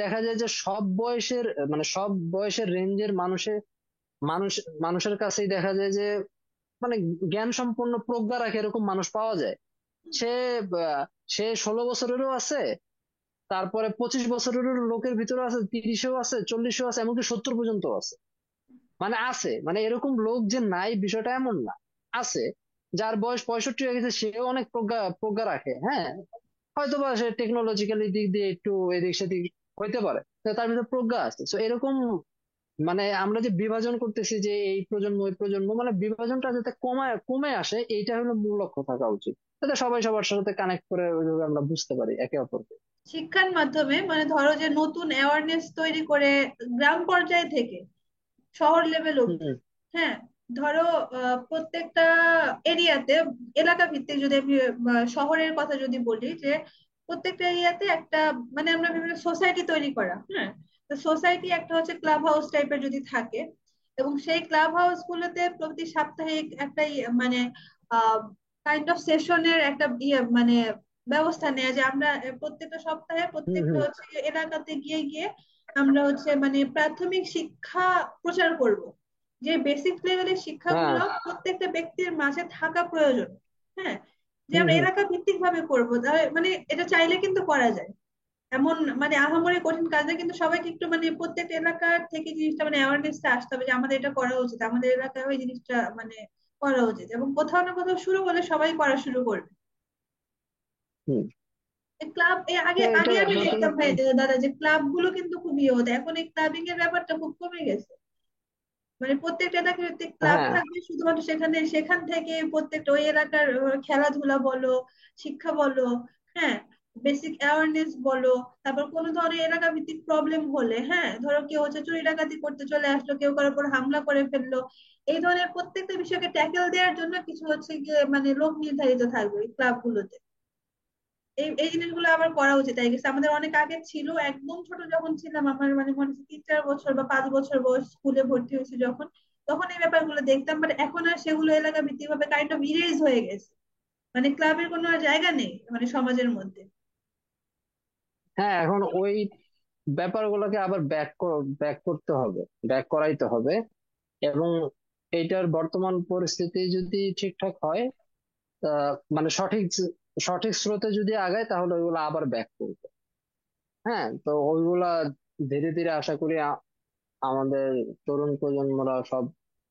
দেখা যায় যে সব বয়সের মানে সব বয়সের রেঞ্জের মানুষ মানুষের কাছেই দেখা যায় যে মানে জ্ঞান সম্পন্ন প্রজ্ঞা রাখে এরকম মানুষ পাওয়া যায়। সে আহ, সে 16 বছরেরও আছে, তারপরে 25 বছরেরও লোকের ভিতরে আছে, 30-এও আছে, 40-এও আছে, এমনকি 70 পর্যন্ত আছে। মানে আছে, মানে এরকম লোক যে নাই বিষয়টা এমন না, আছে। যার বয়স 65 হয়ে গেছে সেও অনেক প্রজ্ঞা প্রজ্ঞা রাখে, হ্যাঁ। হয়তোবা সে টেকনোলজিক্যালি দিক দিয়ে একটু এদিক সেদিক হইতে পারে, তো তার ভিতরে প্রজ্ঞা আছে। তো এরকম মানে আমরা যে বিভাজন করতেছি যে এই প্রজন্ম ওই প্রজন্ম, মানে বিভাজনটা যাতে কমে আসে, এইটা হলো মূল লক্ষ্য থাকা উচিত, যাতে সবাই সবার সাথে কানেক্ট করে ওইভাবে আমরা বুঝতে পারি একে অপরকে। শিক্ষার মাধ্যমে মানে ধরো যে নতুন অ্যাওয়ারনেস তৈরি করে গ্রাম পর্যায় থেকে শহর লেভেল অব্দি। হুম, হ্যাঁ, ধরো প্রত্যেকটা এরিয়াতে, এলাকা ভিত্তিক যদি আমি শহরের কথা যদি বলি, যে প্রত্যেকটা এরিয়াতে একটা মানে আমরা বিভিন্ন সোসাইটি তৈরি করা, হ্যাঁ। তো সোসাইটি একটা হচ্ছে ক্লাব হাউস টাইপের যদি থাকে, এবং সেই ক্লাব হাউস গুলোতে প্রতি সাপ্তাহিক একটা মানে কাইন্ড অফ সেশনের একটা মানে ব্যবস্থা নেওয়া, যে আমরা প্রত্যেকটা সপ্তাহে হুম প্রত্যেকটা হুম। হচ্ছে গিয়ে এলাকাতে গিয়ে গিয়ে আমরা হচ্ছে মানে প্রাথমিক শিক্ষা প্রচার করব, যে বেসিক লেভেলের হ্যাঁ। শিক্ষাগুলো প্রত্যেকটা ব্যক্তির মাঝে থাকা প্রয়োজন। হ্যাঁ, যে হুম আমরা হুম। এলাকা ভিত্তিক ভাবে করবো, মানে এটা চাইলে কিন্তু করা যায়, এমন মানে আহামরি কঠিন কাজ না, কিন্তু সবাইকে একটু মানে প্রত্যেকটা এলাকার থেকে জিনিসটা মানে অ্যাওয়ারনেসটা আসতে হবে যে আমাদের এটা করা উচিত, আমাদের এলাকায় ওই জিনিসটা মানে করা উচিত, এবং কোথাও না কোথাও শুরু হলে সবাই করা শুরু করবে। হুম। ক্লাব আগে আগে এটাই আমি আমরা তো। দেখতাম ভাই দাদা যে ক্লাব গুলো কিন্তু খুব ইয়ে হতো, এখন এই ক্লাবিং এর ব্যাপারটা খুব কমে গেছে। মানে প্রত্যেকটা এলাকাতে ক্লাব হ্যাঁ থাকবে, শুধুমাত্র সেখান থেকে প্রত্যেকটা ওই এলাকার খেলাধুলা বলো, শিক্ষা বলো, হ্যাঁ, বেসিক অ্যাওয়ারনেস বলো, তারপর কোনো ধরনের এলাকা ভিত্তিক প্রবলেম হলে, হ্যাঁ, ধরো কেউ হচ্ছে চুরি ডাকাতি করতে চলে আসলো, কেউ কারোর উপর হামলা করে ফেললো, এই ধরনের প্রত্যেকটা বিষয়কে ট্যাকেল দেওয়ার জন্য কিছু হচ্ছে গিয়ে মানে লোক নির্ধারিত থাকবে এই ক্লাবগুলোতে। এই এই জিনিসগুলো আবার করা উচিত, তাই গেছে আমাদের অনেক আগে ছিল, একদম ছোট যখন ছিলাম, আমার মানে মনে হচ্ছে 3-4 বছর বা 5 বছর বয়স, স্কুলে ভর্তি হয়েছে যখন, তখন এই ব্যাপারগুলো দেখতাম, বাট এখন আর সেগুলো এলাকা ভিত্তিক ভাবে কাইন্ড অফ ইরেজ হয়ে গেছে, মানে ক্লাবের কোনো আর জায়গা নেই মানে সমাজের মধ্যে। হ্যাঁ, এখন ওই ব্যাপারগুলোকে আবার ব্যাক করতে হবে, ব্যাক করাইতে হবে। এবং এইটার বর্তমান পরিস্থিতি যদি ঠিকঠাক হয়, মানে সঠিক সঠিক স্রোতে যদি আগায়, তাহলে ওইগুলো আবার ব্যাক করবে। হ্যাঁ, তো ওইগুলা ধীরে ধীরে আশা করি আমাদের তরুণ প্রজন্মরা সব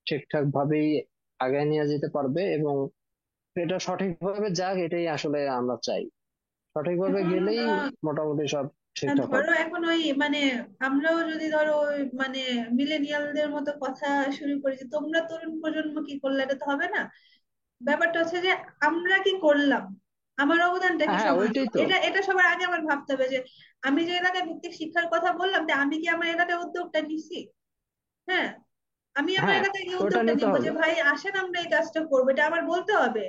ঠিকঠাক ভাবেই আগায় নিয়ে যেতে পারবে। এবং এটা সঠিকভাবে যাক, এটাই আসলে আমরা চাই। সঠিকভাবে এখন গেলেই মোটামুটি সব ঠিকঠাক ধরো হবে। এখন ওই মানে আমরাও যদি ধরো ওই মানে মিলেনিয়ালদের মতো কথা শুরু করি যে তোমরা তরুণ প্রজন্ম কি করলে, এটা তো হবে না। ব্যাপারটা হচ্ছে যে আমরা কি করলাম, আমার অবদানটা কি হ্যাঁ, সমাজে, ওইটাই তো। এটা এটা সবার আগে আমার ভাবতে হবে যে আমি যে এলাকায় ভিত্তিক শিক্ষার কথা বললাম, যে আমি কি আমার এলাকায় উদ্যোগটা নিছি। হ্যাঁ, আমি আমার হ্যাঁ, এলাকায় গিয়ে ওটা উদ্যোগটা নিতে নিব যে হবে। ভাই আসেন আমরা এই কাজটা করবো, এটা আমার বলতে হবে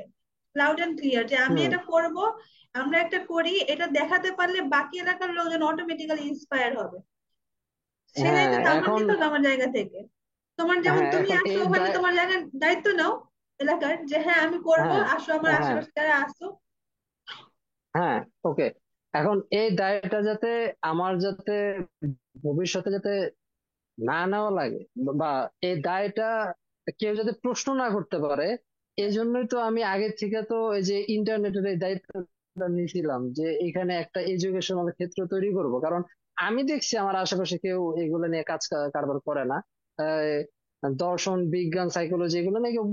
লাউড এন্ড ক্লিয়ার যে আমি হুম। এটা করব, আমরা একটা করি, এটা দেখাতে পারলে বাকি এলাকার লোকজন অটোমেটিক্যালি ইন্সপায়ার হবে। সেই হ্যাঁ দায়িত্বটা আমার এখন। নিতে হবে আমার জায়গা থেকে। তোমার যেমন হ্যাঁ, তুমি এখন আসো এই ওখানে দায়। তোমার জায়গার দায়িত্ব নাও এলাকার, যে হ্যাঁ আমি করব, হ্যাঁ আসো আমার হ্যাঁ আশেপাশে যারা আসো। হ্যাঁ। ওকে। এখন এই দায়টা যাতে আমার যাতে ভবিষ্যতে যাতে না নেওয়া লাগে, বা এই দায়টা কেউ যাতে প্রশ্ন না করতে পারে, এই জন্যই তো আমি আগে থেকে তো এই যে ইন্টারনেটের এই দায়িত্বটা নিয়েছিলাম, যে এখানে একটা এডুকেশনাল ক্ষেত্র তৈরি করব। কারণ আমি দেখছি আমার আশেপাশে কেউ এগুলো নিয়ে কারবার করে না। দর্শন, বিজ্ঞান, সাইকোলজি এগুলো নিয়ে কেউ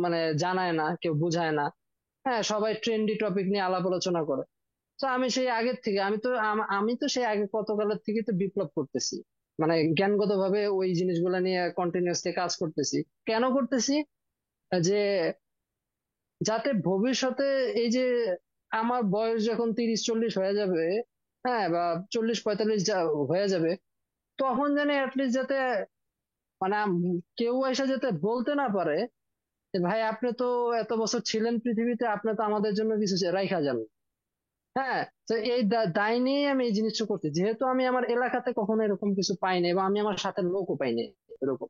মানে জানায় না, কেউ বুঝায় না। হ্যাঁ, সবাই ট্রেন্ডি টপিক নিয়ে আলাপ আলোচনা করে। তো আমি সেই আগের থেকে, আমি তো সেই আগে কত কালের থেকে তো বিপ্লব করতেছি, মানে জ্ঞানগত ভাবে ওই জিনিসগুলো নিয়ে কন্টিনিউয়াসলি কাজ করতেছি। কেন করতেছি? যে যাতে ভবিষ্যতে এই যে আমার বয়স যখন 30-40 হয়ে যাবে, হ্যাঁ, বা 40-45 হয়ে যাবে, তখন জানি অ্যাটলিস্ট যাতে মানে কেউ এসে যাতে বলতে না পারে যে ভাই আপনি তো এত বছর ছিলেন পৃথিবীতে, আপনি তো আমাদের জন্য কিছু রাইখা যান। হ্যাঁ, তো এই দায় নিয়েই আমি এই জিনিসটা করছি, যেহেতু আমি আমার এলাকাতে কখনো এরকম কিছু পাইনি এবং আমি আমার সাথে লোকও পাইনি এরকম।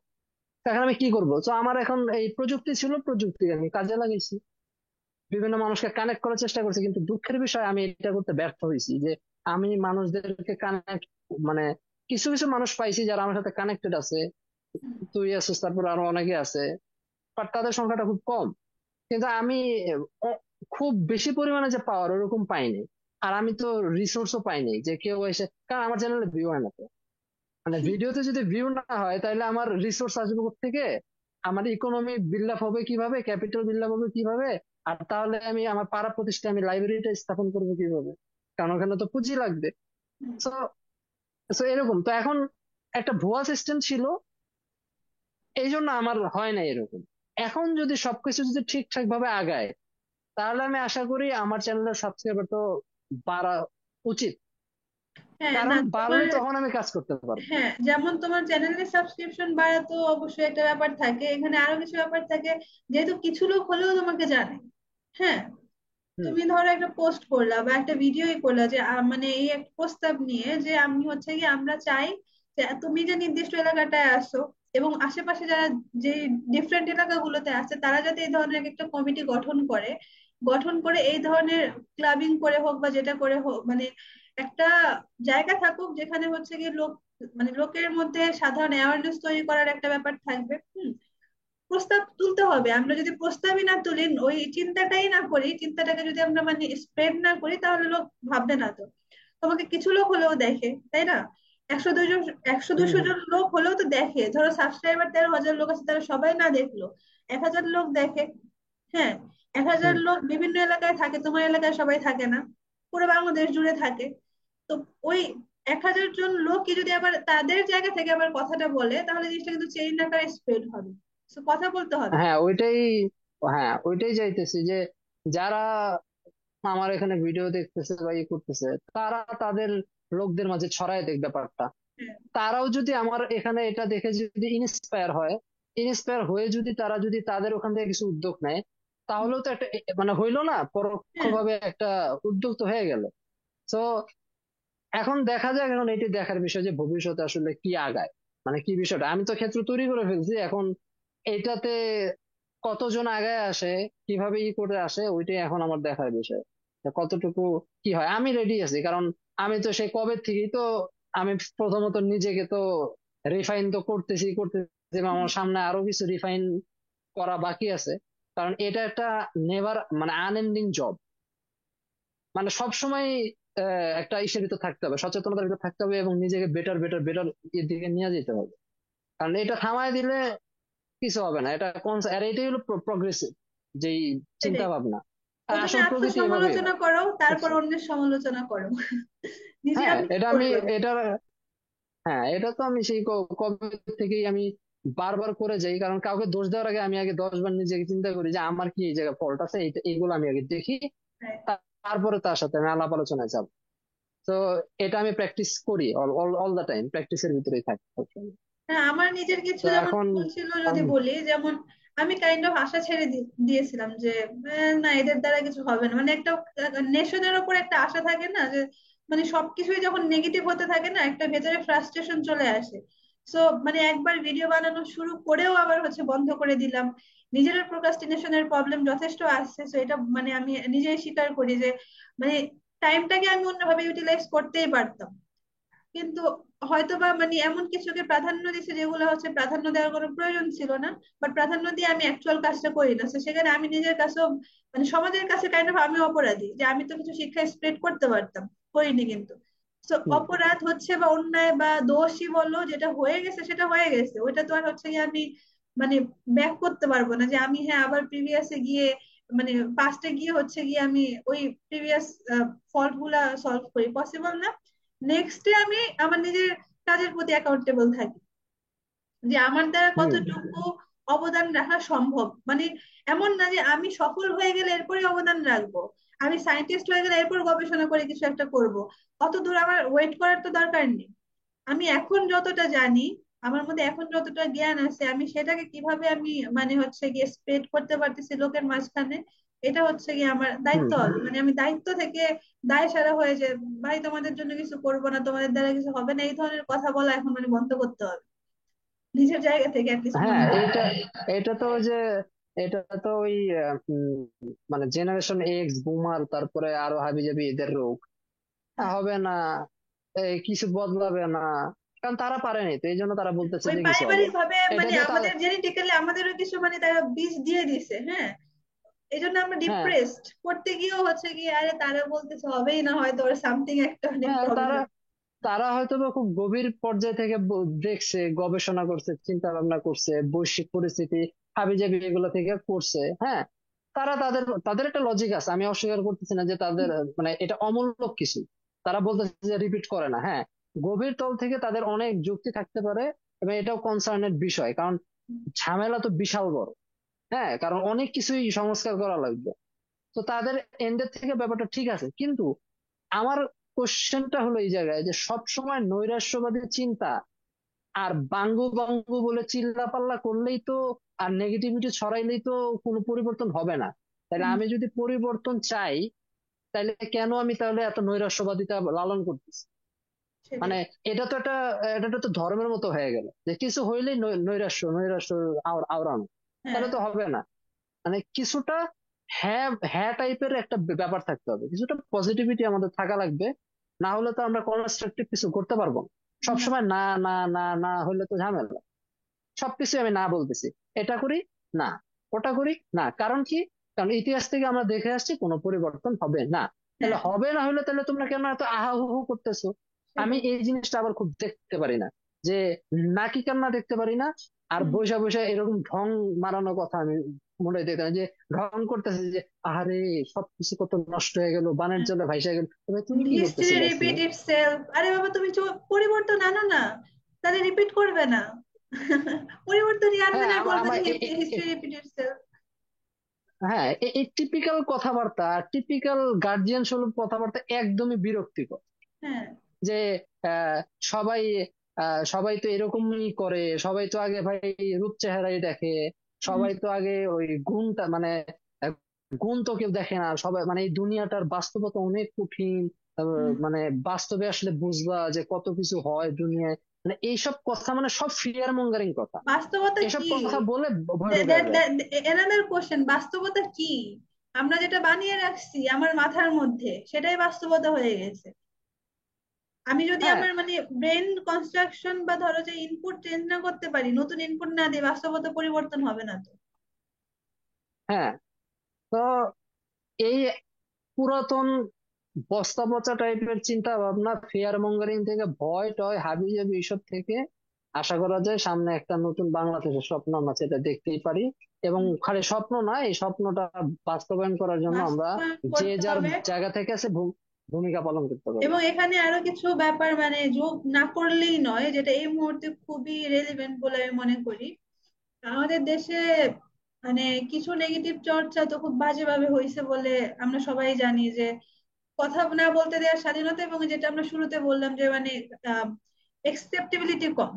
তো এখন আমি কি করবো? তো আমার এখন এই প্রযুক্তি ছিল, প্রযুক্তি আমি কাজে লাগাইছি, বিভিন্ন মানুষকে কানেক্ট করার চেষ্টা করছি। কিন্তু দুঃখের বিষয় আমি এটা করতে ব্যর্থ হয়েছি, যে আমি মানুষদেরকে কানেক্ট মানে কিছু কিছু মানুষ পাইছি যারা আমার সাথে কানেক্টেড আছে, তুই আছিস, তারপর আরো অনেকে আছে, বাট তাদের সংখ্যাটা খুব কম। কিন্তু আমি আহ, খুব বেশি পরিমাণে যে পাওয়ার ওরকম পাইনি। আর আমি তো রিসোর্সও পাইনি যে কেউ এসে, কারণ আমার চ্যানেলে ভিউ হয় না তো। মানে ভিডিওতে যদি ভিউ না হয়, তাহলে আমার রিসোর্স আসবে থেকে, আমার ইকোনমি বিল্ড আপ হবে কিভাবে, ক্যাপিটাল বিল্ড আপ হবে কিভাবে, আর তাহলে আমি আমার পাড়া প্রতিষ্ঠানে আমি লাইব্রেরিটা স্থাপন করবো কিভাবে? কারণ ওখানে তো পুঁজি লাগবে। তো তো এরকম তো এখন একটা ভুয়া সিস্টেম ছিল, এই জন্য আমার হয় না এরকম। এখন যদি সবকিছু যদি ঠিকঠাক ভাবে আগায়, তাহলে আমি আশা করি আমার চ্যানেলের সাবস্ক্রাইবার তো বাড়া উচিত। হ্যাঁ কারণ না বাড়লে তোমার, তখন আমি কাজ করতে পারবো। হ্যাঁ যেমন তোমার চ্যানেলের সাবস্ক্রিপশন বাড়া তো অবশ্যই একটা ব্যাপার থাকে, এখানে আরো কিছু ব্যাপার থাকে, যেহেতু কিছু লোক হলেও তোমাকে জানে। হ্যাঁ, হুম তুমি ধরো একটা পোস্ট করলা বা একটা ভিডিওই করলা যে মানে এই একটা প্রস্তাব নিয়ে যে আমি হচ্ছে কি আমরা চাই যে তুমি যে নির্দিষ্ট এলাকাটায় আসো, এবং আশেপাশে যারা যে ডিফারেন্ট এলাকাগুলোতে আছে তারা যাতে এই ধরনের একটা কমিটি গঠন করে এই ধরনের ক্লাবিং করে হোক বা যেটা করে হোক, মানে একটা জায়গা থাকুক যেখানে হচ্ছে গিয়ে মানে লোকের মধ্যে সাধারণ অ্যাওয়ারনেস তৈরি করার একটা ব্যাপার থাকবে। প্রস্তাব তুলতে হবে। আমরা যদি প্রস্তাবই না তুলি, ওই চিন্তাটাই না করি, চিন্তাটাকে যদি আমরা মানে স্প্রেড না করি, তাহলে লোক ভাববে না তো। তোমাকে কিছু লোক হলেও দেখে, তাই না? 100 200 একশো হম দুশো হম জন লোক হলেও তো দেখে। ধরো সাবস্ক্রাইবার 13,000 লোক আছে, তারা সবাই না দেখলো 1,000 লোক দেখে। হ্যাঁ, 1,000 হম লোক বিভিন্ন এলাকায় থাকে, তোমার এলাকায় সবাই থাকে না, পুরো বাংলাদেশ জুড়ে থাকে। তো ওই 1,000 জন লোকই যদি আবার তাদের জায়গা থেকে আবার কথাটা বলে, তাহলে জিনিসটা কিন্তু চেইন আকারে স্প্রেড হবে। So, কথা বলতে হবে। হ্যাঁ ওইটাই, হ্যাঁ ওইটাই চাইতেছি যে যারা আমার এখানে ভিডিও দেখতেছে বা ই করতেছে, তারা তাদের লোকদের মাঝে ছড়ায় দেখ ব্যাপারটা। হ্যাঁ, তারাও যদি আমার এখানে এটা দেখে যদি ইন্সপায়ার হয়ে যদি তারা যদি তাদের ওখান থেকে কিছু উদ্যোগ নেয়, তাহলেও তো একটা মানে হইলো না, হ্যাঁ, পরোক্ষভাবে একটা উদ্যোগ তো হয়ে গেল। তো এখন দেখা যাক, এখন এটি দেখার বিষয় যে ভবিষ্যতে আসলে কি আগায়, মানে কি বিষয়টা। আমি তো ক্ষেত্র তৈরি করে ফেলছি, এখন এটাতে কতজন আগায় আসে, কিভাবে ই করে আসে, ওইটাই এখন আমার দেখার বিষয় যে কতটুকু কি হয়। আমি রেডি আছি, কারণ আমি তো সেই কবে থেকেই তো, আমি প্রথমত নিজেকে তো রিফাইন তো করতেছি এবং আমার সামনে আরো কিছু রিফাইন করা বাকি আছে। কারণ এটা একটা নেভার মানে আনএন্ডিং জব, মানে সবসময় একটা ইসের ভিতর থাকতে হবে, সচেতনতার ভিতর থাকতে হবে এবং নিজেকে বেটার বেটার বেটার এর দিকে নিয়ে যেতে হবে। কারণ এটা থামায় দিলে কিছু হবে না। এটা আর এটাই হলো প্রগ্রেসিভ যেই চিন্তা সেটাই। ভাবনা। আর প্রথমে আসল প্রগতি এভাবেই আত্মসমালোচনা হয়, করো, তারপর বুঝছো? অন্যের সমালোচনা করো। নিজে হ্যাঁ আমি কি এটা আমি করবো। এটা হ্যাঁ এটা তো আমি সেই কবে থেকেই আমি বারবার করে যাই, কারণ কাউকে দোষ দেওয়ার আগে আমি আগে 10 বার নিজেকে চিন্তা করি যে আমার কি এই জায়গায় ফল্ট আছে, এইগুলো আমি আগে দেখি, হ্যাঁ, তারপরে তার সাথে আমি আলাপ আলোচনায় যাব। তো এটা আমি প্র্যাকটিস করি, অল অল দা টাইম প্র্যাকটিসের ভিতরেই থাকি সবসময়। হ্যাঁ, আমার নিজের কিছু তো যেমন এখন ভুল ছিল যদি বলি, যেমন আমি কাইন্ড অফ আশা ছেড়ে দিয়েছিলাম যে না, এদের দ্বারা কিছু হবে না, মানে একটা নেশনের ওপর একটা আশা থাকে না, যে মানে সবকিছুই যখন নেগেটিভ হতে থাকে না, একটা ভেতরে ফ্রাস্ট্রেশন চলে আসে। সো মানে একবার ভিডিও বানানো শুরু করেও আবার হচ্ছে বন্ধ করে দিলাম। নিজের প্রোক্রাস্টিনেশনের প্রবলেম যথেষ্ট আসছে, তো এটা মানে আমি নিজেই স্বীকার করি যে মানে টাইমটাকে আমি অন্যভাবে ইউটিলাইজ করতেই পারতাম। কিন্তু হয়তোবা মানে এমন কিছুকে প্রাধান্য দিচ্ছে যেগুলো হচ্ছে প্রাধান্য দেওয়ার কোনো প্রয়োজন ছিল না, বাট প্রাধান্য দিয়ে আমি অ্যাকচুয়াল কাজটা করি না। তো সেখানে আমি নিজের কাছেও মানে সমাজের কাছে কাইন্ড অফ আমি অপরাধী, যে আমি তো কিছু শিক্ষা স্প্রেড করতে পারতাম, করিনি কিন্তু। তো হুম, অপরাধ হচ্ছে বা অন্যায় বা দোষই বলো, যেটা হয়ে গেছে সেটা হয়ে গেছে, ওইটা তো আর হচ্ছে কি আমি মানে ব্যাক করতে পারবো না, যে আমি হ্যাঁ আবার প্রিভিয়াসে গিয়ে মানে পাস্টে গিয়ে হচ্ছে গিয়ে আমি ওই প্রিভিয়াস ফল্ট গুলা সলভ করি, পসিবল না। নেক্সট ডে আমি আমার নিজের কাজের প্রতি অ্যাকাউন্টেবল থাকি, যে আমার দ্বারা হুম, কতটুকু অবদান রাখা সম্ভব। মানে এমন না যে আমি সফল হয়ে গেলে এরপরে অবদান রাখবো, আমি সায়েন্টিস্ট হয়ে গেলে এরপর গবেষণা করে কিছু একটা করব, অত দূর আমার ওয়েট করার তো দরকার নেই। আমি এখন যতটা জানি, আমার মধ্যে এখন যতটা জ্ঞান আছে, আমি সেটাকে কিভাবে আমি মানে হচ্ছে গিয়ে স্প্রেড করতে পারতেছি লোকের মাঝখানে, এটা হচ্ছে গিয়ে আমার হুম। দায়িত্ব হবে। মানে আমি দায়িত্ব থেকে দায় সারা হয়ে যে ভাই তোমাদের জন্য কিছু করবো না, তোমাদের দ্বারা কিছু হবে না, এই ধরনের কথা বলা এখন মানে বন্ধ করতে হবে, নিজের জায়গা থেকে অ্যাটলিস্ট হ্যাঁ মনে হয়। এটা এটা তো ওই যে এটা তো ওই মানে জেনারেশন এক্স বুমার, তারপরে আরো হাবি জাবি এদের রোগ। হবে না, এই কিছু বদলাবে না, কারণ তারা পারেনি তো এই জন্য তারা বলতেছে ওই যে কিছু হবে পারিবারিক না। ভাবে এটা মানে যে আমাদের জেনেটিক্যালি আমাদেরও কিছু মানে তারা বীজ দিয়ে দিছে। হ্যাঁ, এই জন্য আমরা হ্যাঁ ডিপ্রেসড করতে গিয়েও হচ্ছে কি, আরে তারা বলতেছে হবেই না, হয়তো ওর সামথিং একটা মানে হ্যাঁ প্রবলেম। তারা তারা হয়তো বা খুব গভীর পর্যায় থেকে দেখছে, গবেষণা করছে, চিন্তা ভাবনা করছে, বৈশ্বিক পরিস্থিতি হাবিজাবি এগুলো থেকে করছে। হ্যাঁ, তারা তাদের তাদের একটা লজিক আছে, আমি অস্বীকার করতেছি না যে তাদের মানে এটা অমূলক কিছু। তারা বলতেছে যে রিপিট করে না, হ্যাঁ গভীর তল থেকে তাদের অনেক যুক্তি থাকতে পারে এবং এটাও কনসার্নের বিষয়, কারণ ঝামেলা তো বিশাল বড়। হ্যাঁ, কারণ অনেক কিছুই সংস্কার করা লাগবে। তো তাদের এন্ডের থেকে ব্যাপারটা ঠিক আছে, কিন্তু আমার কোশ্চেনটা হলো এই জায়গায় যে সব সময় নৈরাশ্যবাদী চিন্তা আর বাঙ্গু বাঙ্গু বলে চিল্লাপাল্লা করলেই তো, আর নেগেটিভিটি ছড়াইলেই তো কোনো পরিবর্তন হবে না। তাহলে আমি যদি পরিবর্তন চাই, তাহলে কেন আমি তাহলে এত নৈরাশ্যবাদিতা লালন করতেছি? সেটাই। মানে এটা তো ধর্মের মতো হয়ে গেল যে কিছু হইলেই নৈরাশ্য নৈরাশ্য আওড়ানো। হ্যাঁ তাহলে তো হবে না। মানে কিছুটা হ্যাঁ হ্যাঁ টাইপের একটা ব্যাপার থাকতে হবে, কিছুটা পজিটিভিটি আমাদের থাকা লাগবে। না হলে তো আমরা কনস্ট্রাকটিভ কিছু করতে পারবো না। না। সবসময় না না না না হলে তো ঝামেলা। সবকিছু আমি না বলতেছি, এটা করি না, ওটা করি না, কারণ কি? কারণ ইতিহাস থেকে আমরা দেখে আসছি কোনো পরিবর্তন হবে না। তাহলে হ্যাঁ হবে না হলে তাহলে তোমরা কেন এত আহা হু হু করতেছো? আমি সেটাই। এই জিনিসটা আবার খুব দেখতে পারি না, যে নাকি কান্না দেখতে পারি না। আর হুম। বৈশা বৈশা এরকম ঢং মারানোর কথা আমি মনে হয় দেখতে পাই না, যে ঢং করতেছে যে আরে সবকিছু কত নষ্ট হয়ে গেল, বানের জলে ভাইসা গেল। তবে তুমি কি হিস্ট্রি করতেছিলে রিপিট আসলে? ইটসেলফ, আরে বাবা তুমি পরিবর্তন আনো না, তাহলে রিপিট করবে না। পরিবর্তনই আনবে হ্যাঁ না, বলবে আমার যে হিস্ট্রি রিপিট ইটসেলফ। হ্যাঁ এই টিপিক্যাল কথাবার্তা, টিপিক্যাল গার্জিয়ান সুলভ কথাবার্তা একদমই বিরক্তিকর। হ্যাঁ। যে আহ, সবাই সবাই তো এরকমই করে, সবাই তো আগে ভাই রূপ চেহারাই দেখে, হুম। সবাই তো আগে ওই গুণটা মানে আহ, গুণ তো কেউ দেখে না। সবাই মানে এই দুনিয়াটার বাস্তবতা অনেক কঠিন। হুম। মানে বাস্তবে আসলে বুঝবা যে কত কিছু হয় দুনিয়ায়। মানে এইসব কথা মানে সব ফিয়ার মঙ্গারিং কথা। বাস্তবতা এসব কি? কথা বলে ভয় ঢুকে যায়। এনাদের কোশ্চেন, বাস্তবতা কি? আমরা যেটা বানিয়ে রাখছি আমার মাথার মধ্যে, সেটাই বাস্তবতা হয়ে গেছে। আমি যদি হ্যাঁ আমার মানে ব্রেন কনস্ট্রাকশন বা ধরো যে ইনপুট চেঞ্জ না করতে পারি, নতুন ইনপুট না দিয়ে, বাস্তবতা পরিবর্তন হবে না তো। হ্যাঁ। তো এই পুরাতন বস্তা পচা টাইপের চিন্তা ভাবনা, ফেয়ার মঙ্গারিং থেকে, ভয় টয় হাবি জাবি এইসব থেকে আশা করা যায় সামনে একটা নতুন বাংলাদেশের স্বপ্ন আমরা সেটা দেখতেই পারি। এবং হুম। খালি স্বপ্ন না, এই স্বপ্নটা বাস্তবায়ন করার জন্য আমরা বাস্তবায়ন যে করতে যার হবে। জায়গা থেকে আছে ভূমিকা পালন করতে পারি। এবং এখানে আরো কিছু ব্যাপার মানে যোগ না করলেই নয়, যেটা এই মুহূর্তে খুবই রেলিভেন্ট বলে আমি মনে করি। আমাদের দেশে মানে কিছু নেগেটিভ চর্চা তো খুব বাজেভাবে হয়েছে বলে আমরা সবাই জানি, যে কথা না বলতে দেওয়ার স্বাধীনতা, এবং যেটা আমরা শুরুতে বললাম যে মানে একসেপ্টেবিলিটি কম।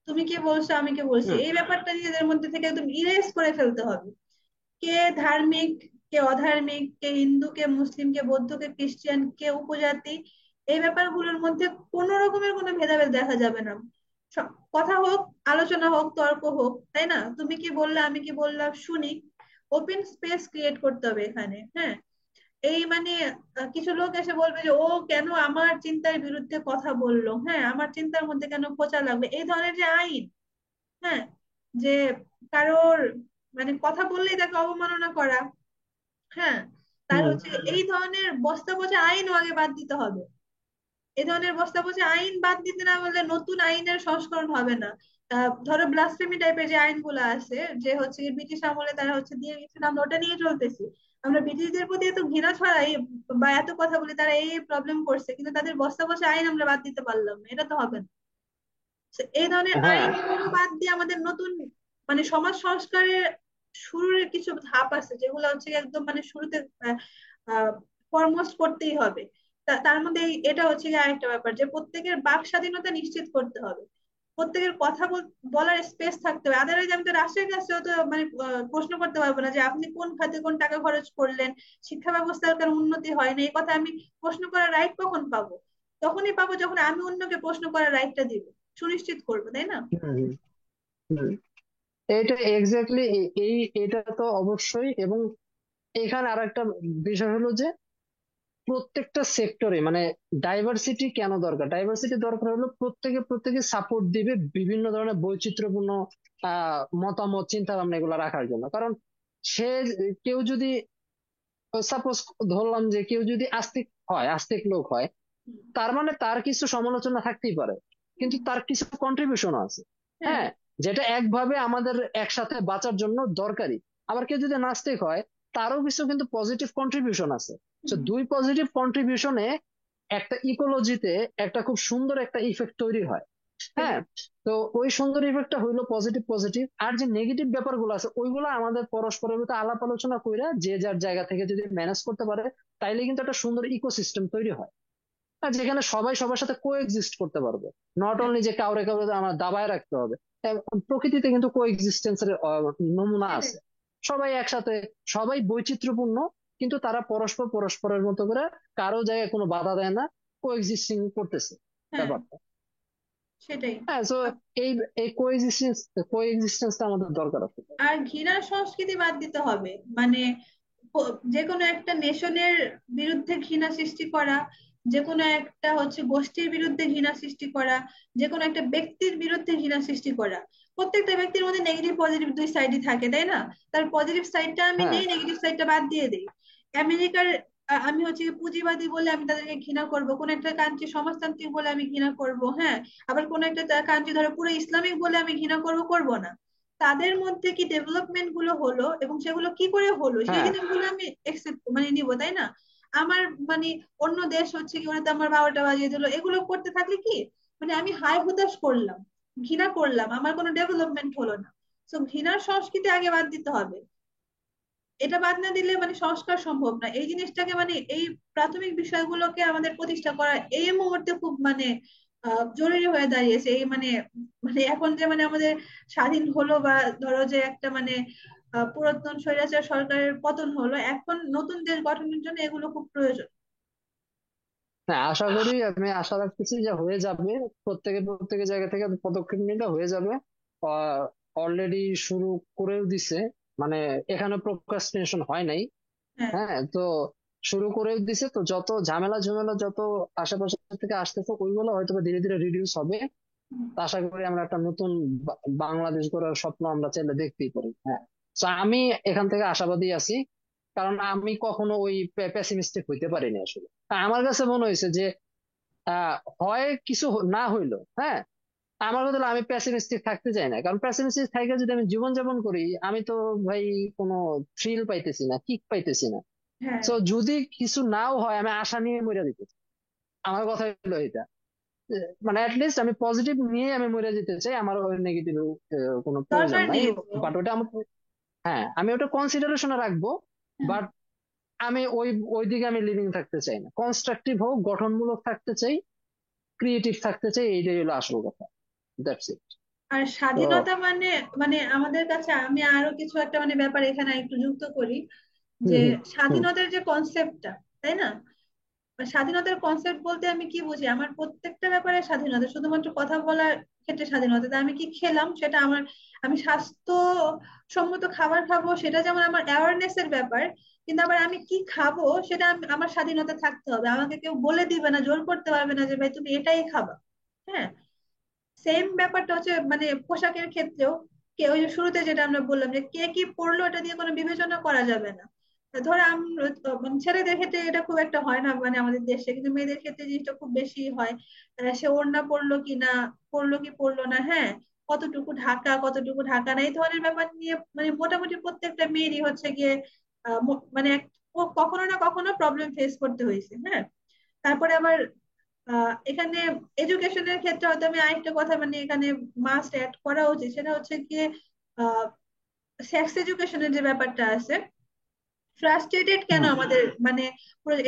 তুমি কি বলছো, আমি কি বলছি, হুম। এই ব্যাপারটা নিজেদের মধ্যে থেকে একদম ইরেজ করে ফেলতে হবে। কে ধার্মিক, কে অধার্মিক, কে হিন্দু, কে মুসলিম, কে বৌদ্ধ, কে খ্রিস্টান, কে উপজাতি, এই ব্যাপারগুলোর মধ্যে কোনো রকমের কোনো ভেদাভেদ দেখা যাবে না। কথা হোক, আলোচনা হোক, তর্ক হোক, তাই না? তুমি কি বললে, আমি কি বললাম, শুনি। ওপেন স্পেস ক্রিয়েট করতে হবে এখানে। হ্যাঁ। এই মানে কিছু লোক এসে বলবে যে ও কেন আমার চিন্তার বিরুদ্ধে কথা বললো, হ্যাঁ, আমার চিন্তার মধ্যে কেন খোঁচা লাগবে, এই ধরনের যে আইন, হ্যাঁ, যে কারোর মানে কথা বললেই তাকে অবমাননা করা, হ্যাঁ, তার হুম। হচ্ছে এই ধরনের বস্তা পচা আইনও আগে বাদ দিতে হবে। এ ধরনের বস্তা পচা আইন বাদ দিতে না বললে নতুন আইনের সংস্করণ হবে না। ধরো ব্লাসফেমি টাইপের যে আইনগুলো আছে, যে হচ্ছে কি ব্রিটিশ আমলে তারা হচ্ছে দিয়ে গেছিল, আমরা ওটা নিয়ে চলতেছি। আমরা ব্রিটিশদের প্রতি এত ঘৃণা ছড়াই বা এত কথা বলি, তারা এই প্রবলেম করছে, কিন্তু তাদের বস্তা পচা আইন আমরা বাদ দিতে পারলাম না, এটা তো হবে না। So, এই ধরনের হ্যাঁ আইনগুলো বাদ দিয়ে আমাদের নতুন মানে সমাজ সংস্কারের শুরুর কিছু ধাপ আছে, যেগুলো হচ্ছে একদম মানে শুরুতে ফরমোস্ট করতেই হবে। তার মধ্যে এটা হচ্ছে গিয়ে আরেকটা ব্যাপার, যে প্রত্যেকের বাক স্বাধীনতা নিশ্চিত করতে হবে। প্রত্যেকের কথা বলার স্পেস থাকতে হবে, আদারওয়াইজ আমি তো রাষ্ট্রের কাছেও তো মানে প্রশ্ন করতে পারবো না যে আপনি কোন খাতে কোন টাকা খরচ করলেন, শিক্ষা ব্যবস্থার কারণ উন্নতি হয়নি, এই কথা আমি প্রশ্ন করার রাইট কখন পাবো? তখনই পাবো যখন আমি অন্যকে প্রশ্ন করার রাইটটা দিব, সুনিশ্চিত করবো, তাই না? হুম হুম হুম। এটা এক্স্যাক্টলি এই এটা তো অবশ্যই। এবং এখানে আর একটা বিষয় হলো যে প্রত্যেকটা সেক্টরে মানে ডাইভার্সিটি কেন দরকার? ডাইভার্সিটি দরকার হলো প্রত্যেকে প্রত্যেকে সাপোর্ট দিবে বিভিন্ন ধরনের বৈচিত্র্যপূর্ণ মতামত চিন্তা ভাবনা এগুলো রাখার জন্য। কারণ সে কেউ যদি সাপোজ ধরলাম যে কেউ যদি আস্তিক হয়, আস্তিক লোক হয়, হুম। তার মানে তার কিছু সমালোচনা থাকতেই পারে, হুম। কিন্তু তার কিছু কন্ট্রিবিউশন আছে। হ্যাঁ। হ্যাঁ, যেটা একভাবে আমাদের একসাথে বাঁচার জন্য দরকারি। আবার কেউ যদি নাস্তিক হয়, তারও কিছু কিন্তু পজিটিভ কন্ট্রিবিউশন আছে। তো হুম। দুই পজিটিভ কন্ট্রিবিউশনে একটা ইকোলজিতে একটা খুব সুন্দর একটা ইফেক্ট তৈরি হয়। হ্যাঁ। সেটাই। তো ওই সুন্দর ইফেক্টটা হইলো পজিটিভ পজিটিভ। আর যে নেগেটিভ ব্যাপারগুলো আছে ওইগুলো আমাদের পরস্পরের ভিতরে আলাপ আলোচনা কইরা যে যার জায়গা থেকে যদি ম্যানেজ করতে পারে, তাইলে কিন্তু একটা সুন্দর ইকোসিস্টেম তৈরি হয়। আর যেখানে সবাই সবার সাথে কোএক্সিস্ট করতে পারবে। নট হ্যাঁ অনলি যে কাউরে কাউরে আমরা দাবায় রাখতে হবে। প্রকৃতিতে কিন্তু কোএক্সিস্টেন্সের নমুনা সেটাই। আছে। সবাই একসাথে, সবাই বৈচিত্র্যপূর্ণ, কিন্তু তারা পরস্পরের মতো করে কারো জায়গায় কোনো বাধা দেয় না, কোএক্সিস্টিং করতেছে। হ্যাঁ, ব্যাপারটা। সেটাই। হ্যাঁ, তো এই এই কোএক্সিস্টেন্সটা আমাদের দরকার আছে। আর ঘৃণার সংস্কৃতি বাদ দিতে হবে, মানে যে কোনো একটা নেশনের বিরুদ্ধে ঘৃণা সৃষ্টি করা, যে কোনো একটা হচ্ছে গোষ্ঠীর বিরুদ্ধে ঘৃণা সৃষ্টি করা, যে কোনো একটা ব্যক্তির বিরুদ্ধে ঘৃণা সৃষ্টি করা। প্রত্যেকটা ব্যক্তির মধ্যে নেগেটিভ পজিটিভ দুই সাইডই থাকে, তাই না? তার পজিটিভ সাইডটা আমি হ্যাঁ, নেই, নেগেটিভ সাইডটা বাদ দিয়ে দেই। আমেরিকার আমি হচ্ছে কি পুঁজিবাদী বলে আমি তাদেরকে ঘৃণা করব, কোন একটা কান্ট্রি সমাজতান্ত্রিক বলে আমি ঘৃণা করব, হ্যাঁ। আবার কোন একটা কান্ট্রি ধরো পুরো ইসলামিক বলে আমি ঘৃণা করব, করব না। তাদের মধ্যে কি ডেভেলপমেন্ট গুলো হলো এবং সেগুলো কি করে হলো সেই হ্যাঁ, জিনিসগুলো আমি একসেপ্ট মানে নিব, তাই না? আমার মানে অন্য দেশ হচ্ছে কি ওরা তো আমার বারোটা বাজিয়ে দিল, এগুলো করতে থাকলে কি মানে আমি হায় হুতাশ করলাম, ঘৃণা করলাম, আমার কোনো ডেভেলপমেন্ট হলো না। তো ঘৃণার সংস্কৃতি আগে বাদ দিতে হবে। এটা বাদ না দিলে মানে সংস্কার সম্ভব না এই জিনিসটাকে, মানে এই প্রাথমিক বিষয়গুলোকে আমাদের প্রতিষ্ঠা করা এই মুহূর্তে খুব মানে জরুরি হয়ে দাঁড়িয়েছে। এই মানে মানে এখন যে মানে আমাদের স্বাধীন হলো বা ধরো যে একটা মানে পুরাতন স্বৈরাচার সরকারের পতন হলো, এখন নতুন দেশ গঠনের জন্য এগুলো খুব প্রয়োজন। হ্যাঁ, আশা করি, আমি আশা রাখতেছি যে হয়ে যাবে। প্রত্যেকের জায়গা থেকে পদক্ষেপ নিলে হয়ে যাবে। অলরেডি শুরু করেও দিছে, মানে এখানে প্রোক্রাস্টিনেশন হয় নাই। হ্যাঁ। হ্যাঁ, তো শুরু করেও দিছে, তো যত ঝামেলা ঝামেলা যত আশেপাশে থেকে আসতেছে ওইগুলো হয়তো বা ধীরে ধীরে রিডিউস হবে। হুম। তো আশা করি আমরা একটা নতুন বাংলাদেশ গড়ার স্বপ্ন আমরা চাইলে দেখতেই পারি। হ্যাঁ, তো আমি এখান থেকে আশাবাদী আছি, কারণ আমি কখনো ওই পেসিমিস্টিক হইতে পারিনি আসলে। আমার কাছে মনে হয়েছে যে হয় কিছু না হইলো, হ্যাঁ, আমার কথা হলো আমি পেসিমিস্টিক থাকতে চাই না, কারণ পেসিমিস্টিক থেকে যদি আমি জীবন যাপন করি, আমি তো ভাই কোনো থ্রিল পাইতেছি না, কিক পাইতেছি না। হ্যাঁ। তো যদি কিছু নাও হয় আমি আশা নিয়ে মরে দিতেছি। আমার কথা হলো এটা, মানে অ্যাটলিস্ট আমি পজিটিভ নিয়ে আমি মরে যেতে চাই, আমার ওই নেগেটিভ কোনো প্রয়োজন দরকার নাই। নেই তো। বাট ওটা আমার, হ্যাঁ, আমি ওটা কনসিডারেশনে রাখবো। হ্যাঁ। বাট আমি ওই দিকে আমি লিভিং থাকতে চাই না, কনস্ট্রাকটিভ হোক, গঠনমূলক থাকতে চাই, ক্রিয়েটিভ থাকতে চাই, এইটাই হলো আসল কথা। That's it. আর তো স্বাধীনতা মানে মানে আমাদের কাছে আমি আরো কিছু একটা মানে ব্যাপার এখানে একটু যুক্ত করি, হুম, যে হুম, হুম, স্বাধীনতার যে কনসেপ্টটা, তাই না? স্বাধীনতার কনসেপ্ট বলতে আমি কি বুঝি, আমার প্রত্যেকটা ব্যাপারে স্বাধীনতা, শুধুমাত্র কথা বলার ক্ষেত্রে স্বাধীনতা, তা আমি কি খেলাম সেটা আমার, আমি স্বাস্থ্যসম্মত খাবার খাবো সেটা যেমন আমার অ্যাওয়ারনেস এর ব্যাপার, কিন্তু আবার আমি কি খাবো সেটা আমার স্বাধীনতা থাকতে হবে, আমাকে কেউ বলে দিবে না, জোর করতে পারবে না যে ভাই তুমি এটাই খাবা। হ্যাঁ। সেম ব্যাপারটা হচ্ছে মানে পোশাকের ক্ষেত্রেও, কে ওই যে শুরুতে যেটা আমরা বললাম যে কে কি পড়লো এটা দিয়ে কোনো বিবেচনা করা যাবে না। ধরো মানে ছেলেদের ক্ষেত্রে এটা খুব একটা হয় না মানে আমাদের দেশে, কিন্তু মেয়েদের ক্ষেত্রে জিনিসটা খুব বেশি হয়। সে ওড়না পড়লো কি না, পড়লো কি পড়লো না, হ্যাঁ, কতটুকু ঢাকা কতটুকু ঢাকা না, এই ধরনের ব্যাপার নিয়ে মানে মোটামুটি প্রত্যেকটা মেয়েরই হচ্ছে গিয়ে মানে কখনো না কখনো প্রবলেম ফেস করতে হয়েছে, হ্যাঁ। তারপরে আবার এখানে এডুকেশনের ক্ষেত্রে হয়তো আমি আরেকটা কথা মানে এখানে মাস্ট অ্যাড করা উচিত, সেটা হচ্ছে গিয়ে সেক্স এডুকেশনের যে ব্যাপারটা আছে, ফ্রাস্ট্রেটেড কেন হুম, আমাদের মানে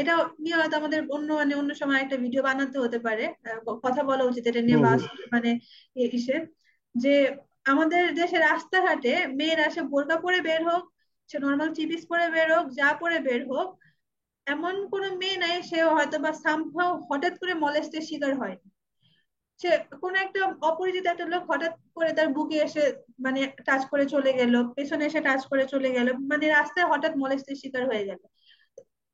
এটা নিয়ে হয়তো আমাদের অন্য মানে অন্য সময় একটা ভিডিও বানাতে হতে পারে, কথা বলা উচিত এটা নিয়ে হুম, হুম, মানে ইসে, যে আমাদের দেশের রাস্তাঘাটে মেয়েরা সে বোরকা পরে বের হোক, সে নর্মাল থ্রি পিস পরে বের হোক, যা পরে বের হোক, এমন কোনো মেয়ে নাই সে হয়তো বা সামহাও হঠাৎ করে মলেস্টের শিকার হয়। সে কোন একটা অপরিচিত একটা লোক হঠাৎ করে তার বুকে এসে মানে টাচ করে চলে গেল, পেছনে এসে টাচ করে চলে গেল, মানে রাস্তায় হঠাৎ মলেস্টের শিকার হয়ে গেল।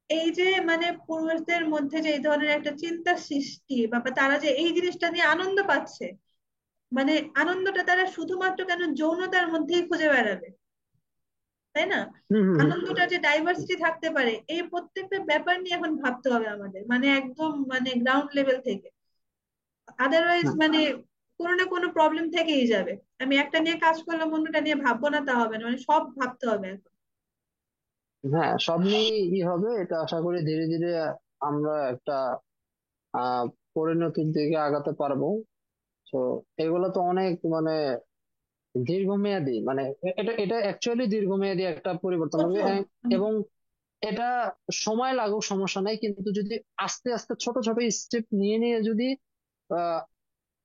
এই যে মানে পুরুষদের মধ্যে যে এই ধরনের একটা চিন্তা সৃষ্টি বা বা তারা যে এই জিনিসটা নিয়ে আনন্দ পাচ্ছে, মানে আনন্দটা তারা শুধুমাত্র কেন যৌনতার মধ্যেই খুঁজে বেড়াবে, তাই না? হুম, হুম, হুম, আনন্দটা যে ডাইভার্সিটি থাকতে পারে এই প্রত্যেকটা ব্যাপার নিয়ে এখন ভাবতে হবে আমাদের, মানে একদম মানে গ্রাউন্ড লেভেল থেকে। আদারওয়াইজ হুম। মানে কোনো না কোনো প্রবলেম থেকেই যাবে। আমি একটা নিয়ে কাজ করলাম অন্যটা নিয়ে ভাববো না তা হবে না, মানে সব ভাবতে হবে এখন। হ্যাঁ, সব নিয়ে ই হবে, এটা আশা করি ধীরে ধীরে আমরা একটা আহ পরিণতির দিকে আগাতে পারবো। তো এগুলো তো অনেক মানে দীর্ঘমেয়াদী, মানে এটা এটা অ্যাকচুয়ালি দীর্ঘমেয়াদী একটা পরিবর্তন হবে। প্রচুর। এবং এটা সময় লাগুক সমস্যা নাই, কিন্তু যদি আস্তে আস্তে ছোট ছোট স্টেপ নিয়ে নিয়ে যদি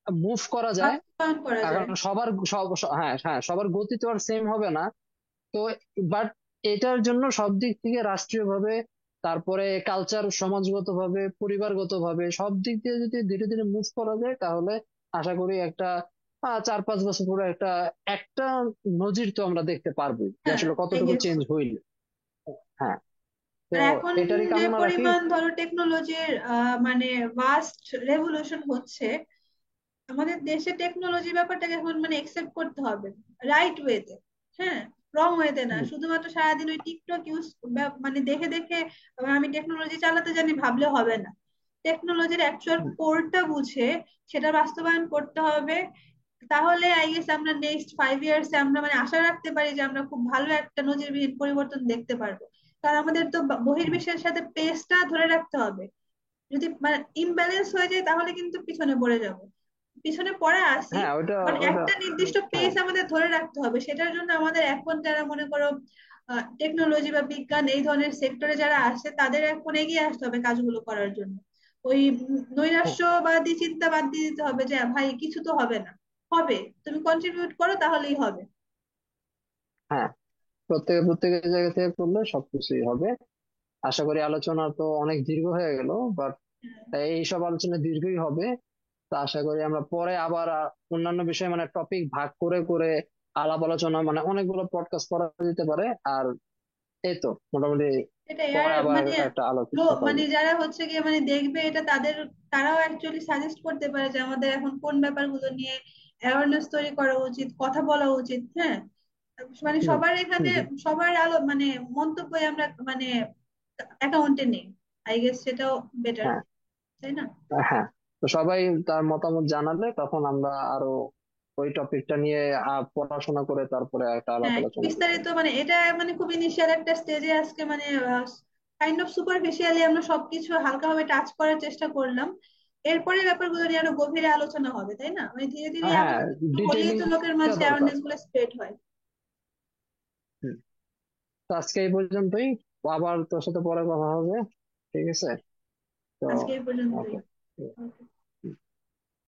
মুভ করা যায়, বাস্তবায়ন করা যায়। কারণ হ্যাঁ, হ্যাঁ, সবার গতি তো আর সেম হবে না। তো বাট এটার জন্য সব দিক থেকে রাষ্ট্রীয়ভাবে তারপরে কালচার, সমাজগত ভাবে, পরিবারগত ভাবে সব দিক দিয়ে যদি ধীরে ধীরে মুভ করা যায়, তাহলে আশা করি একটা 4-5 বছর পরে একটা একটা নজির তো আমরা দেখতে পারবো যে হ্যাঁ, আসলে আই কতটুকু গেস। চেঞ্জ হইল। হ্যাঁ, তো আর এখন এটারই যে কামনা রাখি। পরিমাণ ধরো টেকনোলজির মানে ভাস্ট রেভলিউশন হচ্ছে, আমাদের দেশে টেকনোলজি ব্যাপারটাকে এখন মানে একসেপ্ট করতে হবে রাইট ওয়েতে। হ্যাঁ, রং ওয়েতে না, হুম, শুধুমাত্র সারাদিন ওই টিকটক ইউজ মানে দেখে দেখে আমি টেকনোলজি চালাতে জানি ভাবলে হবে না। টেকনোলজির অ্যাকচুয়াল হুম, কোরটা বুঝে সেটা বাস্তবায়ন করতে হবে। তাহলে আই গেস আমরা নেক্সট 5 ইয়ার্সে আমরা মানে আশা রাখতে পারি যে আমরা খুব ভালো একটা নজিরবিহীন পরিবর্তন দেখতে পারবো। কারণ আমাদের তো হুম। বহির্বিশ্বের সাথে পেসটা ধরে রাখতে হবে। যদি মানে ইমব্যালেন্স হয়ে যায় তাহলে কিন্তু পিছনে পড়ে যাব। পিছনে পড়ে আসি, হ্যাঁ, ওইটা বাট ওইটা একটা নির্দিষ্ট হ্যাঁ, পেস আমাদের ধরে রাখতে হবে। সেটার জন্য আমাদের এখন যারা মনে করো টেকনোলজি বা বিজ্ঞান এই ধরনের সেক্টরে যারা আসছে তাদের এখন এগিয়ে আসতে হবে কাজগুলো করার জন্য। ওই হ্যাঁ, নৈরাশ্যবাদী চিন্তা বাদ দিয়ে দিতে হবে যে ভাই কিছু তো হবে না, হবে, তুমি কন্ট্রিবিউট করো তাহলেই হবে। হ্যাঁ। প্রত্যেকের জায়গা থেকে করলে সবকিছুই হবে। আশা করি আলোচনা তো অনেক দীর্ঘ হয়ে গেল, বাট এইসব আলোচনা দীর্ঘই হবে। তো আশা করি আমরা পরে আবার অন্যান্য বিষয়ে মানে টপিক ভাগ করে করে আলাপ আলোচনা মানে অনেকগুলো পডকাস্ট করা যেতে পারে। আর এই তো মোটামুটি এটাই। আর পরে আবার মানে একটা আলোচনা মানে করবো। যারা হচ্ছে গিয়ে মানে দেখবে এটা তাদের, তারাও অ্যাকচুয়ালি সাজেস্ট করতে পারে যে আমাদের এখন কোন ব্যাপারগুলো নিয়ে অ্যাওয়ারনেস তৈরি করা উচিত, কথা বলা উচিত। হ্যাঁ, মানে হুম, সবার এখানে হুম, হুম। সবার আলো মানে মন্তব্য আমরা মানে অ্যাকাউন্টে নেই। আই গেস সেটাও বেটার, হ্যাঁ, তাই না? হ্যাঁ। তো সবাই তার মতামত জানালে তখন আমরা আরো ওই টপিকটা নিয়ে পড়াশোনা করে তারপরে একটা আলাপ হ্যাঁ, একটু আলোচনা করবো। বিস্তারিত মানে এটা মানে খুব ইনিশিয়াল একটা স্টেজে আজকে মানে কাইন্ড অফ সুপারফিশিয়ালি আমরা সবকিছু হালকাভাবে টাচ করার চেষ্টা করলাম। এরপরে ব্যাপারগুলো নিয়ে আরো গভীরে আলোচনা হবে, তাই না? মানে ধীরে ধীরে এমন হ্যাঁ, কিছু হলেই তো লোকের ডিটেলিংটা মাঝে দরকার। অ্যাওয়ারনেস গুলো স্প্রেড হয়। হুম। তো আজকে এই পর্যন্তই। আবার তোর সাথে পরে কথা হবে। ঠিক আছে। তো আজকে এই পর্যন্তই। ওকে। Okay.